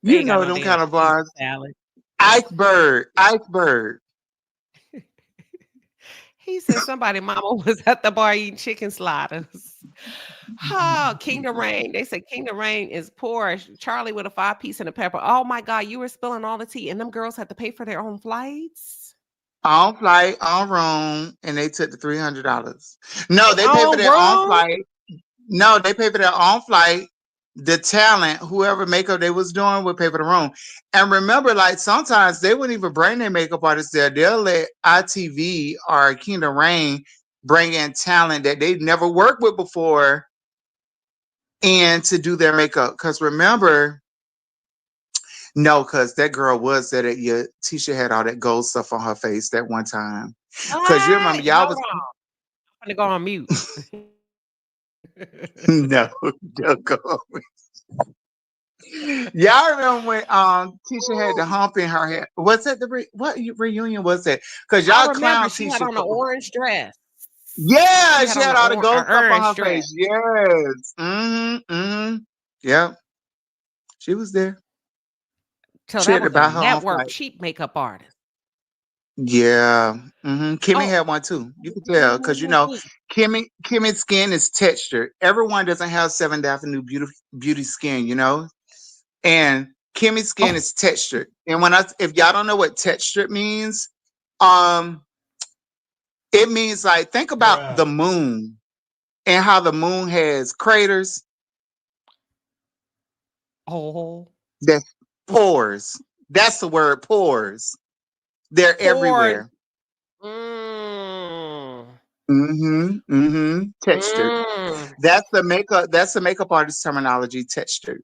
[SPEAKER 11] You know them kind of bars.
[SPEAKER 3] Salad.
[SPEAKER 11] Iceberg.
[SPEAKER 3] He said somebody mama was at the bar eating chicken sliders. Oh, Kingdom Reign. They said Kingdom Reign is poor. Charlie with a 5-piece and a pepper. Oh my God, you were spilling all the tea. And them girls had to pay for their own flights?
[SPEAKER 11] On flight, on room, and they took the $300. No, they paid for their own flight. No, they paid for their own flight. The talent, whoever makeup they was doing, would pay for the room. And remember, like sometimes they wouldn't even bring their makeup artists there. They'll let ITV or Kingdom Reign bring in talent that they've never worked with before and to do their makeup. Because remember, because that girl was that Tisha had all that gold stuff on her face that one time. Because you remember, y'all was.
[SPEAKER 3] I'm gonna go on mute.
[SPEAKER 11] No, don't go on mute. Y'all remember when Tisha had the hump in her head? Was that what reunion was that? Because y'all clown
[SPEAKER 3] she
[SPEAKER 11] Tisha
[SPEAKER 3] had on an orange dress.
[SPEAKER 11] Yeah, she had all the gold stuff on her face. Yes. Mm-hmm. Yep. She was there.
[SPEAKER 3] So that was a network cheap makeup artist.
[SPEAKER 11] Yeah. Mm-hmm. Kimmy had one too. You can tell because Kimmy's skin is textured. Everyone doesn't have 7th Avenue beauty skin, and Kimmy's skin is textured. And if y'all don't know what textured means, it means like think about the moon and how the moon has craters.
[SPEAKER 3] Oh,
[SPEAKER 11] that's pores. That's the word, pores. They're everywhere. Textured. That's the makeup artist terminology, textured.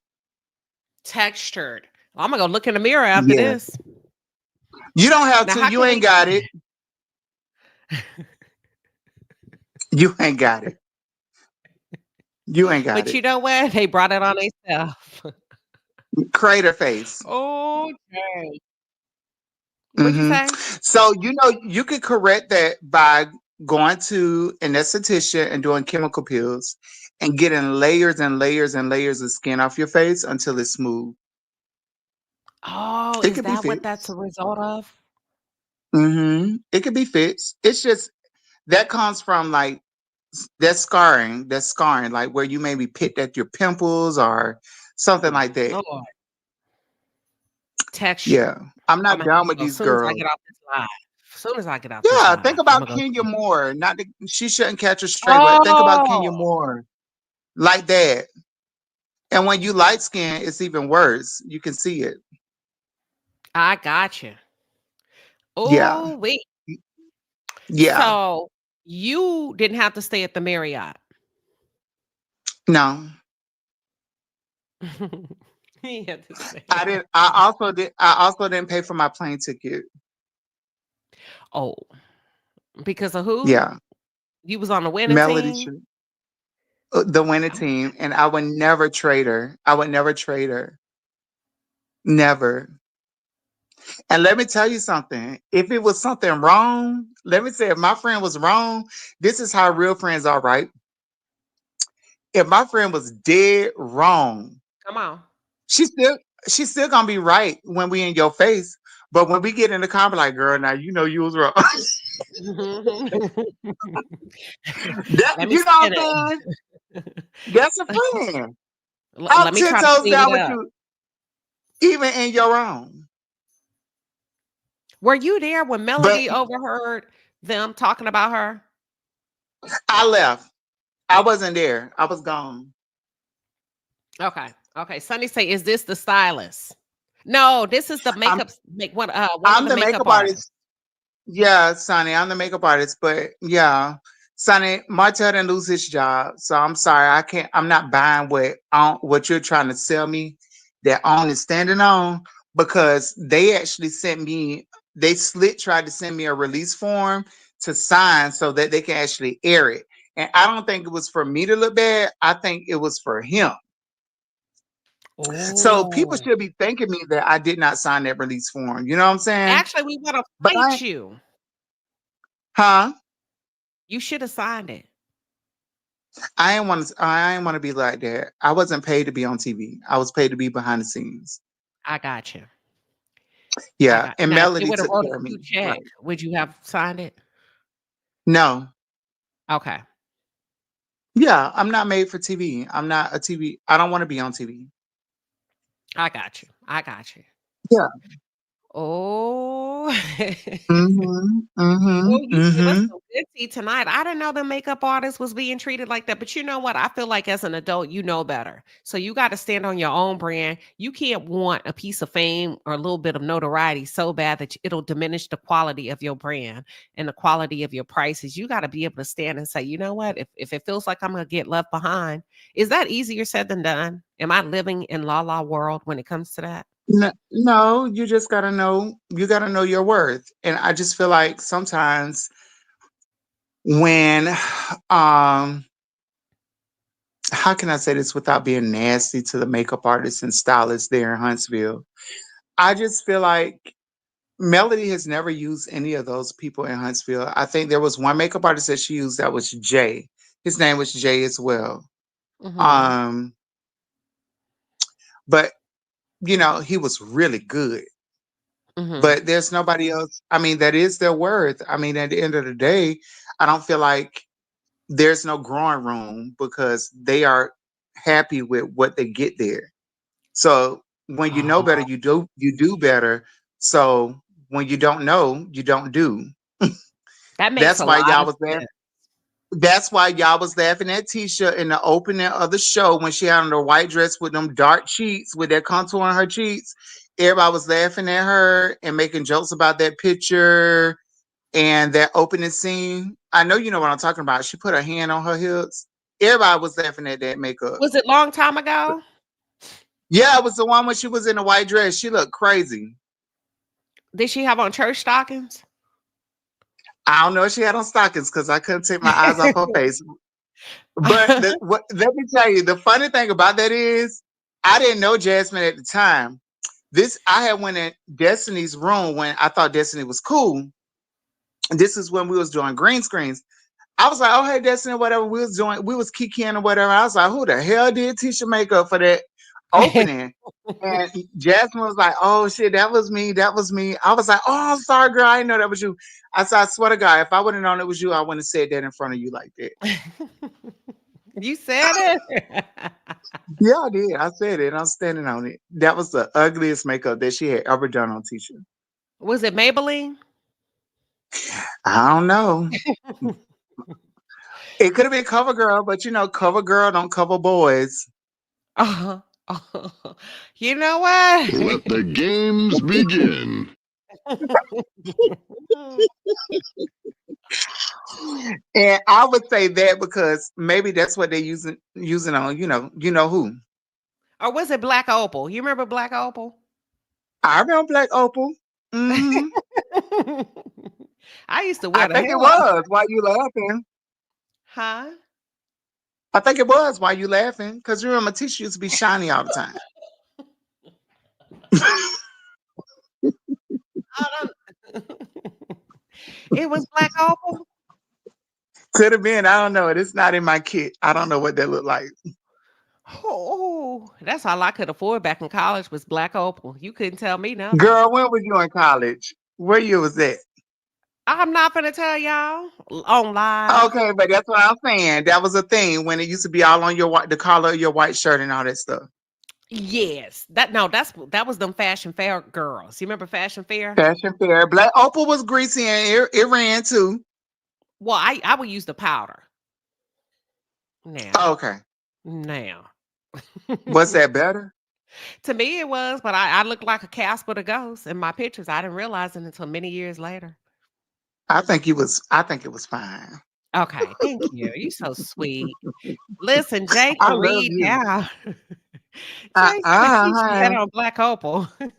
[SPEAKER 3] Textured. I'm gonna go look in the mirror after this.
[SPEAKER 11] You don't have to. You ain't got it. You ain't got it. You ain't got it.
[SPEAKER 3] But you know what? They brought it on themselves.
[SPEAKER 11] Crater face.
[SPEAKER 3] Okay. What'd you say?
[SPEAKER 11] So you could correct that by going to an esthetician and doing chemical peels and getting layers and layers and layers of skin off your face until it's smooth.
[SPEAKER 3] Oh, is that what that's a result of?
[SPEAKER 11] It could be fixed. It's just that comes from like That's scarring. That's scarring, like where you maybe picked at your pimples or something like that.
[SPEAKER 3] Lord. Text you.
[SPEAKER 11] Yeah, I'm
[SPEAKER 3] I'm
[SPEAKER 11] not
[SPEAKER 3] gonna have
[SPEAKER 11] down
[SPEAKER 3] to
[SPEAKER 11] with
[SPEAKER 3] go as
[SPEAKER 11] these
[SPEAKER 3] soon as I
[SPEAKER 11] girls.
[SPEAKER 3] get off this live. As soon as I get off this
[SPEAKER 11] Yeah,
[SPEAKER 3] live,
[SPEAKER 11] think
[SPEAKER 3] I'm
[SPEAKER 11] about
[SPEAKER 3] gonna go
[SPEAKER 11] Kenya
[SPEAKER 3] see.
[SPEAKER 11] Moore. Not the, she shouldn't catch a stray, but think about
[SPEAKER 3] Oh,
[SPEAKER 11] Kenya Moore like that. And when you light skin, it's even worse. You can see it.
[SPEAKER 3] I got you.
[SPEAKER 11] Yeah,
[SPEAKER 3] Oh, wait.
[SPEAKER 11] yeah.
[SPEAKER 3] So you didn't have to stay at the Marriott.
[SPEAKER 11] No,
[SPEAKER 3] You had to stay.
[SPEAKER 11] I didn't. I also didn't pay for my plane ticket.
[SPEAKER 3] Oh, because of who?
[SPEAKER 11] Yeah,
[SPEAKER 3] You was on the winning
[SPEAKER 11] Melody,
[SPEAKER 3] team?
[SPEAKER 11] the winning
[SPEAKER 3] Oh,
[SPEAKER 11] team, and I would never trade her. I would never trade her. Never. And let me tell you something. If it was something wrong, let me say if my friend was wrong, this is how real friends are, right? If my friend was dead wrong,
[SPEAKER 3] come on.
[SPEAKER 11] she's still she's still gonna be right when we in your face. But when we get in the car, be like, girl, now you know you was wrong. That
[SPEAKER 3] Let me
[SPEAKER 11] you know
[SPEAKER 3] spin
[SPEAKER 11] what I'm saying?
[SPEAKER 3] it.
[SPEAKER 11] That's a friend. I'm
[SPEAKER 3] Let me
[SPEAKER 11] 10
[SPEAKER 3] try to
[SPEAKER 11] toes
[SPEAKER 3] clean it
[SPEAKER 11] down with
[SPEAKER 3] up.
[SPEAKER 11] you, even in your own.
[SPEAKER 3] Were you there when
[SPEAKER 11] But
[SPEAKER 3] Melody overheard them talking about her?
[SPEAKER 11] I left. I wasn't there. I was gone.
[SPEAKER 3] Okay. Okay. Sunny say, is this the stylist? No, this is the
[SPEAKER 11] I'm
[SPEAKER 3] makeup make one of
[SPEAKER 11] I'm
[SPEAKER 3] the
[SPEAKER 11] the
[SPEAKER 3] makeup
[SPEAKER 11] makeup
[SPEAKER 3] artists.
[SPEAKER 11] artist. Yeah, Sonny, I'm the makeup artist, but yeah, Sonny, Martel didn't lose his job, so I'm sorry, I can't. I'm not buying what you're trying to sell me. That on is standing on because they actually sent me. They tried to send me a release form to sign so that they can actually air it, and I don't think it was for me to look bad. I think it was for him. So people
[SPEAKER 3] Oh.
[SPEAKER 11] should be thanking me that I did not sign that release form. You know what I'm saying?
[SPEAKER 3] Actually, we want to
[SPEAKER 11] But
[SPEAKER 3] fight you.
[SPEAKER 11] huh?
[SPEAKER 3] You should have signed it.
[SPEAKER 11] I ain't want to. I ain't want to be like that. I wasn't paid to be on TV. I was paid to be behind the scenes.
[SPEAKER 3] I got you. I
[SPEAKER 11] Yeah,
[SPEAKER 3] got
[SPEAKER 11] and
[SPEAKER 3] now. If they
[SPEAKER 11] Melody
[SPEAKER 3] would have
[SPEAKER 11] took
[SPEAKER 3] wrote a
[SPEAKER 11] care of me.
[SPEAKER 3] new check,
[SPEAKER 11] Right?
[SPEAKER 3] would you have signed it?
[SPEAKER 11] No.
[SPEAKER 3] Okay.
[SPEAKER 11] Yeah, I'm not made for TV. I'm not a TV. I don't want to be on TV.
[SPEAKER 3] I got you. I got you.
[SPEAKER 11] Yeah.
[SPEAKER 3] Oh.
[SPEAKER 11] Mm-hmm. Mm-hmm.
[SPEAKER 3] Well, you gave us
[SPEAKER 11] Mm-hmm.
[SPEAKER 3] some good tea tonight. I didn't know the makeup artist was being treated like that. But you know what? I feel like as an adult, you know better. So you got to stand on your own brand. You can't want a piece of fame or a little bit of notoriety so bad that it'll diminish the quality of your brand and the quality of your prices. You got to be able to stand and say, you know what? If it feels like I'm going to get left behind, is that easier said than done? Am I living in la world when it comes to that?
[SPEAKER 11] No, no, you just gotta know. You gotta know your worth. And I just feel like sometimes when, um, how can I say this without being nasty to the makeup artists and stylists there in Huntsville? I just feel like Melody has never used any of those people in Huntsville. I think there was one makeup artist that she used that was Jay. His name was Jay as well.
[SPEAKER 3] Mm-hmm.
[SPEAKER 11] Um, but he was really good.
[SPEAKER 3] Mm-hmm.
[SPEAKER 11] But there's nobody else. I mean, that is their worth. I mean, at the end of the day, I don't feel like there's no growing room because they are happy with what they get there. So when you know better,
[SPEAKER 3] Oh,
[SPEAKER 11] you do better. So when you don't know, you don't do.
[SPEAKER 3] that makes
[SPEAKER 11] That's
[SPEAKER 3] a
[SPEAKER 11] why
[SPEAKER 3] lot
[SPEAKER 11] y'all
[SPEAKER 3] of
[SPEAKER 11] was there.
[SPEAKER 3] sense.
[SPEAKER 11] That's why y'all was laughing at Tisha in the opening of the show when she had on her white dress with them dark cheeks, with that contour on her cheeks. Everybody was laughing at her and making jokes about that picture and that opening scene. I know you know what I'm talking about. She put her hand on her hips. Everybody was laughing at that makeup.
[SPEAKER 3] Was it long time ago?
[SPEAKER 11] Yeah, it was the one when she was in a white dress. She looked crazy.
[SPEAKER 3] Did she have on church stockings?
[SPEAKER 11] I don't know if she had on stockings because I couldn't take my eyes off her face. But let me tell you, the funny thing about that is I didn't know Jasmine at the time. I had went in Destiny's room when I thought Destiny was cool. This is when we was doing green screens. I was like, oh hey Destiny, whatever we was doing, we was kikiing or whatever. I was like, who the hell did Tisha makeup for that? opening. And Jasmine was like, "Oh shit, that was me. That was me." I was like, "Oh, I'm sorry, girl. I didn't know that was you." I said, "I swear to God, if I would have known it was you, I wouldn't have said that in front of you like that."
[SPEAKER 3] You said it.
[SPEAKER 11] Yeah, I did. I said it. I'm standing on it. That was the ugliest makeup that she had ever done on Tisha.
[SPEAKER 3] Was it Maybelline?
[SPEAKER 11] I don't know. It could have been CoverGirl, but CoverGirl don't cover boys.
[SPEAKER 3] Uh-huh. You know what?
[SPEAKER 8] Let the games begin.
[SPEAKER 11] And I would say that because maybe that's what they're using on, who.
[SPEAKER 3] Or was it Black Opal? You remember Black Opal?
[SPEAKER 11] I remember Black Opal. Hmm.
[SPEAKER 3] I used to
[SPEAKER 11] I
[SPEAKER 3] wear the
[SPEAKER 11] think it
[SPEAKER 3] hell out.
[SPEAKER 11] was. Why you laughing?
[SPEAKER 3] Huh?
[SPEAKER 11] I think it was. Why you laughing? Because you remember Tisha used to be shiny all the time.
[SPEAKER 3] I don't. It was Black Opal.
[SPEAKER 11] Could have been. I don't know. It's not in my kit. I don't know what that looked like.
[SPEAKER 3] Oh, that's all I could afford back in college was Black Opal. You couldn't tell me nothing.
[SPEAKER 11] Girl, when was you in college? Where year was that?
[SPEAKER 3] I'm not gonna tell y'all on live.
[SPEAKER 11] Okay, but that's what I'm saying. That was a thing when it used to be all on the collar of your white shirt and all that stuff.
[SPEAKER 3] Yes, that was them Fashion Fair girls. You remember Fashion Fair?
[SPEAKER 11] Fashion Fair. Black Opal was greasy and it ran too.
[SPEAKER 3] Well, I would use the powder. Now,
[SPEAKER 11] Okay.
[SPEAKER 3] now.
[SPEAKER 11] Was that better?
[SPEAKER 3] To me, it was, but I looked like a Casper the Ghost in my pictures. I didn't realize it until many years later.
[SPEAKER 11] I think it was fine.
[SPEAKER 3] Okay, thank you. You're so sweet. Listen, Jay
[SPEAKER 11] I
[SPEAKER 3] can
[SPEAKER 11] love
[SPEAKER 3] read
[SPEAKER 11] you.
[SPEAKER 3] now. Jay said Tisha had on Black Opal. Hold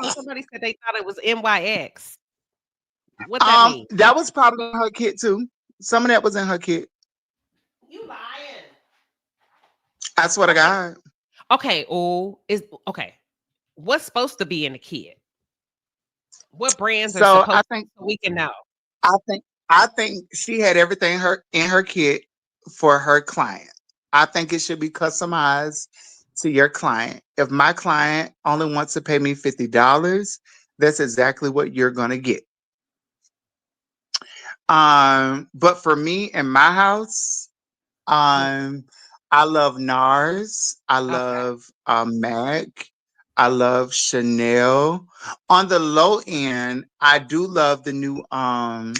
[SPEAKER 3] on, somebody said they thought it was NYX. What that mean?
[SPEAKER 11] That was probably in her kit too. Some of that was in her kit.
[SPEAKER 3] You lying.
[SPEAKER 11] I swear to God.
[SPEAKER 3] Okay, okay. What's supposed to be in the kit? What brands are
[SPEAKER 11] So
[SPEAKER 3] supposed to, so we can know?
[SPEAKER 11] I think she had everything in her kit for her client. I think it should be customized to your client. If my client only wants to pay me $50, that's exactly what you're gonna get. But for me in my house, I love NARS. I love MAC. I love Chanel. On the low end, I do love the new oh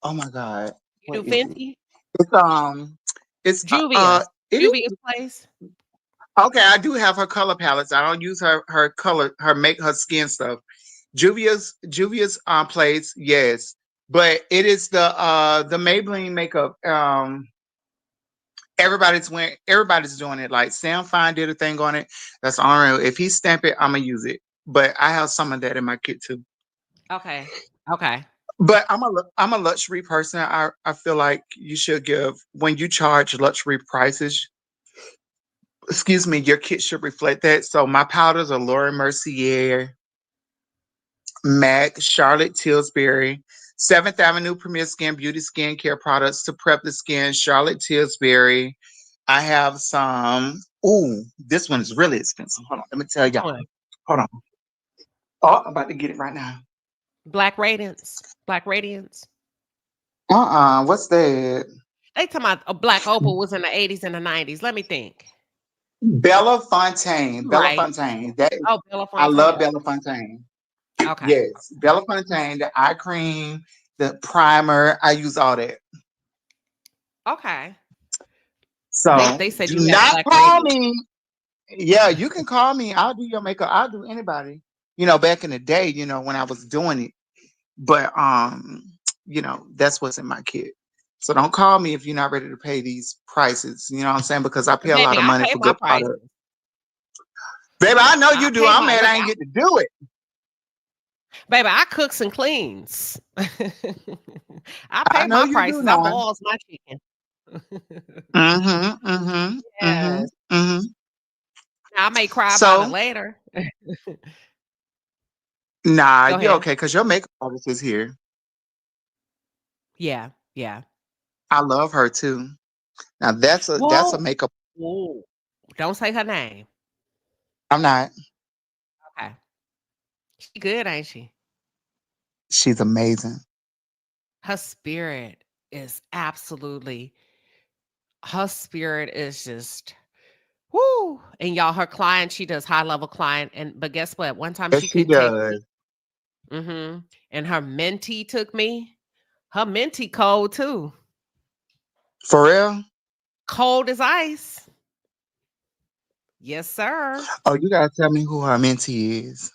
[SPEAKER 11] my God,
[SPEAKER 3] You
[SPEAKER 11] what
[SPEAKER 3] do
[SPEAKER 11] is it?
[SPEAKER 3] Fenty?
[SPEAKER 11] It's
[SPEAKER 3] Juvia's.
[SPEAKER 11] it is
[SPEAKER 3] Juvia's place.
[SPEAKER 11] okay. I do have her color palettes. I don't use her color, her skin stuff. Juvia's plates, yes. But it is the Maybelline makeup. Everybody's doing it. Like Sam Fine did a thing on it. That's all right. If he stamp it, I'm gonna use it. But I have some of that in my kit too.
[SPEAKER 3] Okay. Okay.
[SPEAKER 11] But I'm a luxury person. I feel like you should give when you charge luxury prices. Excuse me, your kit should reflect that. So my powders are Laura Mercier, MAC, Charlotte Tilbury, 7th Avenue Premier Skin Beauty Skincare products to prep the skin, Charlotte Tilbury. I have some. Ooh, this one is really expensive. Hold on, let me tell y'all. Hold on. Oh, I'm about to get it right now.
[SPEAKER 3] Black Radiance. Black Radiance.
[SPEAKER 11] What's that?
[SPEAKER 3] They talking about a Black Opal was in the 80s and the 90s. Let me think.
[SPEAKER 11] Bella Fontaine. Bella
[SPEAKER 3] Right.
[SPEAKER 11] Fontaine. That is,
[SPEAKER 3] Oh, Bella
[SPEAKER 11] I
[SPEAKER 3] Fontaine.
[SPEAKER 11] love Bella Fontaine.
[SPEAKER 3] Okay.
[SPEAKER 11] Yes, Bella Fontaine, the eye cream, the primer. I use all that.
[SPEAKER 3] Okay.
[SPEAKER 11] So
[SPEAKER 3] They said
[SPEAKER 11] do
[SPEAKER 3] you had
[SPEAKER 11] not
[SPEAKER 3] Black
[SPEAKER 11] call
[SPEAKER 3] Radiance.
[SPEAKER 11] me. Yeah, you can call me. I'll do your makeup. I'll do anybody. Back in the day, when I was doing it. But that's what's in my kit. So don't call me if you're not ready to pay these prices. You know what I'm saying? Because I pay a lot
[SPEAKER 3] Baby,
[SPEAKER 11] of
[SPEAKER 3] I
[SPEAKER 11] money
[SPEAKER 3] pay
[SPEAKER 11] for
[SPEAKER 3] my
[SPEAKER 11] good
[SPEAKER 3] prices.
[SPEAKER 11] product. Baby, I know
[SPEAKER 3] I
[SPEAKER 11] you do.
[SPEAKER 3] pay
[SPEAKER 11] I'm
[SPEAKER 3] my
[SPEAKER 11] mad
[SPEAKER 3] look.
[SPEAKER 11] I ain't get to do it.
[SPEAKER 3] Baby, I cooks and cleans. I pay
[SPEAKER 11] know
[SPEAKER 3] my
[SPEAKER 11] you do
[SPEAKER 3] prices. I
[SPEAKER 11] now.
[SPEAKER 3] boils my chicken.
[SPEAKER 11] Yes.
[SPEAKER 3] I may cry about it
[SPEAKER 11] So,
[SPEAKER 3] later.
[SPEAKER 11] nah,
[SPEAKER 3] Go
[SPEAKER 11] you're
[SPEAKER 3] ahead.
[SPEAKER 11] okay because your makeup artist is here.
[SPEAKER 3] Yeah, yeah.
[SPEAKER 11] I love her too. Now that's a makeup.
[SPEAKER 3] Whoa. Don't say her name.
[SPEAKER 11] I'm not.
[SPEAKER 3] Okay. She good, ain't she?
[SPEAKER 11] She's amazing.
[SPEAKER 3] Her spirit is absolutely. Her spirit is just. Whoo! And y'all, her client, she does high level client, but guess what? One time
[SPEAKER 11] Yes,
[SPEAKER 3] she
[SPEAKER 11] she
[SPEAKER 3] couldn't take me.
[SPEAKER 11] does.
[SPEAKER 3] And her mentee took me. Her mentee cold too.
[SPEAKER 11] For real?
[SPEAKER 3] Cold as ice. Yes, sir.
[SPEAKER 11] Oh, you gotta tell me who her mentee is.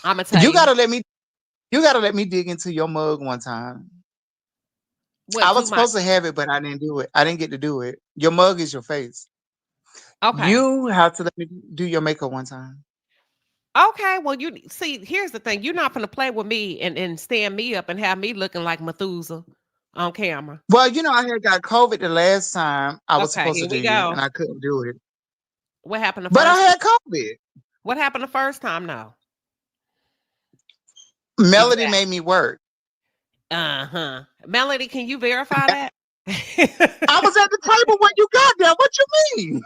[SPEAKER 3] I'm gonna tell
[SPEAKER 11] You
[SPEAKER 3] you.
[SPEAKER 11] gotta let me. You gotta let me dig into your mug one time.
[SPEAKER 3] What,
[SPEAKER 11] I
[SPEAKER 3] too
[SPEAKER 11] was
[SPEAKER 3] much?
[SPEAKER 11] supposed to have it, but I didn't do it. I didn't get to do it. Your mug is your face.
[SPEAKER 3] Okay.
[SPEAKER 11] You have to let me do your makeup one time.
[SPEAKER 3] Okay. Well, you see, here's the thing. You're not gonna play with me and stand me up and have me looking like Methuselah on camera.
[SPEAKER 11] Well, you know, I had got COVID the last time I was
[SPEAKER 3] Okay,
[SPEAKER 11] supposed to
[SPEAKER 3] here
[SPEAKER 11] do
[SPEAKER 3] we
[SPEAKER 11] you,
[SPEAKER 3] go.
[SPEAKER 11] and I couldn't do it.
[SPEAKER 3] What happened the
[SPEAKER 11] But I
[SPEAKER 3] first time?
[SPEAKER 11] had COVID.
[SPEAKER 3] What happened the first time now?
[SPEAKER 11] Melody
[SPEAKER 3] Exactly.
[SPEAKER 11] made me work.
[SPEAKER 3] Melody, can you verify that?
[SPEAKER 11] I was at the table when you got there. What you mean?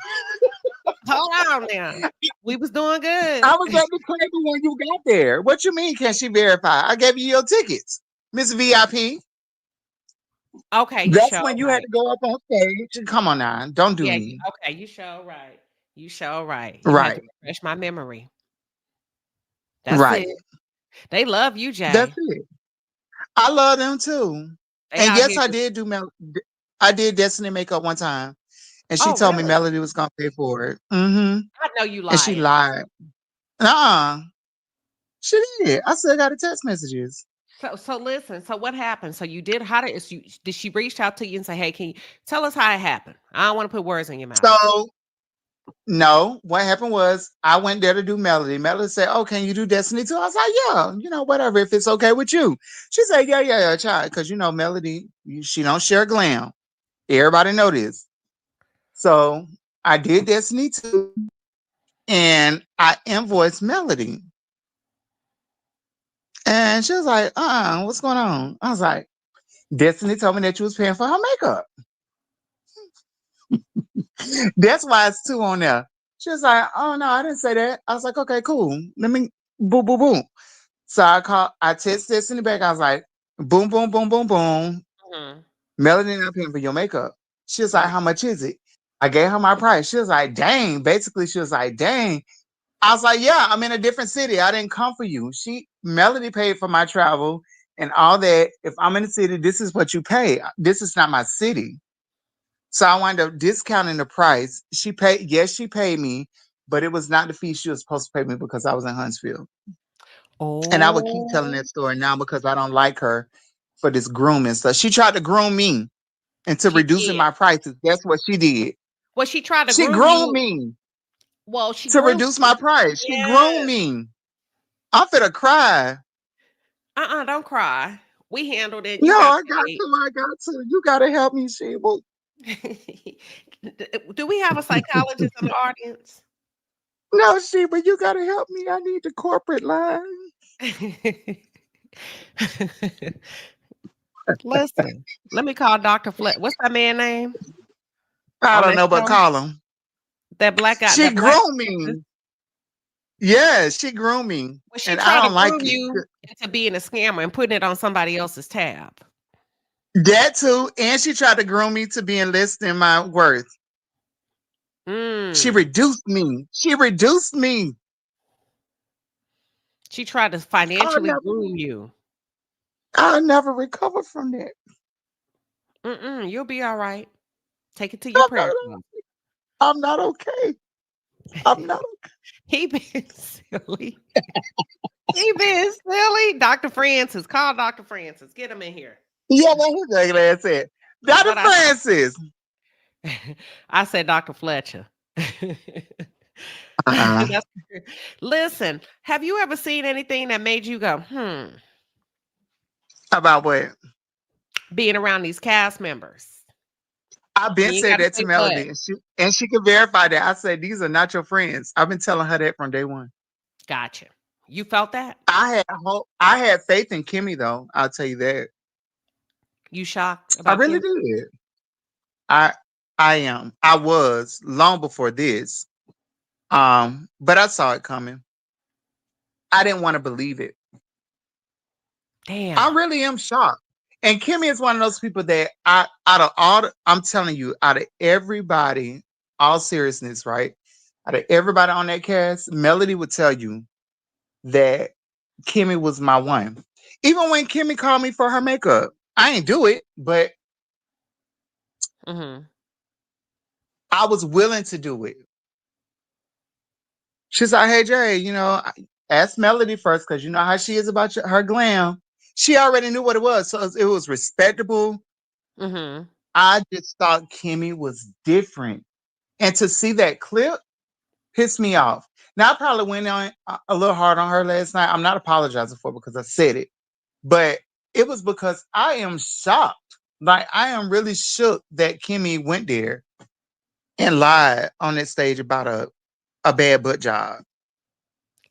[SPEAKER 3] Hold on now. We was doing good.
[SPEAKER 11] I was at the table when you got there. What you mean? Can she verify? I gave you your tickets, Miss VIP.
[SPEAKER 3] Okay, you
[SPEAKER 11] That's
[SPEAKER 3] show
[SPEAKER 11] when you
[SPEAKER 3] right.
[SPEAKER 11] had to go up on stage. Come on now, don't do
[SPEAKER 3] Yeah,
[SPEAKER 11] me.
[SPEAKER 3] okay, you show right. You show right. You had to
[SPEAKER 11] Right,
[SPEAKER 3] refresh my memory. That's
[SPEAKER 11] right.
[SPEAKER 3] it. They love you,
[SPEAKER 11] That's
[SPEAKER 3] Jay.
[SPEAKER 11] it. I love them too.
[SPEAKER 3] They
[SPEAKER 11] And
[SPEAKER 3] out
[SPEAKER 11] yes,
[SPEAKER 3] here.
[SPEAKER 11] I did do I did Destiny makeup one time, and she
[SPEAKER 3] Oh,
[SPEAKER 11] told me
[SPEAKER 3] really?
[SPEAKER 11] Melody was gonna pay for it. Mm-hmm.
[SPEAKER 3] I know you
[SPEAKER 11] And she
[SPEAKER 3] lying.
[SPEAKER 11] lied. Uh-uh. She did. I still got the text messages.
[SPEAKER 3] So listen. So what happened? So you did. How did she reach out to you and say, "Hey, can you tell us how it happened?" I don't want to put words in your mouth.
[SPEAKER 11] So no, what happened was I went there to do Melody. Melody said, "Oh, can you do Destiny too?" I was like, "Yeah, you know, whatever, if it's okay with you." She said, "Yeah, child," because you know Melody, she don't share glam. Everybody know this. So I did Destiny too, and I invoiced Melody, and she was like, what's going on?" I was like, "Destiny told me that you was paying for her makeup. That's why it's two on there." She was like, "Oh no, I didn't say that." I was like, "Okay, cool. Let me boom, boom, boom." So I text Destiny back. I was like, "Boom, boom, boom, boom, boom.
[SPEAKER 3] Mhm.
[SPEAKER 11] Melody not paying for your makeup." She was like,
[SPEAKER 3] Mhm.
[SPEAKER 11] "How much is it?" I gave her my price. She was like, "Dang." Basically, she was like, "Dang." I was like, "Yeah, I'm in a different city. I didn't come for you." Melody paid for my travel and all that. If I'm in the city, this is what you pay. This is not my city. So I wound up discounting the price. Yes, she paid me, but it was not the fee she was supposed to pay me because I was in Huntsville. And I would keep telling
[SPEAKER 3] Oh,
[SPEAKER 11] that story now because I don't like her for this grooming stuff. She tried to groom me into
[SPEAKER 3] she
[SPEAKER 11] reducing
[SPEAKER 3] did.
[SPEAKER 11] my prices. That's what she did.
[SPEAKER 3] Well, she tried to
[SPEAKER 11] She
[SPEAKER 3] groom
[SPEAKER 11] groomed
[SPEAKER 3] you.
[SPEAKER 11] me
[SPEAKER 3] Well, she
[SPEAKER 11] to
[SPEAKER 3] groomed
[SPEAKER 11] reduce
[SPEAKER 3] you.
[SPEAKER 11] my price. She groomed
[SPEAKER 3] Yes.
[SPEAKER 11] me. I'm finna cry.
[SPEAKER 3] Don't cry. We handled it. You
[SPEAKER 11] No,
[SPEAKER 3] got
[SPEAKER 11] I got
[SPEAKER 3] paid.
[SPEAKER 11] to. I got to. You gotta help me, Sheba.
[SPEAKER 3] Do we have a psychologist in the audience?
[SPEAKER 11] No, Sheba, you gotta help me. I need the corporate line.
[SPEAKER 3] Listen, let me call Dr. What's that man name
[SPEAKER 11] I
[SPEAKER 3] on
[SPEAKER 11] don't
[SPEAKER 3] that
[SPEAKER 11] know, but
[SPEAKER 3] show?
[SPEAKER 11] call him.
[SPEAKER 3] That black guy,
[SPEAKER 11] She
[SPEAKER 3] that black.
[SPEAKER 11] groomed me. Yeah, she groomed me,
[SPEAKER 3] Well, she
[SPEAKER 11] and I
[SPEAKER 3] tried to
[SPEAKER 11] don't like
[SPEAKER 3] groom
[SPEAKER 11] it.
[SPEAKER 3] you into being a scammer and putting it on somebody else's tab.
[SPEAKER 11] That too, and she tried to groom me to being less than my worth. She
[SPEAKER 3] Mm.
[SPEAKER 11] reduced me. She reduced me.
[SPEAKER 3] She tried to
[SPEAKER 11] I'll
[SPEAKER 3] financially
[SPEAKER 11] never,
[SPEAKER 3] groom you.
[SPEAKER 11] I'll never recover from that.
[SPEAKER 3] You'll be all right. Take it to your
[SPEAKER 11] I'm
[SPEAKER 3] prayer
[SPEAKER 11] not,
[SPEAKER 3] closet.
[SPEAKER 11] I'm not okay. I'm not okay.
[SPEAKER 3] He been silly. He been silly. Dr. Francis. Call Dr. Francis. Get him in here.
[SPEAKER 11] Yeah, that's what his ass said. Dr.
[SPEAKER 3] What I
[SPEAKER 11] Francis.
[SPEAKER 3] I said Dr. Fletcher.
[SPEAKER 11] Uh-uh.
[SPEAKER 3] That's- Listen, have you ever seen anything that made you go,
[SPEAKER 11] About what?
[SPEAKER 3] being around these cast members?
[SPEAKER 11] I've been
[SPEAKER 3] You ain't
[SPEAKER 11] said
[SPEAKER 3] gotta
[SPEAKER 11] that to
[SPEAKER 3] say what.
[SPEAKER 11] Melody, and she can verify that. I said these are not your friends. I've been telling her that from day one.
[SPEAKER 3] Gotcha. You felt that?
[SPEAKER 11] I had hope. I had faith in Kimmy, though. I'll tell you that.
[SPEAKER 3] You shocked
[SPEAKER 11] I
[SPEAKER 3] about
[SPEAKER 11] really
[SPEAKER 3] Kim?
[SPEAKER 11] did. I I am. I was long before this. But I saw it coming. I didn't want to believe it.
[SPEAKER 3] Damn.
[SPEAKER 11] I really am shocked. And Kimmy is one of those people that out of all, I'm telling you, out of everybody, all seriousness, right? Out of everybody on that cast, Melody would tell you that Kimmy was my one. Even when Kimmy called me for her makeup, I ain't do it, but
[SPEAKER 3] Mm-hmm.
[SPEAKER 11] I was willing to do it. She's like, hey, Jay, ask Melody first because you know how she is about her glam. She already knew what it was. So it was respectable.
[SPEAKER 3] Mm-hmm.
[SPEAKER 11] I just thought Kimmy was different. And to see that clip pissed me off. Now, I probably went on a little hard on her last night. I'm not apologizing for it because I said it. But it was because I am shocked. Like, I am really shook that Kimmy went there and lied on that stage about a bad butt job.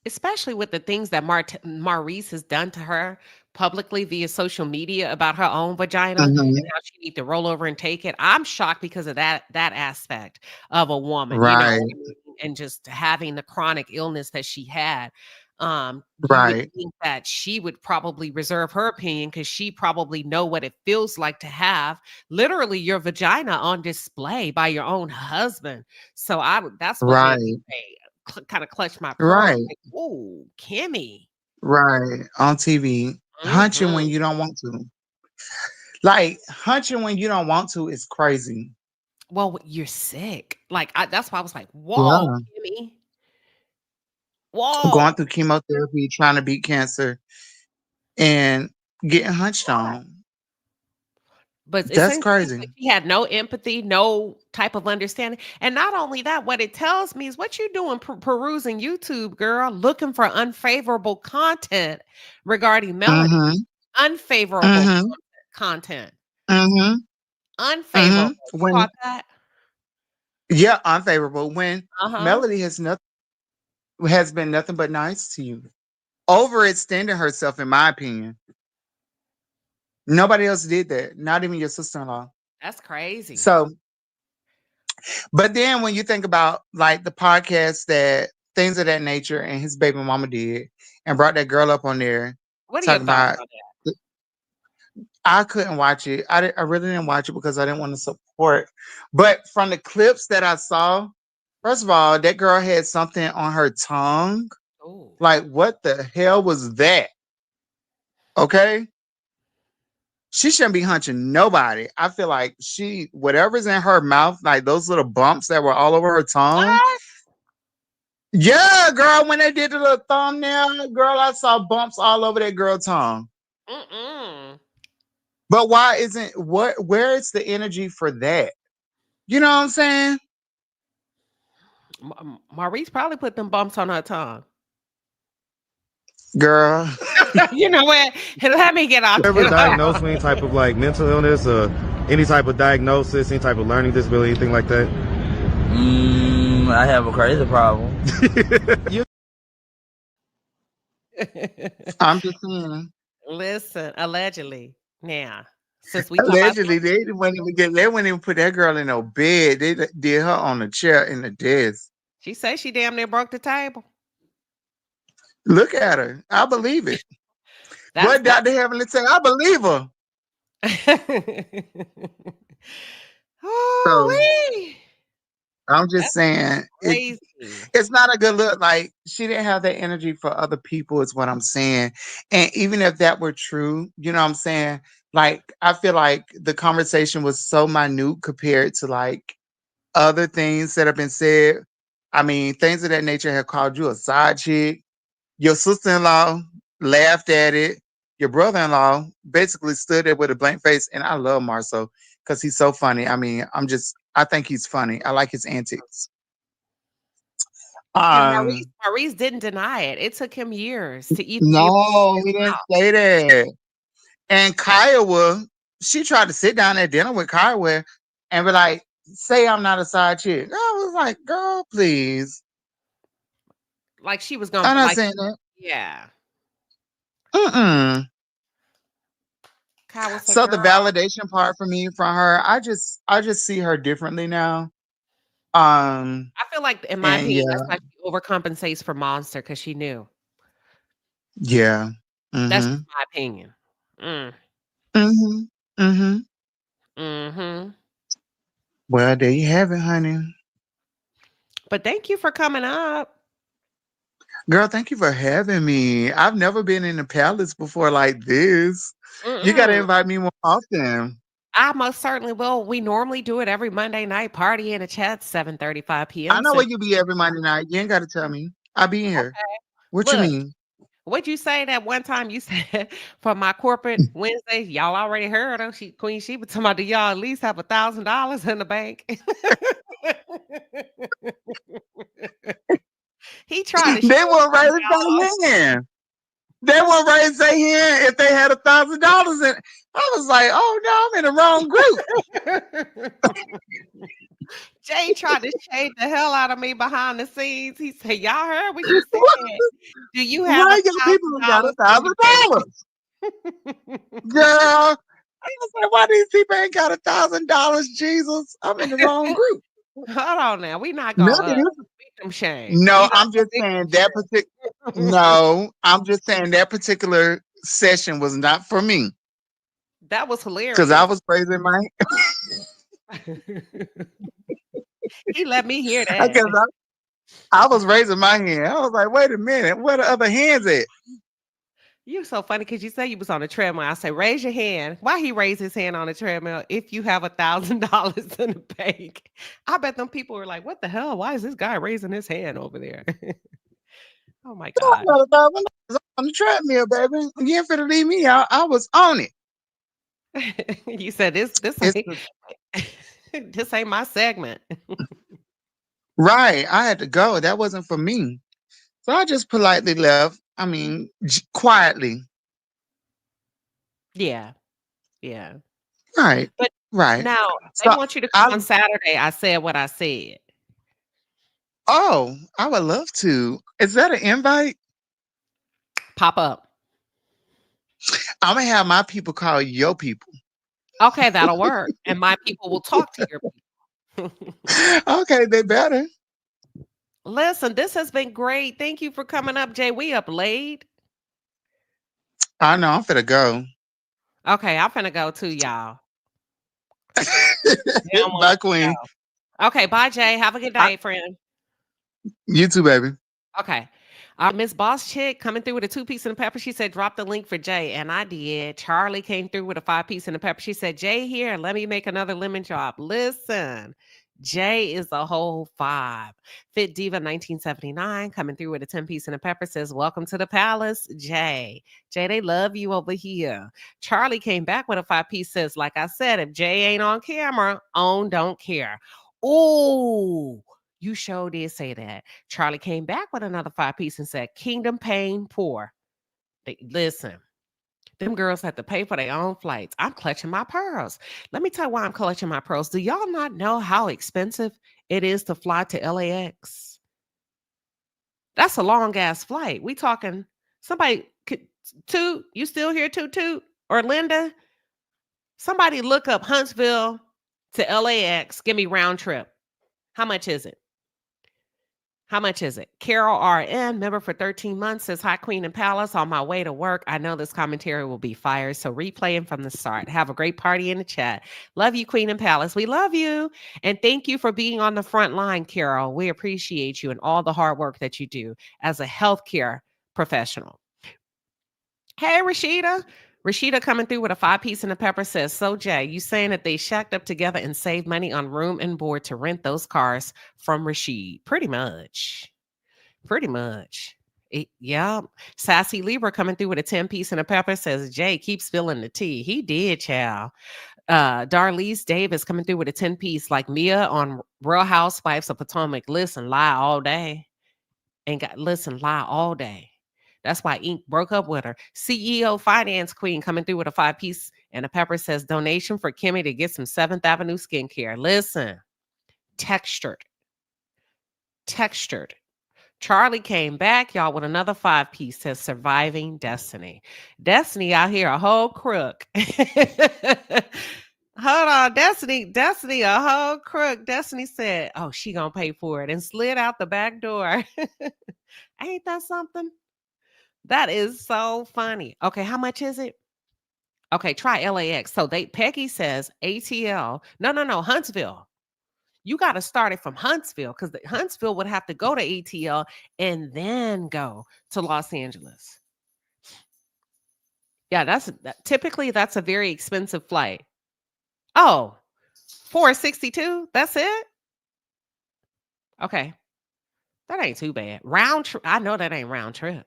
[SPEAKER 3] Especially with the things that Maurice has done to her publicly via social media about her own vagina and how she need to roll over and take it. I'm shocked because of that aspect of a woman,
[SPEAKER 11] Right.
[SPEAKER 3] and just having the chronic illness that she had. You would
[SPEAKER 11] Right.
[SPEAKER 3] think that she would probably reserve her opinion because she probably know what it feels like to have literally your vagina on display by your own husband. So that's what made me
[SPEAKER 11] Right.
[SPEAKER 3] say, kind of clutch my pearl.
[SPEAKER 11] Right.
[SPEAKER 3] Like, ooh, Kimmy.
[SPEAKER 11] Right. On TV. Hunching when
[SPEAKER 3] Mhm.
[SPEAKER 11] you don't want to. Like, hunching when you don't want to is crazy.
[SPEAKER 3] Well, you're sick. Like, that's why I was like, whoa,
[SPEAKER 11] Yeah.
[SPEAKER 3] Kimmy. Whoa.
[SPEAKER 11] Going through chemotherapy, trying to beat cancer, and getting hunched on.
[SPEAKER 3] But it
[SPEAKER 11] That's
[SPEAKER 3] seems
[SPEAKER 11] crazy.
[SPEAKER 3] like she had no empathy, no type of understanding. And not only that, what it tells me is what you doing perusing YouTube, girl, looking for unfavorable content regarding Melody.
[SPEAKER 11] Mm-hmm.
[SPEAKER 3] Unfavorable
[SPEAKER 11] Mm-hmm.
[SPEAKER 3] content.
[SPEAKER 11] Mm-hmm.
[SPEAKER 3] Unfavorable.
[SPEAKER 11] Mm-hmm.
[SPEAKER 3] You
[SPEAKER 11] When
[SPEAKER 3] caught that?
[SPEAKER 11] Yeah, unfavorable. When
[SPEAKER 3] Uh-huh.
[SPEAKER 11] Melody has been nothing but nice to you. Overextending herself, in my opinion. Nobody else did that. Not even your sister-in-law.
[SPEAKER 3] That's crazy.
[SPEAKER 11] So, but then when you think about like the podcast that things of that nature and his baby mama did and brought that girl up on there
[SPEAKER 3] What are your
[SPEAKER 11] talking
[SPEAKER 3] thoughts
[SPEAKER 11] about,
[SPEAKER 3] on that?
[SPEAKER 11] I couldn't watch it. I really didn't watch it because I didn't want to support. But from the clips that I saw, first of all, that girl had something on her tongue.
[SPEAKER 3] Oh.
[SPEAKER 11] Like, what the hell was that? Okay. She shouldn't be hunching nobody. I feel like whatever's in her mouth, like those little bumps that were all over her tongue.
[SPEAKER 3] What?
[SPEAKER 11] Yeah, girl, when they did the little thumbnail, girl, I saw bumps all over that girl's tongue.
[SPEAKER 3] Mm-mm.
[SPEAKER 11] But where is the energy for that? You know what I'm saying?
[SPEAKER 3] Maurice probably put them bumps on her tongue.
[SPEAKER 11] Girl.
[SPEAKER 3] You know what? Let me get off.
[SPEAKER 12] Ever diagnosed with any type of like mental illness or any type of diagnosis, any type of learning disability, anything like that?
[SPEAKER 6] I have a crazy problem.
[SPEAKER 11] I'm just saying.
[SPEAKER 3] Listen, allegedly. Now, since we
[SPEAKER 11] Allegedly, they wouldn't even put that girl in no bed. They did her on a chair in the desk.
[SPEAKER 3] She said she damn near broke the table.
[SPEAKER 11] Look at her. I believe it. What Dr. Heavenly say? I believe her.
[SPEAKER 3] Oh,
[SPEAKER 11] I'm just saying it's not a good look. Like, she didn't have that energy for other people, is what I'm saying. And even if that were true, you know what I'm saying? Like, I feel like the conversation was so minute compared to like other things that have been said. I mean, things of that nature have called you a side chick. Your sister-in-law laughed at it. Your brother-in-law basically stood there with a blank face. And I love Marceau because he's so funny. I mean, I think he's funny. I like his antics.
[SPEAKER 3] And Maurice didn't deny it. It took him years to even
[SPEAKER 11] No, he didn't say that. And Kiowa, she tried to sit down at dinner with Kiowa and be like, say I'm not a side chick. I was like, girl, please.
[SPEAKER 3] Like she was gonna
[SPEAKER 11] I'm not saying that.
[SPEAKER 3] Yeah.
[SPEAKER 11] Mm-mm.
[SPEAKER 3] I would say,
[SPEAKER 11] So the
[SPEAKER 3] girl,
[SPEAKER 11] validation part for me from her, I just see her differently now. Um
[SPEAKER 3] I feel like, in my
[SPEAKER 11] and
[SPEAKER 3] opinion,
[SPEAKER 11] yeah,
[SPEAKER 3] that's why she overcompensates for Monster because she knew.
[SPEAKER 11] yeah.
[SPEAKER 3] That's
[SPEAKER 11] Mm-hmm.
[SPEAKER 3] just my opinion. Mm,
[SPEAKER 11] Mm-hmm. Mm-hmm.
[SPEAKER 3] mm-hmm.
[SPEAKER 11] Well, there you have it, honey.
[SPEAKER 3] But thank you for coming up.
[SPEAKER 11] Girl, thank you for having me. I've never been in the palace before like this. You gotta
[SPEAKER 3] Mm-mm.
[SPEAKER 11] invite me more often.
[SPEAKER 3] I most certainly will. We normally do it every Monday night. Party in the chat, 7:35
[SPEAKER 11] I
[SPEAKER 3] p.m.
[SPEAKER 11] know where
[SPEAKER 3] Central.
[SPEAKER 11] you be every Monday night. You ain't gotta tell me. I'll be in here.
[SPEAKER 3] Okay.
[SPEAKER 11] What you
[SPEAKER 3] Look,
[SPEAKER 11] mean?
[SPEAKER 3] what'd you say that one time you said for my corporate Wednesday? Y'all already heard her. Queen Sheba talking about, do y'all at least have $1,000 in the bank? He tried to
[SPEAKER 11] They
[SPEAKER 3] shade
[SPEAKER 11] won't
[SPEAKER 3] me,
[SPEAKER 11] raise their hand. They won't raise their hand if they had $1,000 in. I was like, oh no, I'm in the wrong group.
[SPEAKER 3] y'all. Jay tried to shade the hell out of me behind the scenes. He said, y'all heard what she said. Do you have
[SPEAKER 11] Why your people got
[SPEAKER 3] $1,000 in the
[SPEAKER 11] $1,000? Girl. I was like, why these people ain't got $1,000? Jesus, I'm in the wrong group.
[SPEAKER 3] Hold on now. We not
[SPEAKER 11] None
[SPEAKER 3] gonna
[SPEAKER 11] of this.
[SPEAKER 3] victim shame.
[SPEAKER 11] No,
[SPEAKER 3] We not
[SPEAKER 11] I'm
[SPEAKER 3] gonna
[SPEAKER 11] just saying
[SPEAKER 3] victim
[SPEAKER 11] that particular. No, I'm just saying that particular session was not for me
[SPEAKER 3] That was
[SPEAKER 11] because I
[SPEAKER 3] hilarious.
[SPEAKER 11] was raising my.
[SPEAKER 3] He let me hear that.
[SPEAKER 11] Because I was raising my hand. I was like, wait a minute, where the other hands at?
[SPEAKER 3] You so funny because you say you was on a treadmill. I say, raise your hand. Why he raised his hand on the treadmill if you have $1,000 in the bank? I bet them people were like, what the hell? Why is this guy raising his hand over there? Oh my
[SPEAKER 11] I
[SPEAKER 3] gosh.
[SPEAKER 11] got $1,000 on the treadmill, baby. You ain't finna leave me out. I was on it.
[SPEAKER 3] You said this
[SPEAKER 11] It's
[SPEAKER 3] ain't this ain't my segment.
[SPEAKER 11] right. I had to go. That wasn't for me. So I just politely left. I mean, quietly.
[SPEAKER 3] Yeah, yeah.
[SPEAKER 11] Right.
[SPEAKER 3] But
[SPEAKER 11] Right.
[SPEAKER 3] now they
[SPEAKER 11] So
[SPEAKER 3] want you to come
[SPEAKER 11] I
[SPEAKER 3] on Saturday. I said what I said.
[SPEAKER 11] I would love to. Is that an invite?
[SPEAKER 3] Pop up.
[SPEAKER 11] I'm gonna have my people call your people.
[SPEAKER 3] Okay, that'll work. And my people will talk to your people.
[SPEAKER 11] Okay, they better.
[SPEAKER 3] Listen, this has been great. Thank you for coming up, Jay. We up late.
[SPEAKER 11] I know I'm finna go.
[SPEAKER 3] Okay, I'm finna go too, y'all. Yeah, I want
[SPEAKER 11] Bye,
[SPEAKER 3] to
[SPEAKER 11] Queen.
[SPEAKER 3] go. Okay, bye, Jay. Have a good day, friend.
[SPEAKER 11] You too, baby.
[SPEAKER 3] Okay. Miss Boss Chick coming through with a 2-piece and a pepper. She said, drop the link for Jay. And I did. Charlie came through with a 5-piece and a pepper. She said, Jay here. Let me make another lemon drop. Listen, Jay is a whole 5. Fit Diva 1979 coming through with a 10-piece and a pepper says, welcome to the palace, Jay. Jay, they love you over here. Charlie came back with a 5-piece says, like I said, if Jay ain't on camera, on don't care. Ooh. You sure did say that. Charlie came back with another 5-piece and said, Kingdom Pain Poor. Listen, them girls have to pay for their own flights. I'm clutching my pearls. Let me tell you why I'm clutching my pearls. Do y'all not know how expensive it is to fly to LAX? That's a long ass flight. We talking somebody, Toot, you still here, Toot? Or Linda? Somebody look up Huntsville to LAX. Give me round trip. How much is it? How much is it? Carol RN, member for 13 months, says, hi, Queen and Palace. On my way to work. I know this commentary will be fire, so replaying from the start. Have a great party in the chat. Love you, Queen and Palace. We love you. And thank you for being on the front line, Carol. We appreciate you and all the hard work that you do as a healthcare professional. Hey, Rashida. Rashida coming through with a 5-piece and a pepper says, so Jay, you saying that they shacked up together and saved money on room and board to rent those cars from Rashid? Pretty much. Yeah. Sassy Libra coming through with a 10-piece and a pepper says, Jay, keep spilling the tea. He did, child. Darlise Davis coming through with a 10-piece like Mia on Real Housewives of Potomac. Listen, lie all day. Lie all day. That's why Inc. broke up with her. CEO Finance Queen coming through with a 5-piece and a pepper says, donation for Kimmy to get some 7th Avenue skincare. Listen, textured. Charlie came back, y'all, with another 5-piece. Says surviving Destiny. Destiny out here a whole crook. Hold on, Destiny, a whole crook. Destiny said, "Oh, she gonna pay for it," and slid out the back door. Ain't that something? That is so funny. Okay, how much is it? Okay, try LAX. So Peggy says ATL. No, Huntsville. You got to start it from Huntsville because Huntsville would have to go to ATL and then go to Los Angeles. Yeah, typically that's a very expensive flight. Oh, $462. That's it. Okay, that ain't too bad. Round trip. I know that ain't round trip.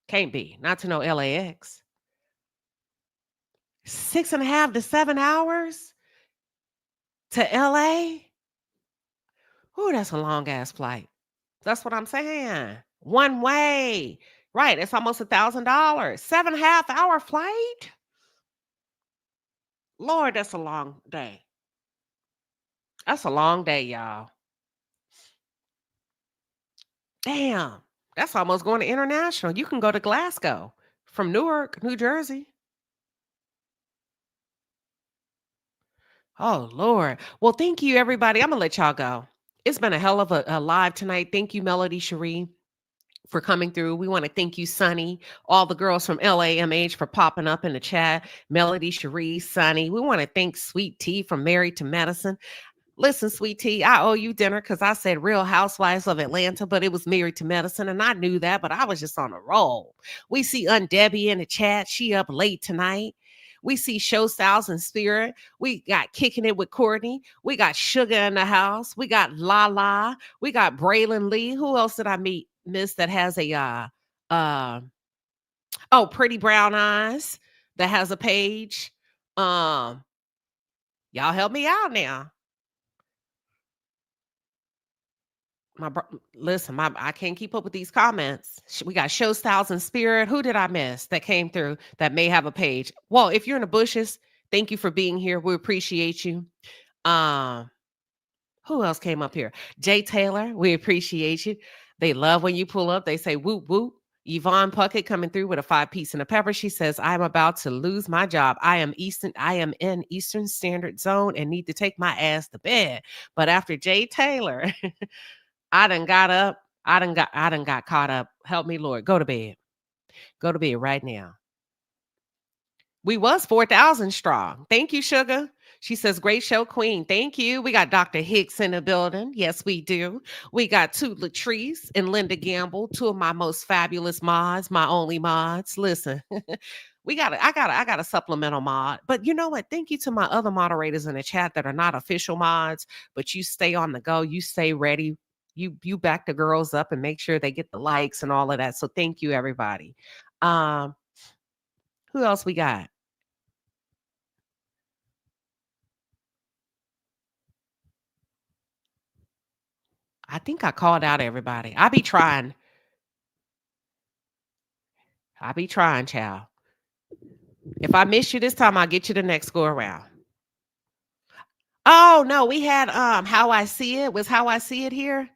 [SPEAKER 3] Can't be. Not to know LAX. 6.5 to 7 hours to LA. Ooh, that's a long ass flight. That's what I'm saying. One way. Right. It's almost $1,000. 7.5 hour flight. Lord, that's a long day. That's a long day, y'all. Damn. That's almost going to international. You can go to Glasgow from Newark, New Jersey. Oh, Lord. Well, thank you, everybody. I'm going to let y'all go. It's been a hell of a live tonight. Thank you, Melody Cherie, for coming through. We want to thank you, Sunny, all the girls from LAMH for popping up in the chat. Melody Cherie, Sunny. We want to thank Sweet Tea from Married to Medicine. Listen, Sweet Tea, I owe you dinner because I said Real Housewives of Atlanta, but it was Married to Medicine, and I knew that, but I was just on a roll. We see Debbie in the chat. She up late tonight. We see Show Styles and Spirit. We got Kicking It with Courtney. We got Sugar in the house. We got Lala. We got Braylon Lee. Who else did I miss that has a Pretty Brown Eyes that has a page? Y'all help me out now. I can't keep up with these comments. We got Show Styles and Spirit. Who did I miss that came through that may have a page? Well, if you're in the bushes, thank you for being here. We appreciate you. Who else came up here? Jay Taylor, we appreciate you. They love when you pull up. They say whoop whoop. Yvonne Puckett coming through with a 5-piece and a pepper. She says, I'm about to lose my job. I am in Eastern Standard Zone and need to take my ass to bed. But after Jay Taylor, I done got up. I done got caught up. Help me, Lord. Go to bed. Go to bed right now. We was 4,000 strong. Thank you, Sugar. She says, great show, Queen. Thank you. We got Dr. Hicks in the building. Yes, we do. We got two Latrice and Linda Gamble, two of my most fabulous mods, my only mods. Listen, I got a supplemental mod. But you know what? Thank you to my other moderators in the chat that are not official mods, but you stay on the go. You stay ready. You back the girls up and make sure they get the likes and all of that. So thank you, everybody. Who else we got? I think I called out everybody. I be trying, child. If I miss you this time, I'll get you the next go around. Oh, no, we had How I See It. Was How I See It here?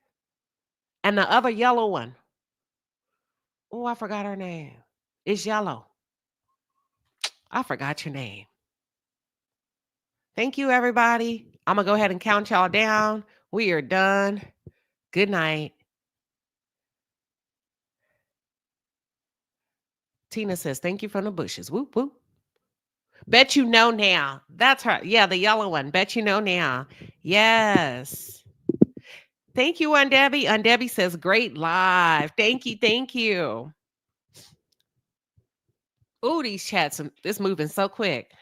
[SPEAKER 3] And the other yellow one. Oh, I forgot her name. It's yellow. I forgot your name. Thank you, everybody. I'm going to go ahead and count y'all down. We are done. Good night. Tina says, thank you from the bushes. Whoop, whoop. Bet you know now. That's her. Yeah, the yellow one. Bet you know now. Yes. Thank you, Debbie. Debbie says, great live. Thank you. Thank you. Ooh, these chats, it's moving so quick.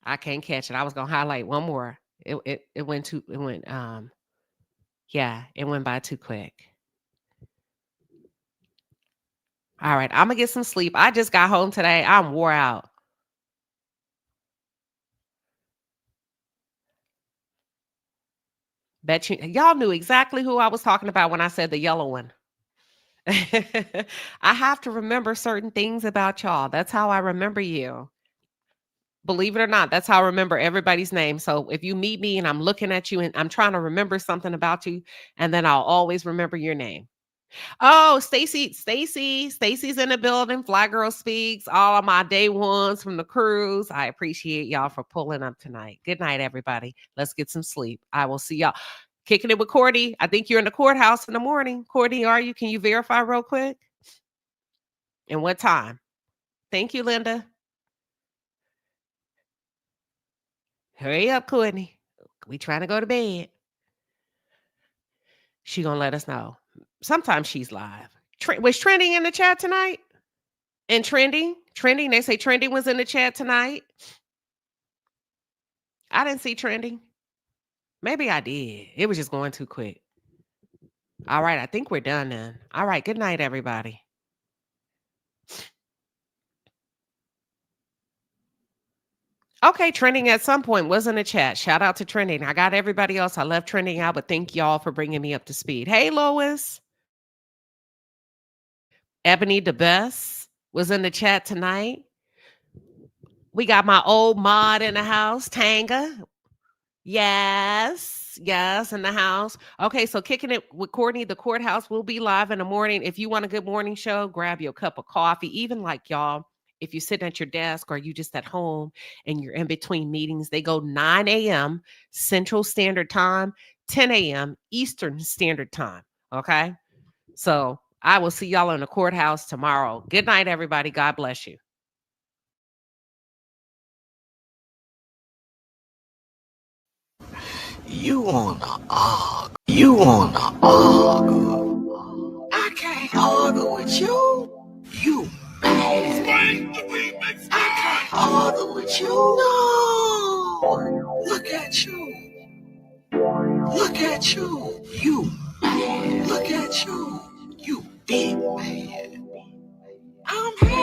[SPEAKER 3] I can't catch it. I was going to highlight one more. It went by too quick. All right, I'm going to get some sleep. I just got home today. I'm wore out. Bet you, y'all knew exactly who I was talking about when I said the yellow one. I have to remember certain things about y'all. That's how I remember you. Believe it or not, that's how I remember everybody's name. So if you meet me and I'm looking at you and I'm trying to remember something about you, and then I'll always remember your name. Oh, Stacy's in the building. Fly Girl Speaks. All of my day ones from the cruise. I appreciate y'all for pulling up tonight. Good night, everybody. Let's get some sleep. I will see y'all. Kicking it with Courtney. I think you're in the courthouse in the morning. Courtney, are you? Can you verify real quick? And what time? Thank you, Linda. Hurry up, Courtney. We trying to go to bed. She gonna let us know. Sometimes she's live. Was Trending in the chat tonight? And Trending, they say Trending was in the chat tonight. I didn't see Trending. Maybe I did. It was just going too quick. All right, I think we're done then. All right, good night, everybody. Okay, Trending at some point was in the chat. Shout out to Trending. I got everybody else. I left Trending out, but thank y'all for bringing me up to speed. Hey, Lois. Ebony the Best was in the chat tonight. We got my old mod in the house, Tanga. Yes, in the house. Okay, so kicking it with Courtney. The courthouse will be live in the morning. If you want a good morning show, grab your cup of coffee. Even like y'all, if you're sitting at your desk or you just at home and you're in between meetings, they go 9 a.m. Central Standard Time, 10 a.m. Eastern Standard Time. Okay, so I will see y'all in the courthouse tomorrow. Good night, everybody. God bless you.
[SPEAKER 1] You wanna argue. You wanna argue. I can't argue with you. You mad. I can't argue with you. No. Look at you. Look at you. You mad. Look at you. You big mad. I'm happy.